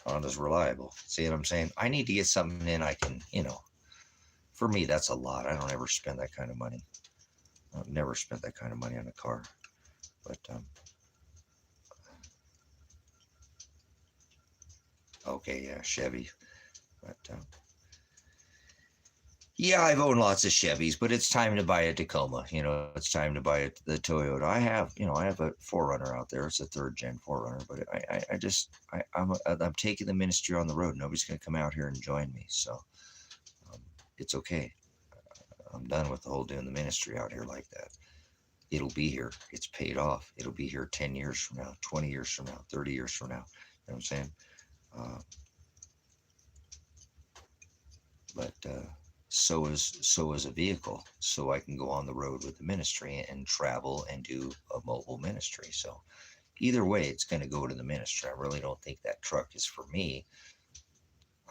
Honda's reliable. See what I'm saying? I need to get something in I can, you know, for me, that's a lot. I don't ever spend that kind of money. I've never spent that kind of money on a car. But, okay, yeah, Chevy. But, yeah, I've owned lots of Chevys, but it's time to buy a Tacoma. You know, it's time to buy the Toyota. I have a 4Runner out there. It's a 3rd-gen 4Runner, but I'm taking the ministry on the road. Nobody's going to come out here and join me, so it's okay. I'm done with the whole doing the ministry out here like that. It'll be here. It's paid off. It'll be here 10 years from now, 20 years from now, 30 years from now. You know what I'm saying? But so is a vehicle, so I can go on the road with the ministry and travel and do a mobile ministry. So either way, it's going to go to the ministry. I really don't think that truck is for me.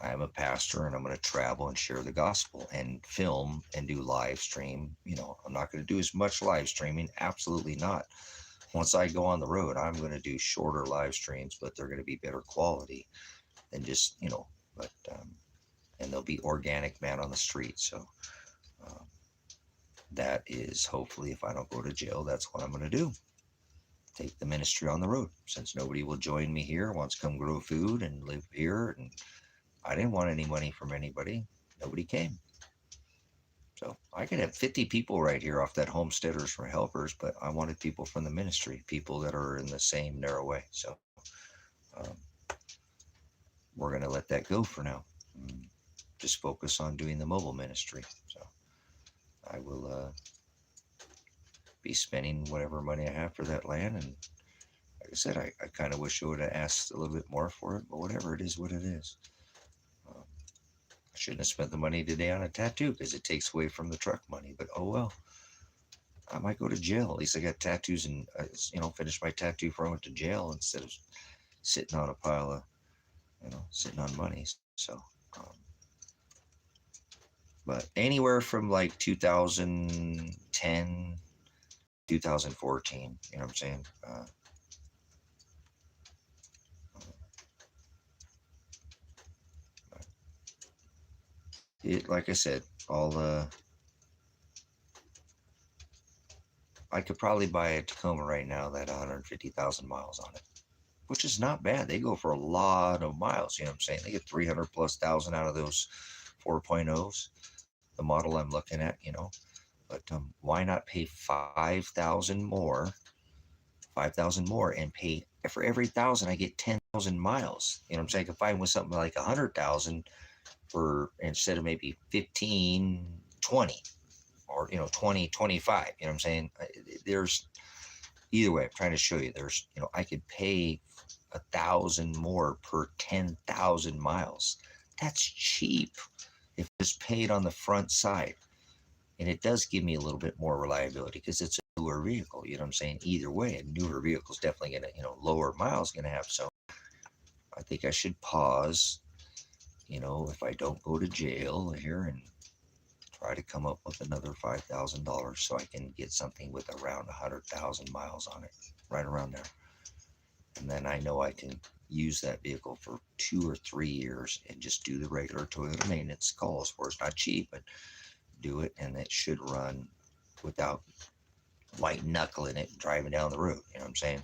I'm a pastor, and I'm going to travel and share the gospel and film and do live stream. You know, I'm not going to do as much live streaming. Absolutely not. Once I go on the road, I'm going to do shorter live streams, but they're going to be better quality than just, you know, but, and they'll be organic, man on the street. So, that is, hopefully, if I don't go to jail, that's what I'm going to do. Take the ministry on the road, since nobody will join me here, wants to come grow food and live here. And I didn't want any money from anybody. Nobody came. So I could have 50 people right here off that Homesteaders for Helpers, but I wanted people from the ministry, people that are in the same narrow way. So um, we're going to let that go for now. Just focus on doing the mobile ministry. So I will be spending whatever money I have for that land. And like I said, I kind of wish I would have asked a little bit more for it, but whatever, it is what it is. I shouldn't have spent the money today on a tattoo because it takes away from the truck money, but oh well. I might go to jail. At least I got tattoos and, finish my tattoo before I went to jail instead of sitting on a pile of, sitting on money. So, but anywhere from like 2010, 2014, you know what I'm saying? Like I said, I could probably buy a Tacoma right now that 150,000 miles on it, which is not bad. They go for a lot of miles, you know what I'm saying? They get 300 plus thousand out of those 4.0s, the model I'm looking at, but why not pay 5,000 more and pay for every 1,000, I get 10,000 miles. You know what I'm saying? I could find with something like 100,000 for, instead of maybe 15, 20, or 20, 25. You know what I'm saying? There's, either way, I'm trying to show you, there's, I could pay 1,000 more per 10,000 miles. That's cheap if it's paid on the front side. And it does give me a little bit more reliability because it's a newer vehicle. You know what I'm saying? Either way, a newer vehicle is definitely going to, lower miles going to have. So I think I should pause, if I don't go to jail here, and try to come up with another $5,000 so I can get something with around 100,000 miles on it, right around there. And then I know I can use that vehicle for 2 or 3 years and just do the regular Toyota maintenance calls where it's not cheap, but do it, and it should run without white knuckling it and driving down the road. You know what I'm saying?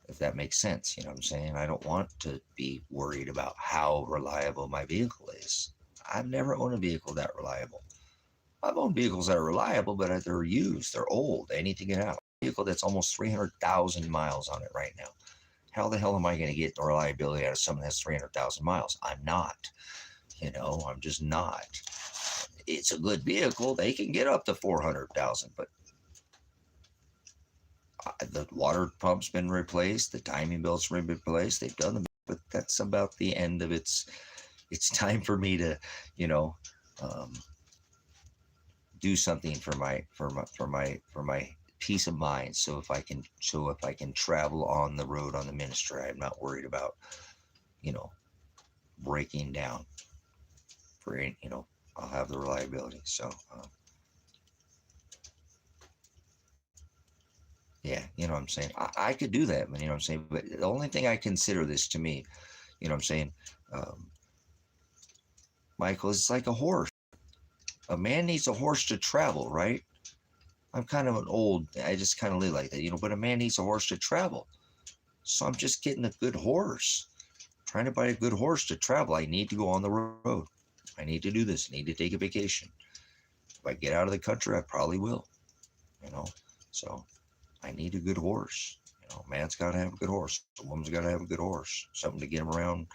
If that makes sense, you know what I'm saying? I don't want to be worried about how reliable my vehicle is. I've never owned a vehicle that reliable. I've owned vehicles that are reliable, but they're used, they're old, they need to get out. A vehicle that's almost 300,000 miles on it right now. How the hell am I going to get the reliability out of someone that's 300,000 miles? I'm not. I'm just not. It's a good vehicle. They can get up to 400,000, but the water pump's been replaced, the timing belt's been replaced. They've done them, but that's about the end of its time for me to, do something for my peace of mind. So if I can travel on the road on the ministry, I'm not worried about, breaking down. For I'll have the reliability. So yeah, you know what I'm saying? I could do that, man, you know what I'm saying? But the only thing I consider this to me, you know what I'm saying, Michael, it's like a horse. A man needs a horse to travel, right? I'm kind of I just kind of live like that, but a man needs a horse to travel. So I'm just getting a good horse. Trying to buy a good horse to travel. I need to go on the road. I need to do this. I need to take a vacation. If I get out of the country, I probably will, So I need a good horse. A man's got to have a good horse. A woman's got to have a good horse. Something to get them around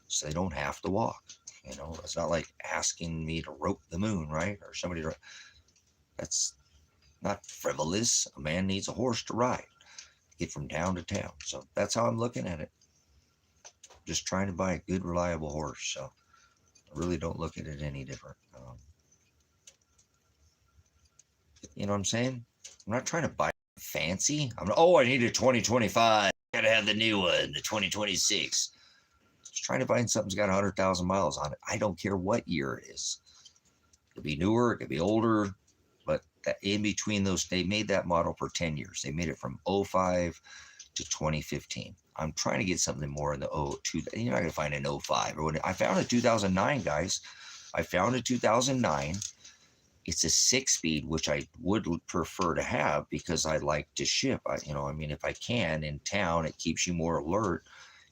so they don't have to walk. It's not like asking me to rope the moon, right? Or somebody to, that's not frivolous. A man needs a horse to ride, get from town to town. So that's how I'm looking at it. Just trying to buy a good, reliable horse. So I really don't look at it any different. You know what I'm saying? I'm not trying to buy fancy. I need a 2025. Gotta have the new one, the 2026. Just trying to find something's got 100,000 miles on it. I don't care what year it is. It could be newer, it could be older, but in between those, they made that model for 10 years. They made it from 05 to 2015. I'm trying to get something more in the 02. You're not gonna find an 05 or what. I found a 2009, guys. I found a 2009 It's a 6-speed, which I would prefer to have because I like to ship. I mean, if I can in town, it keeps you more alert.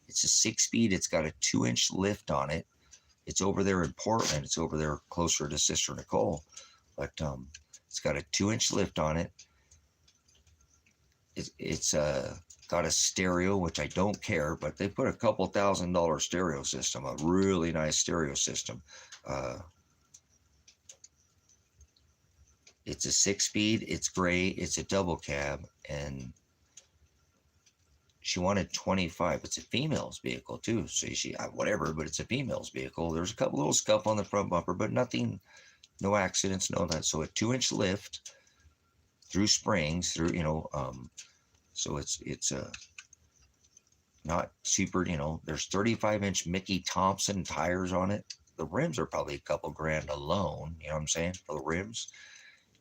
It's a 6-speed. It's got a 2-inch lift on it. It's over there in Portland. It's over there closer to Sister Nicole, but it's got a 2-inch lift on it. It's got a stereo, which I don't care, but they put a couple $1,000 stereo system, a really nice stereo system. It's a 6-speed. It's gray. It's a double cab, and she wanted 25. It's a female's vehicle too, so she whatever, but it's a female's vehicle. There's a couple little scuff on the front bumper, but nothing, no accidents, no that. So a 2-inch lift through springs, through so it's not super. There's 35-inch Mickey Thompson tires on it. The rims are probably a couple grand alone. You know what I'm saying, for the rims.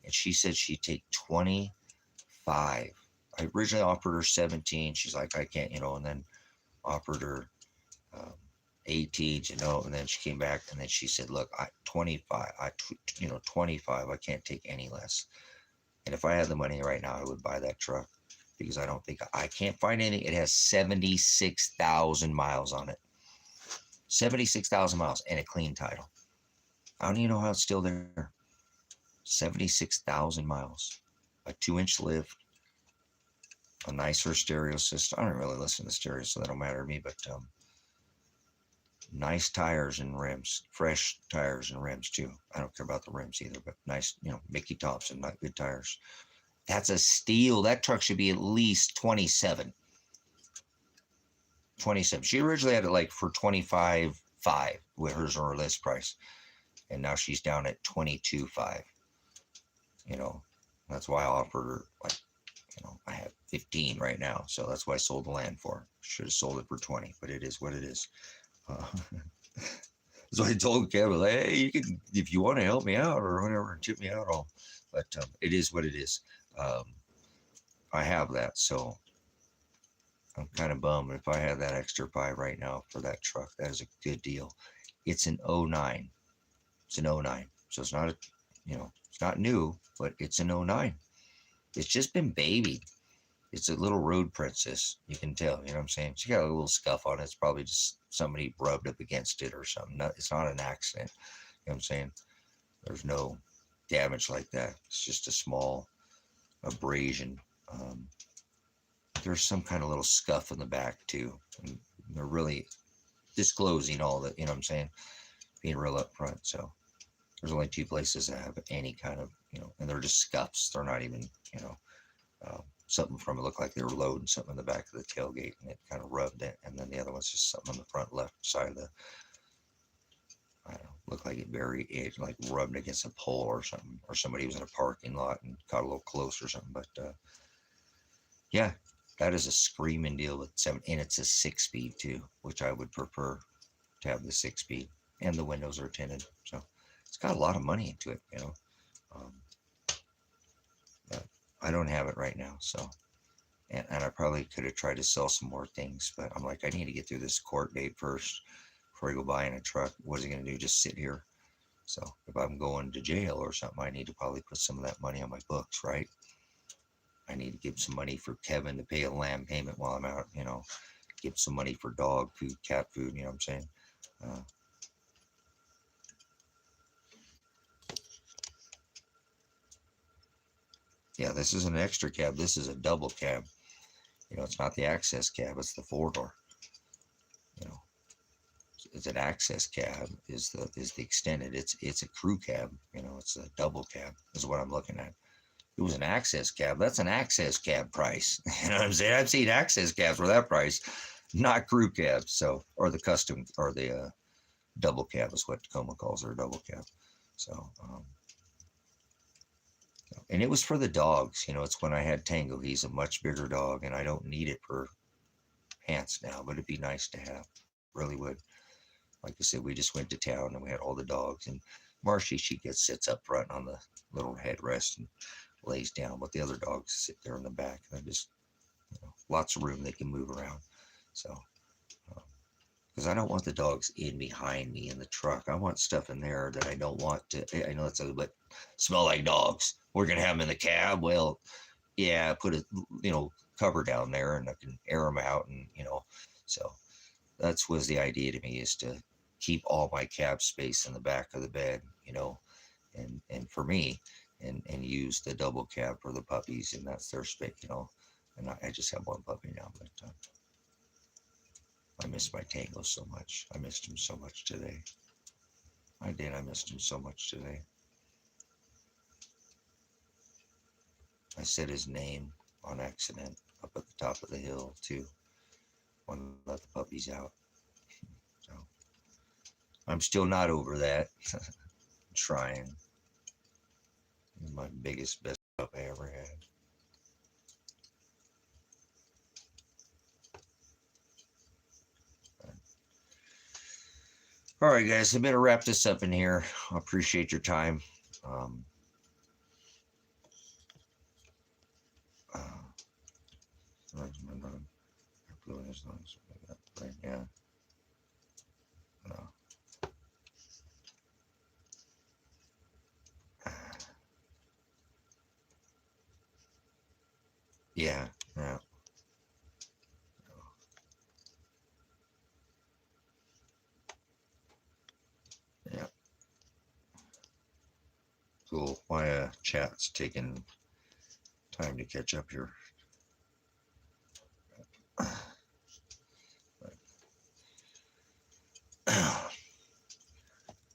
And she said she'd take 25. I originally offered her 17. She's like, I can't, and then offered her 18, and then she came back and then she said, look, 25, 25, I can't take any less. And if I had the money right now, I would buy that truck because I can't find anything. It has 76,000 miles on it. 76,000 miles and a clean title. I don't even know how it's still there. 76,000 miles, a 2-inch lift, a nicer stereo system. I don't really listen to stereo, so that don't matter to me, but nice tires and rims, fresh tires and rims too. I don't care about the rims either, but nice, Mickey Thompson, not good tires. That's a steal. That truck should be at least 27. 27. She originally had it like for 25.5 with hers on her list price, and now she's down at 22.5. That's why I offered her I have 15 right now, so that's why I sold the land for her. Should have sold it for 20, but it is what it is. So I told Kevin, hey, you can, if you want to help me out or whatever, tip me out all. But it is what it is. I have that, so I'm kind of bummed. If I had that extra 5 right now for that truck, that is a good deal. It's an 09. It's an 09, so it's not it's not new, but it's an 09. It's just been babied. It's a little road princess. You can tell, you know what I'm saying? She got a little scuff on it. It's probably just somebody rubbed up against it or something. It's not an accident. You know what I'm saying? There's no damage like that. It's just a small abrasion. There's some kind of little scuff in the back too. And they're really disclosing all that, you know what I'm saying? Being real upfront. So there's only 2 places that have any kind of, and they're just scuffs. They're not even, something from it looked like they were loading something in the back of the tailgate and it kind of rubbed it. And then the other one's just something on the front left side of I don't know, looked like it like rubbed against a pole or something, or somebody was in a parking lot and got a little close or something. But yeah, that is a screaming deal with 7, and it's a 6-speed too, which I would prefer to have the 6-speed, and the windows are tinted. So it's got a lot of money into it, but I don't have it right now. So, and I probably could have tried to sell some more things, but I'm like, I need to get through this court date first before I go buying a truck. What is it going to do? Just sit here? So if I'm going to jail or something, I need to probably put some of that money on my books, right? I need to give some money for Kevin to pay a land payment while I'm out, give some money for dog food, cat food, you know what I'm saying? Yeah, this is an extra cab. This is a double cab. It's not the access cab. It's the 4-door. It's an access cab. Is the extended. It's a crew cab. It's a double cab. Is what I'm looking at. It was an access cab. That's an access cab price. You know what I'm saying? I've seen access cabs for that price, not crew cabs. So, or the custom, or the double cab is what Tacoma calls their double cab. So, and it was for the dogs. It's when I had Tango. He's a much bigger dog, and I don't need it for pants now, but it'd be nice to have. Really would. Like I said, we just went to town and we had all the dogs, and Marshy, she sits up front on the little headrest and lays down, but the other dogs sit there in the back, and just lots of room they can move around. So because I don't want the dogs in behind me in the truck. I want stuff in there that I don't want to. I know it's a but smell like dogs. We're gonna have them in the cab. Well, yeah, put a cover down there, and I can air them out, and so that's was the idea to me, is to keep all my cab space in the back of the bed, and for me, and use the double cab for the puppies, and that's their space, and I just have one puppy now, but I miss my Tango so much. I missed him so much today. I did. I missed him so much today. I said his name on accident up at the top of the hill too, when I let the puppies out. So I'm still not over that. I'm trying. He's my best pup I ever had. All right, guys, I better wrap this up in here. I appreciate your time. Yeah. Yeah. Yeah. Yeah. Cool. My chat's taking time to catch up here.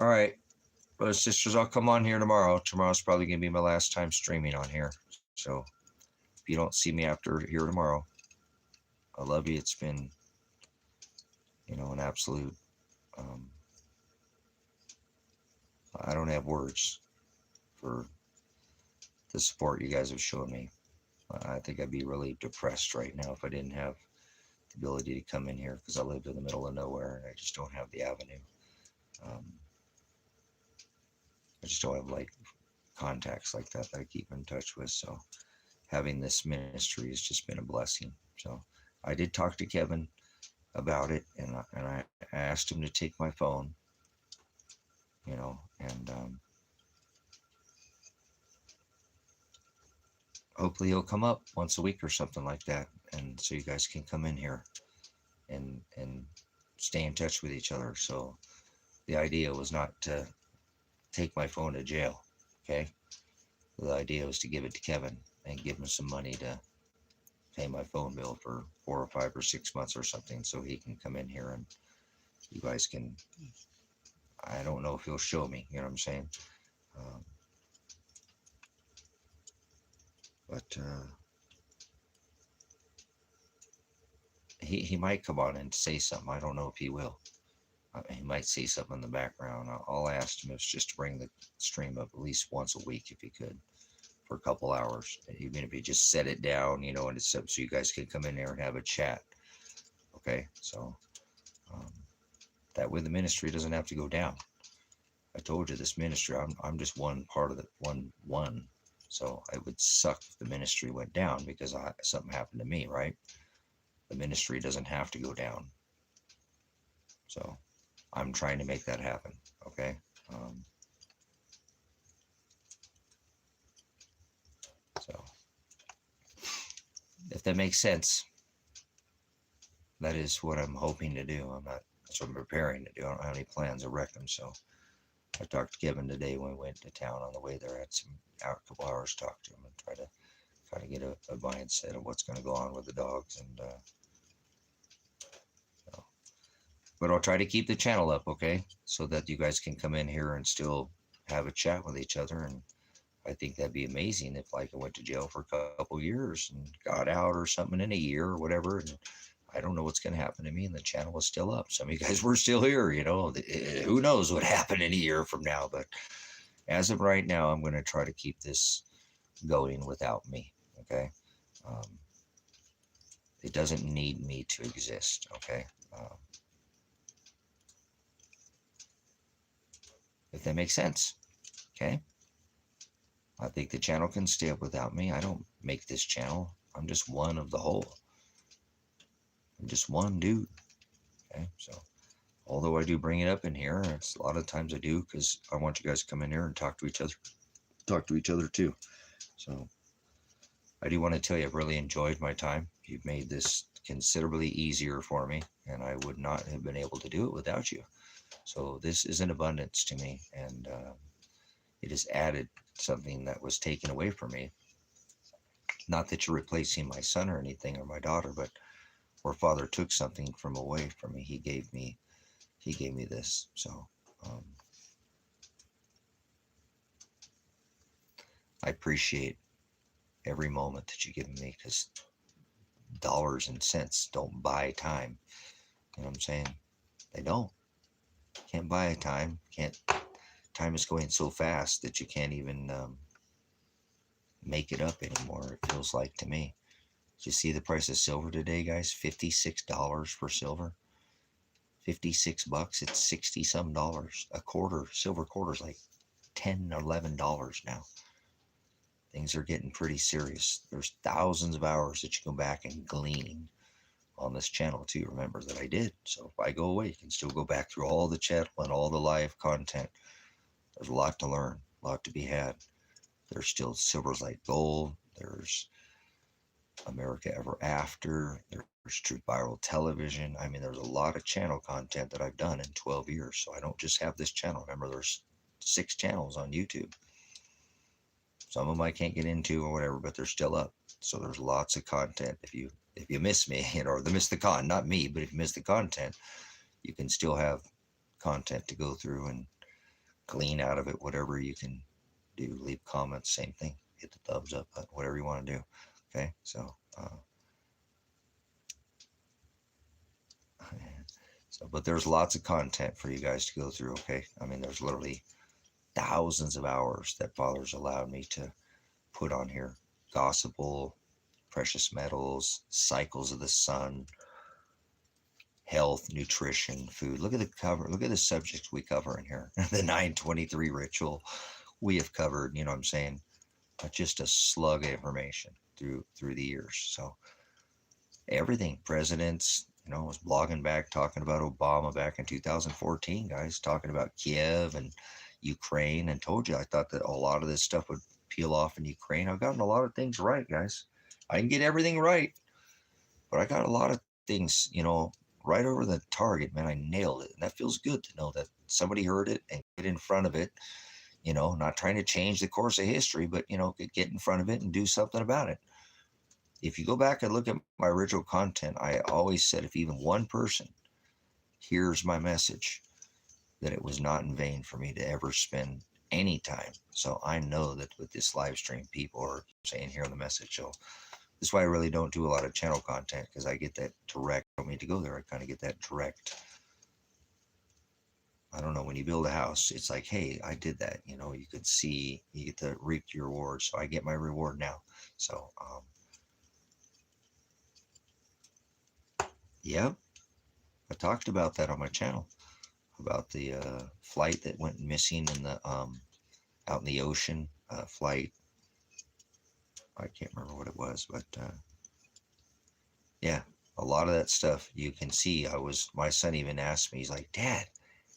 All right, brothers, sisters, I'll come on here tomorrow. Tomorrow's probably going to be my last time streaming on here. So if you don't see me after here tomorrow, I love you. It's been, an absolute, I don't have words for the support you guys have shown me. I think I'd be really depressed right now if I didn't have the ability to come in here, because I live in the middle of nowhere and I just don't have the avenue. I just don't have contacts like that I keep in touch with. So having this ministry has just been a blessing. So I did talk to Kevin about it, and I asked him to take my phone, and hopefully he'll come up once a week or something like that, and so you guys can come in here and stay in touch with each other. So the idea was not to take my phone to jail, okay? The idea was to give it to Kevin and give him some money to pay my phone bill for 4 or 5 or 6 months or something, so he can come in here and you guys can, I don't know if he'll show me, you know what I'm saying? But he might come on and say something. I don't know if he will. He might say something in the background. All I asked him is just to bring the stream up at least once a week if he could, for a couple hours. Even if he just set it down, and it's up so you guys can come in there and have a chat. Okay, so that way the ministry doesn't have to go down. I told you, this ministry, I'm just one part of the one. So it would suck if the ministry went down because something happened to me, right? The ministry doesn't have to go down. So I'm trying to make that happen. Okay. So if that makes sense, that is what I'm hoping to do. That's what I'm preparing to do. I don't have any plans to wreck them. So I talked to Kevin today when we went to town. On the way there, I had a couple hours to talk to him and try to get a mindset of what's going to go on with the dogs. And but I'll try to keep the channel up, okay, so that you guys can come in here and still have a chat with each other. And I think that'd be amazing if I went to jail for a couple years and got out or something in a year or whatever, and I don't know what's going to happen to me, and the channel was still up. Some of you guys were still here, who knows what happened in a year from now. But as of right now, I'm going to try to keep this going without me, okay? It doesn't need me to exist, okay? If that makes sense, okay? I think the channel can stay up without me. I don't make this channel. I'm just one of the whole. I'm just one dude. Okay, so Although I do bring it up in here, it's a lot of times I do because I want you guys to come in here and talk to each other too. So I do want to tell you I've really enjoyed my time. You've made this considerably easier for me, and I would not have been able to do it without you. So this is an abundance to me, and it has added something that was taken away from me. Not that you're replacing my son or anything or my daughter, but where Father took something from away from me, he gave me this. So um, I appreciate every moment that you've given me, because dollars and cents don't buy time. You know what I'm saying? They don't. Can't buy time. Can't. Time is going so fast that you can't even make it up anymore. It feels like to me. Did you see the price of silver today, guys? $56 for silver. 56 bucks. It's 60 some dollars. A quarter, silver quarter is like $10, $11 now. Things are getting pretty serious. There's thousands of hours that you go back and glean on this channel too. Remember that I did. So if I go away, you can still go back through all the channel and all the live content. There's a lot to learn, a lot to be had. There's still Silver's Like Gold. There's America Ever After. There's Truth Viral Television. I mean, there's a lot of channel content that I've done in 12 years. So I don't just have this channel. Remember, there's 6 channels on YouTube. Some of them I can't get into or whatever, but they're still up. So there's lots of content. If you miss me, or miss the not me, but if you miss the content, you can still have content to go through and glean out of it, whatever you can do. Leave comments, same thing. Hit the thumbs up button, whatever you want to do. Okay, so but there's lots of content for you guys to go through. Okay, I mean, there's literally thousands of hours that Father's allowed me to put on here. Gospel, precious metals, cycles of the sun, health, nutrition, food. Look at the cover. Look at the subjects we cover in here. The 923 ritual we have covered, you know what I'm saying? Just a slug of information through the years. So everything, presidents, you know, I was blogging back, talking about Obama back in 2014, guys, talking about Kiev and Ukraine, and told you I thought that a lot of this stuff would peel off in Ukraine. I've gotten a lot of things right, guys. I didn't get everything right, but I got a lot of things, you know, right over the target, man. I nailed it. And that feels good to know that somebody heard it and get in front of it, you know, not trying to change the course of history, but, you know, get in front of it and do something about it. If you go back and look at my original content, I always said if even one person hears my message, that it was not in vain for me to ever spend any time. So I know that with this live stream, people are saying here on the message. So this is why I really don't do a lot of channel content, because I get that direct. I don't need to go there. I kind of get that direct. I don't know, when you build a house, it's like, hey, I did that. You know, you could see, you get to reap your reward. So I get my reward now. So, yeah, I talked about that on my channel, about the flight that went missing in the out in the ocean, flight. I can't remember what it was, but yeah, a lot of that stuff you can see. My son even asked me, he's like, Dad,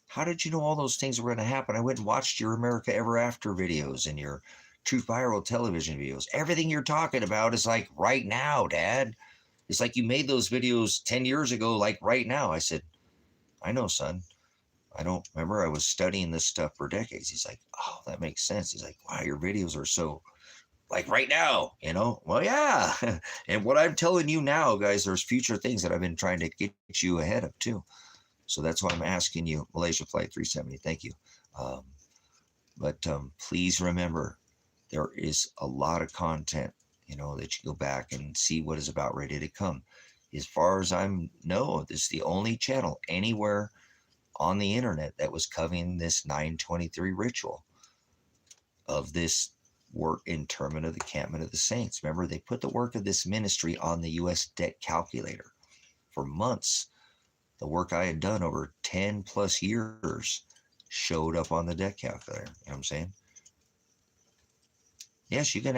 how did you know all those things were going to happen? I went and watched your America Ever After videos and your Truth Viral Television videos. Everything you're talking about is like right now, Dad. It's like you made those videos 10 years ago, like right now. I said, I know, son. I don't remember. I was studying this stuff for decades. He's like, oh, that makes sense. He's like, wow, your videos are so like right now, you know? Well, yeah. And what I'm telling you now, guys, there's future things that I've been trying to get you ahead of too. So that's why I'm asking you, Malaysia Flight 370. Thank you. But please remember, there is a lot of content, you know, that you go back and see what is about ready to come. As far as I know, this is the only channel anywhere on the internet that was covering this 923 ritual of this work interment of the encampment of the saints. Remember, they put the work of this ministry on the U.S. debt calculator for months. The work I had done over 10 plus years showed up on the debt calculator. You know what I'm saying? Yes, you can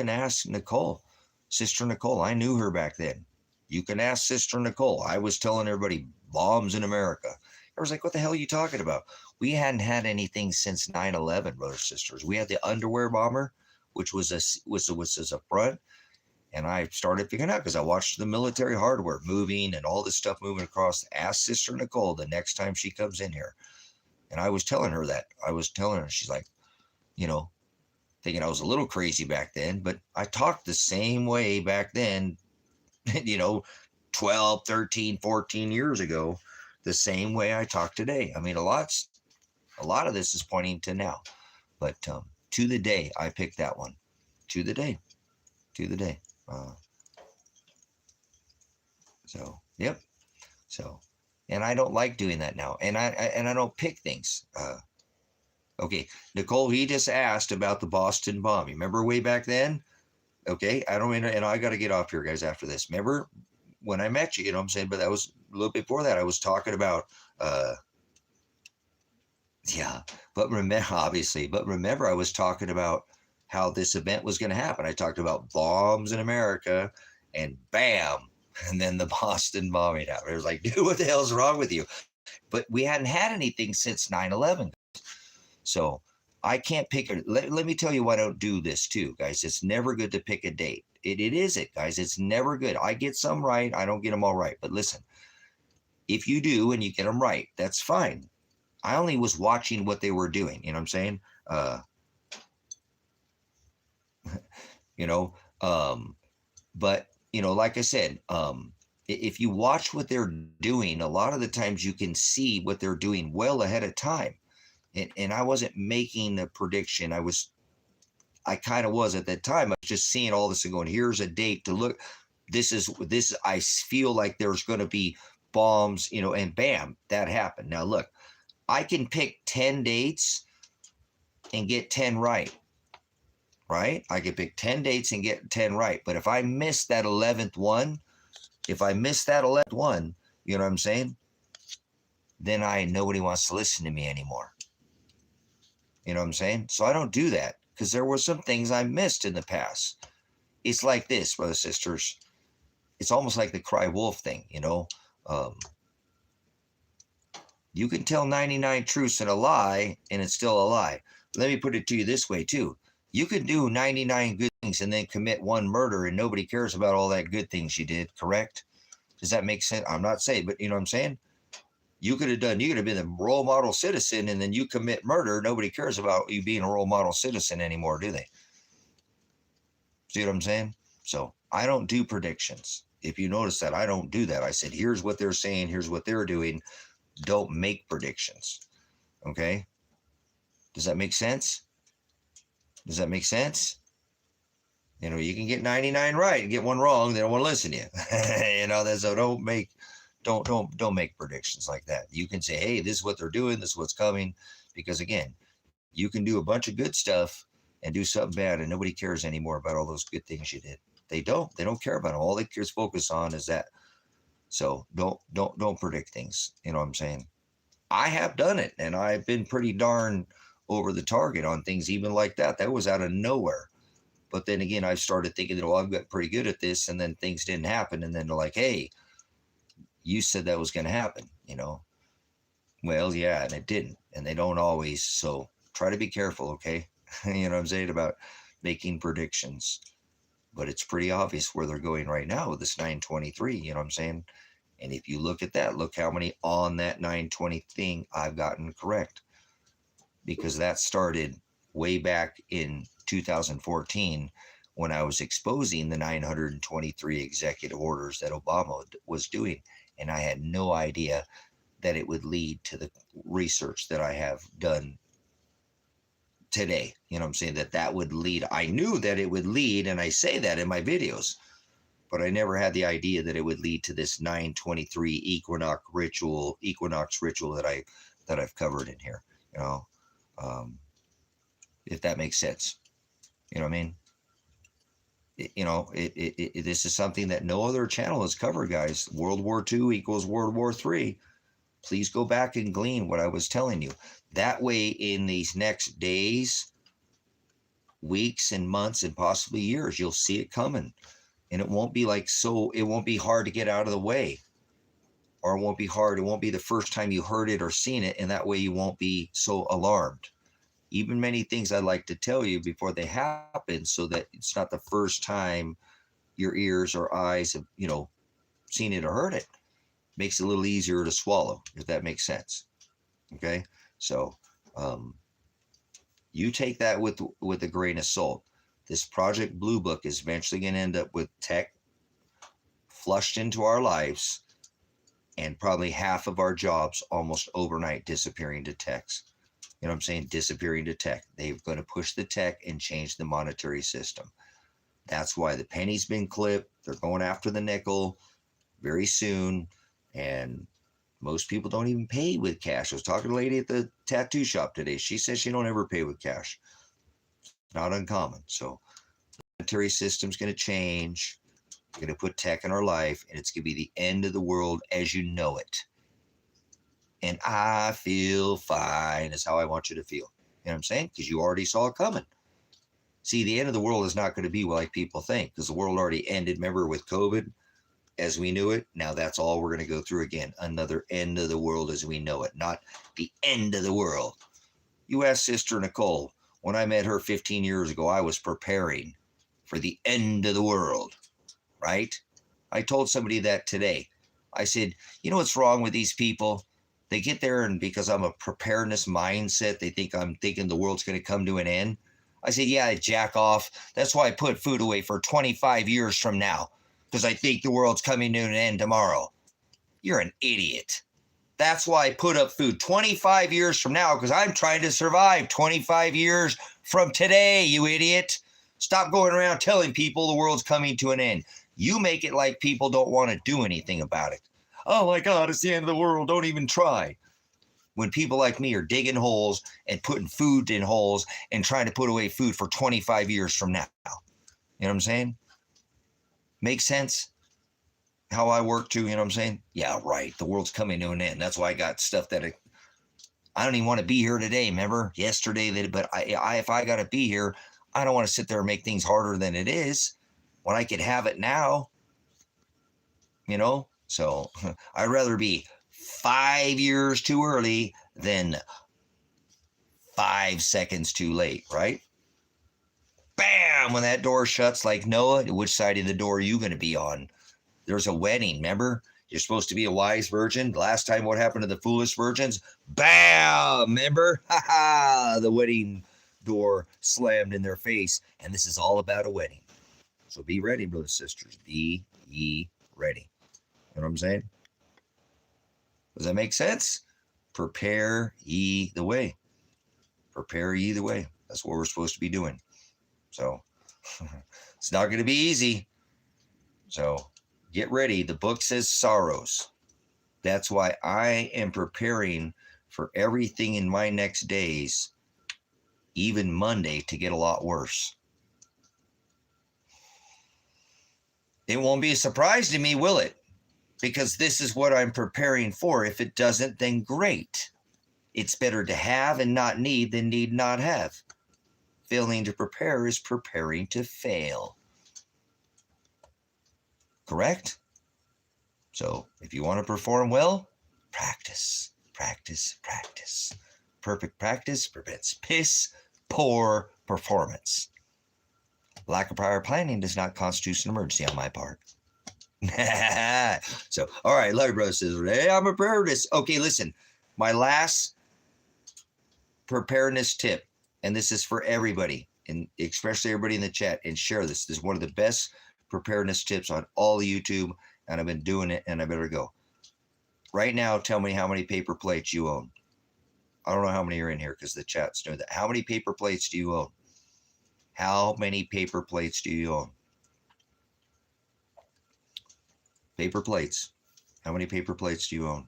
ask Nicole, Sister Nicole. I knew her back then. You can ask Sister Nicole. I was telling everybody bombs in America. I was like, what the hell are you talking about? We hadn't had anything since 9/11, brothers and sisters. We had the underwear bomber, which was a front. And I started figuring out because I watched the military hardware moving and all this stuff moving across. Ask Sister Nicole the next time she comes in here. And I was telling her that. I was telling her, she's like, thinking I was a little crazy back then, but I talked the same way back then, 12, 13, 14 years ago, the same way I talk today. I mean, a lot of this is pointing to now, but to the day, I picked that one. To the day. Yep. So, and I don't like doing that now, and I don't pick things. Okay, Nicole, he just asked about the Boston bomb. You remember way back then? Okay, I don't mean, and I got to get off here, guys, after this. Remember when I met you, you know what I'm saying? But that was a little bit before that. I was talking about, but remember, I was talking about how this event was going to happen. I talked about bombs in America, and bam, and then the Boston bombing happened. It was like, dude, what the hell's wrong with you? But we hadn't had anything since 9/11. So I can't pick it. Let me tell you why I don't do this too, guys. It's never good to pick a date. It isn't, guys. It's never good. I get some right. I don't get them all right. But listen, if you do and you get them right, that's fine. I only was watching what they were doing. You know what I'm saying? But like I said, if you watch what they're doing, a lot of the times you can see what they're doing well ahead of time. And I wasn't making a prediction. I kind of was at that time. I was just seeing all this and going, here's a date to look. This. I feel like there's going to be bombs, and bam, that happened. Now look, I can pick 10 dates and get 10 right. Right? I can pick 10 dates and get 10 right. But if I miss that 11th one, you know what I'm saying? Then nobody wants to listen to me anymore. You know what I'm saying? So I don't do that because there were some things I missed in the past. It's like this, brothers and sisters. It's almost like the cry wolf thing, you can tell 99 truths and a lie, and it's still a lie. Let me put it to you this way, too. You can do 99 good things and then commit one murder, and nobody cares about all that good things you did, correct? Does that make sense? I'm not saying, but you know what I'm saying? You could have been a role model citizen, and then you commit murder. Nobody cares about you being a role model citizen anymore, do they? See what I'm saying? So I don't do predictions. If you notice that, I don't do that. I said, here's what they're saying. Here's what they're doing. Don't make predictions. Okay? Does that make sense? You can get 99 right and get one wrong. They don't want to listen to you. So don't make predictions like that. You can say, hey, this is what they're doing. This is what's coming. Because again, you can do a bunch of good stuff and do something bad, and nobody cares anymore about all those good things you did. They don't care about them. All they care is focus on is that. So don't predict things. You know what I'm saying? I have done it, and I've been pretty darn over the target on things even like that. That was out of nowhere. But then again, I started thinking that, I've got pretty good at this, and then things didn't happen. And then they're like, hey, you said that was going to happen, Well, yeah, and it didn't. And they don't always. So try to be careful, okay? You know what I'm saying about making predictions. But it's pretty obvious where they're going right now with this 923, you know what I'm saying? And if you look at that, look how many on that 920 thing I've gotten correct. Because that started way back in 2014 when I was exposing the 923 executive orders that Obama was doing. And I had no idea that it would lead to the research that I have done today. You know what I'm saying? That would lead. I knew that it would lead, and I say that in my videos, but I never had the idea that it would lead to this 923 equinox ritual that I've covered in here, if that makes sense. You know what I mean? This is something that no other channel has covered, guys. World War II equals World War III. Please go back and glean what I was telling you. That way, in these next days, weeks, and months, and possibly years, you'll see it coming. And it won't be it won't be hard to get out of the way. or it won't be hard. It won't be the first time you heard it or seen it, and that way you won't be so alarmed. Even many things I like to tell you before they happen, so that it's not the first time your ears or eyes have, seen it or heard it. Makes it a little easier to swallow, if that makes sense. Okay, so you take that with a grain of salt. This Project Blue Book is eventually going to end up with tech flushed into our lives, and probably half of our jobs almost overnight disappearing to techs. You know what I'm saying? Disappearing to tech. They're going to push the tech and change the monetary system. That's why the penny's been clipped. They're going after the nickel very soon. And most people don't even pay with cash. I was talking to a lady at the tattoo shop today. She says she don't ever pay with cash. It's not uncommon. So the monetary system's going to change. We're going to put tech in our life, and it's going to be the end of the world as you know it. And I feel fine is how I want you to feel. You know what I'm saying? Because you already saw it coming. See, the end of the world is not going to be like people think, because the world already ended. Remember, with COVID as we knew it? Now that's all we're going to go through again. Another end of the world as we know it, not the end of the world. You ask Sister Nicole, when I met her 15 years ago, I was preparing for the end of the world, right? I told somebody that today. I said, you know what's wrong with these people? They get there, and because I'm a preparedness mindset, they think I'm thinking the world's going to come to an end. I said, yeah, jack off. That's why I put food away for 25 years from now, because I think the world's coming to an end tomorrow. You're an idiot. That's why I put up food 25 years from now, because I'm trying to survive 25 years from today, you idiot. Stop going around telling people the world's coming to an end. You make it like people don't want to do anything about it. Oh my God, it's the end of the world. Don't even try. When people like me are digging holes and putting food in holes and trying to put away food for 25 years from now. You know what I'm saying? Make sense? How I work too, you know what I'm saying? Yeah, right. The world's coming to an end. That's why I got stuff that I don't even want to be here today. Remember yesterday? But if I got to be here, I don't want to sit there and make things harder than it is when I could have it now. So I'd rather be 5 years too early than 5 seconds too late, right? Bam! When that door shuts like Noah, which side of the door are you going to be on? There's a wedding, remember? You're supposed to be a wise virgin. Last time, what happened to the foolish virgins? Bam! Remember? Ha ha! The wedding door slammed in their face. And this is all about a wedding. So be ready, brothers and sisters. Be ye ready. You know what I'm saying? Does that make sense? Prepare ye the way. Prepare ye the way. That's what we're supposed to be doing. So it's not going to be easy. So get ready. The book says sorrows. That's why I am preparing for everything in my next days, even Monday, to get a lot worse. It won't be a surprise to me, will it? Because this is what I'm preparing for. If it doesn't, then great. It's better to have and not need than need not have. Failing to prepare is preparing to fail. Correct? So if you want to perform well, practice, practice, practice. Perfect practice prevents piss poor performance. Lack of prior planning does not constitute an emergency on my part. So, all right, love you, brother. Says, hey, I'm a preparedness. Okay, listen, my last preparedness tip, and this is for everybody, and especially everybody in the chat, and share this. This is one of the best preparedness tips on all YouTube, and I've been doing it, and I better go. Right now, tell me how many paper plates you own. I don't know how many are in here because the chat's doing that. How many paper plates do you own? How many paper plates do you own? Paper plates. How many paper plates do you own?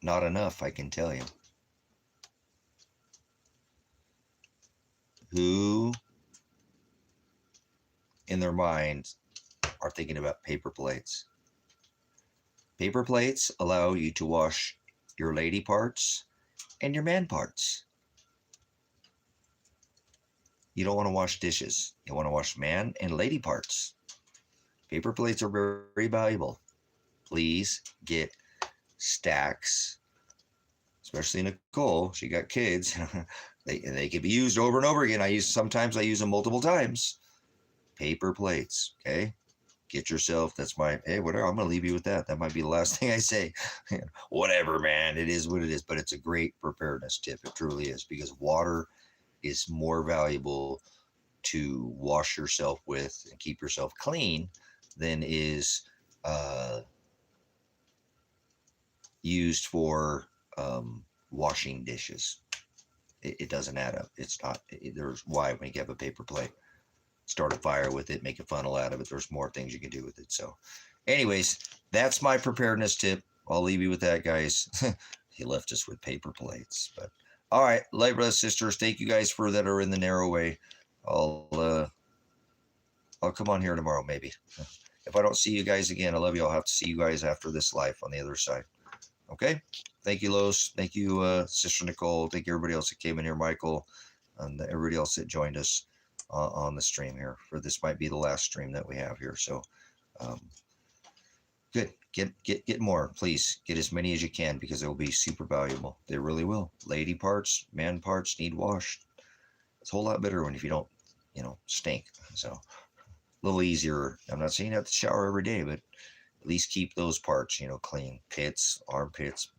Not enough, I can tell you. Who in their minds are thinking about paper plates? Paper plates allow you to wash your lady parts and your man parts. You don't want to wash dishes. You want to wash man and lady parts. Paper plates are very, very valuable. please get stacks, especially Nicole. She got kids. they can be used over and over again. Sometimes I use them multiple times. Paper plates, okay? Get yourself, that's my, hey, whatever, I'm going to leave you with that. That might be the last thing I say. Whatever, man, it is what it is, but it's a great preparedness tip. It truly is, because water is more valuable to wash yourself with and keep yourself clean than is used for washing dishes. It doesn't add up. It's not, there's why when you have a paper plate, start a fire with it, make a funnel out of it. There's more things you can do with it. So anyways, that's my preparedness tip. I'll leave you with that, guys. He left us with paper plates, but all right, light brothers, sisters, thank you guys for that are in the narrow way. I'll come on here tomorrow, maybe. If I don't see you guys again, I love you. I'll have to see you guys after this life on the other side. Okay? Thank you, Los. Thank you, Sister Nicole. Thank you, everybody else that came in here, Michael, and everybody else that joined us on the stream here. For this might be the last stream that we have here. So, good. Get more, please. Get as many as you can, because they will be super valuable. They really will. Lady parts, man parts need washed. It's a whole lot better when if you don't, stink. So a little easier. I'm not saying you have to shower every day, but at least keep those parts, clean. Pits, armpits,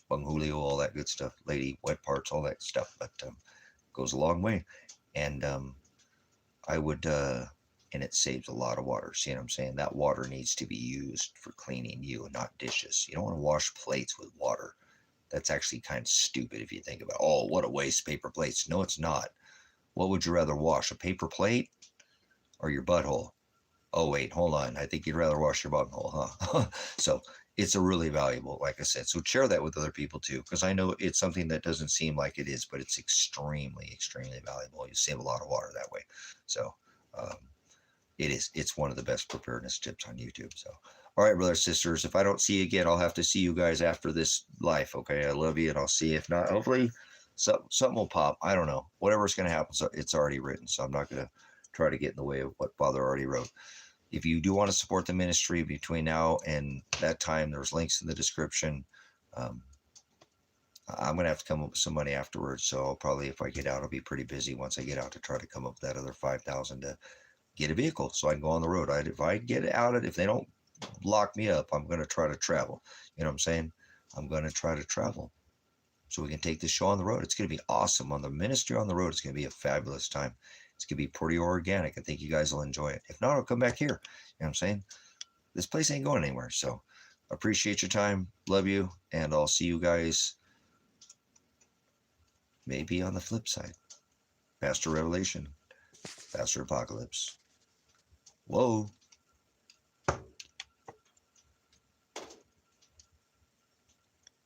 bung julio, all that good stuff. Lady wet parts, all that stuff. But goes a long way. And I would, and it saves a lot of water. See what I'm saying? That water needs to be used for cleaning you and not dishes. You don't want to wash plates with water. That's actually kind of stupid if you think about it. Oh, what a waste, paper plates. No, it's not. What would you rather wash, a paper plate or your butthole? Oh, wait, hold on. I think you'd rather wash your butthole, huh? So it's a really valuable, like I said. So share that with other people too, because I know it's something that doesn't seem like it is, but it's extremely, extremely valuable. You save a lot of water that way. So it is. It's one of the best preparedness tips on YouTube. So, all right, brothers, sisters, if I don't see you again, I'll have to see you guys after this life, okay? I love you, and I'll see you. If not, hopefully something will pop. I don't know. Whatever's going to happen, so it's already written, so I'm not going to try to get in the way of what Father already wrote. If you do want to support the ministry between now and that time, there's links in the description. I'm going to have to come up with some money afterwards, so I'll probably, if I get out, I'll be pretty busy once I get out to try to come up with that other $5,000 to get a vehicle so I can go on the road. If I get out, if they don't lock me up, I'm going to try to travel. You know what I'm saying? I'm going to try to travel so we can take this show on the road. It's going to be awesome. On the ministry on the road, it's going to be a fabulous time. It's going to be pretty organic. I think you guys will enjoy it. If not, I'll come back here. You know what I'm saying? This place ain't going anywhere. So appreciate your time. Love you. And I'll see you guys maybe on the flip side. Pastor Revelation. Pastor Apocalypse. Whoa.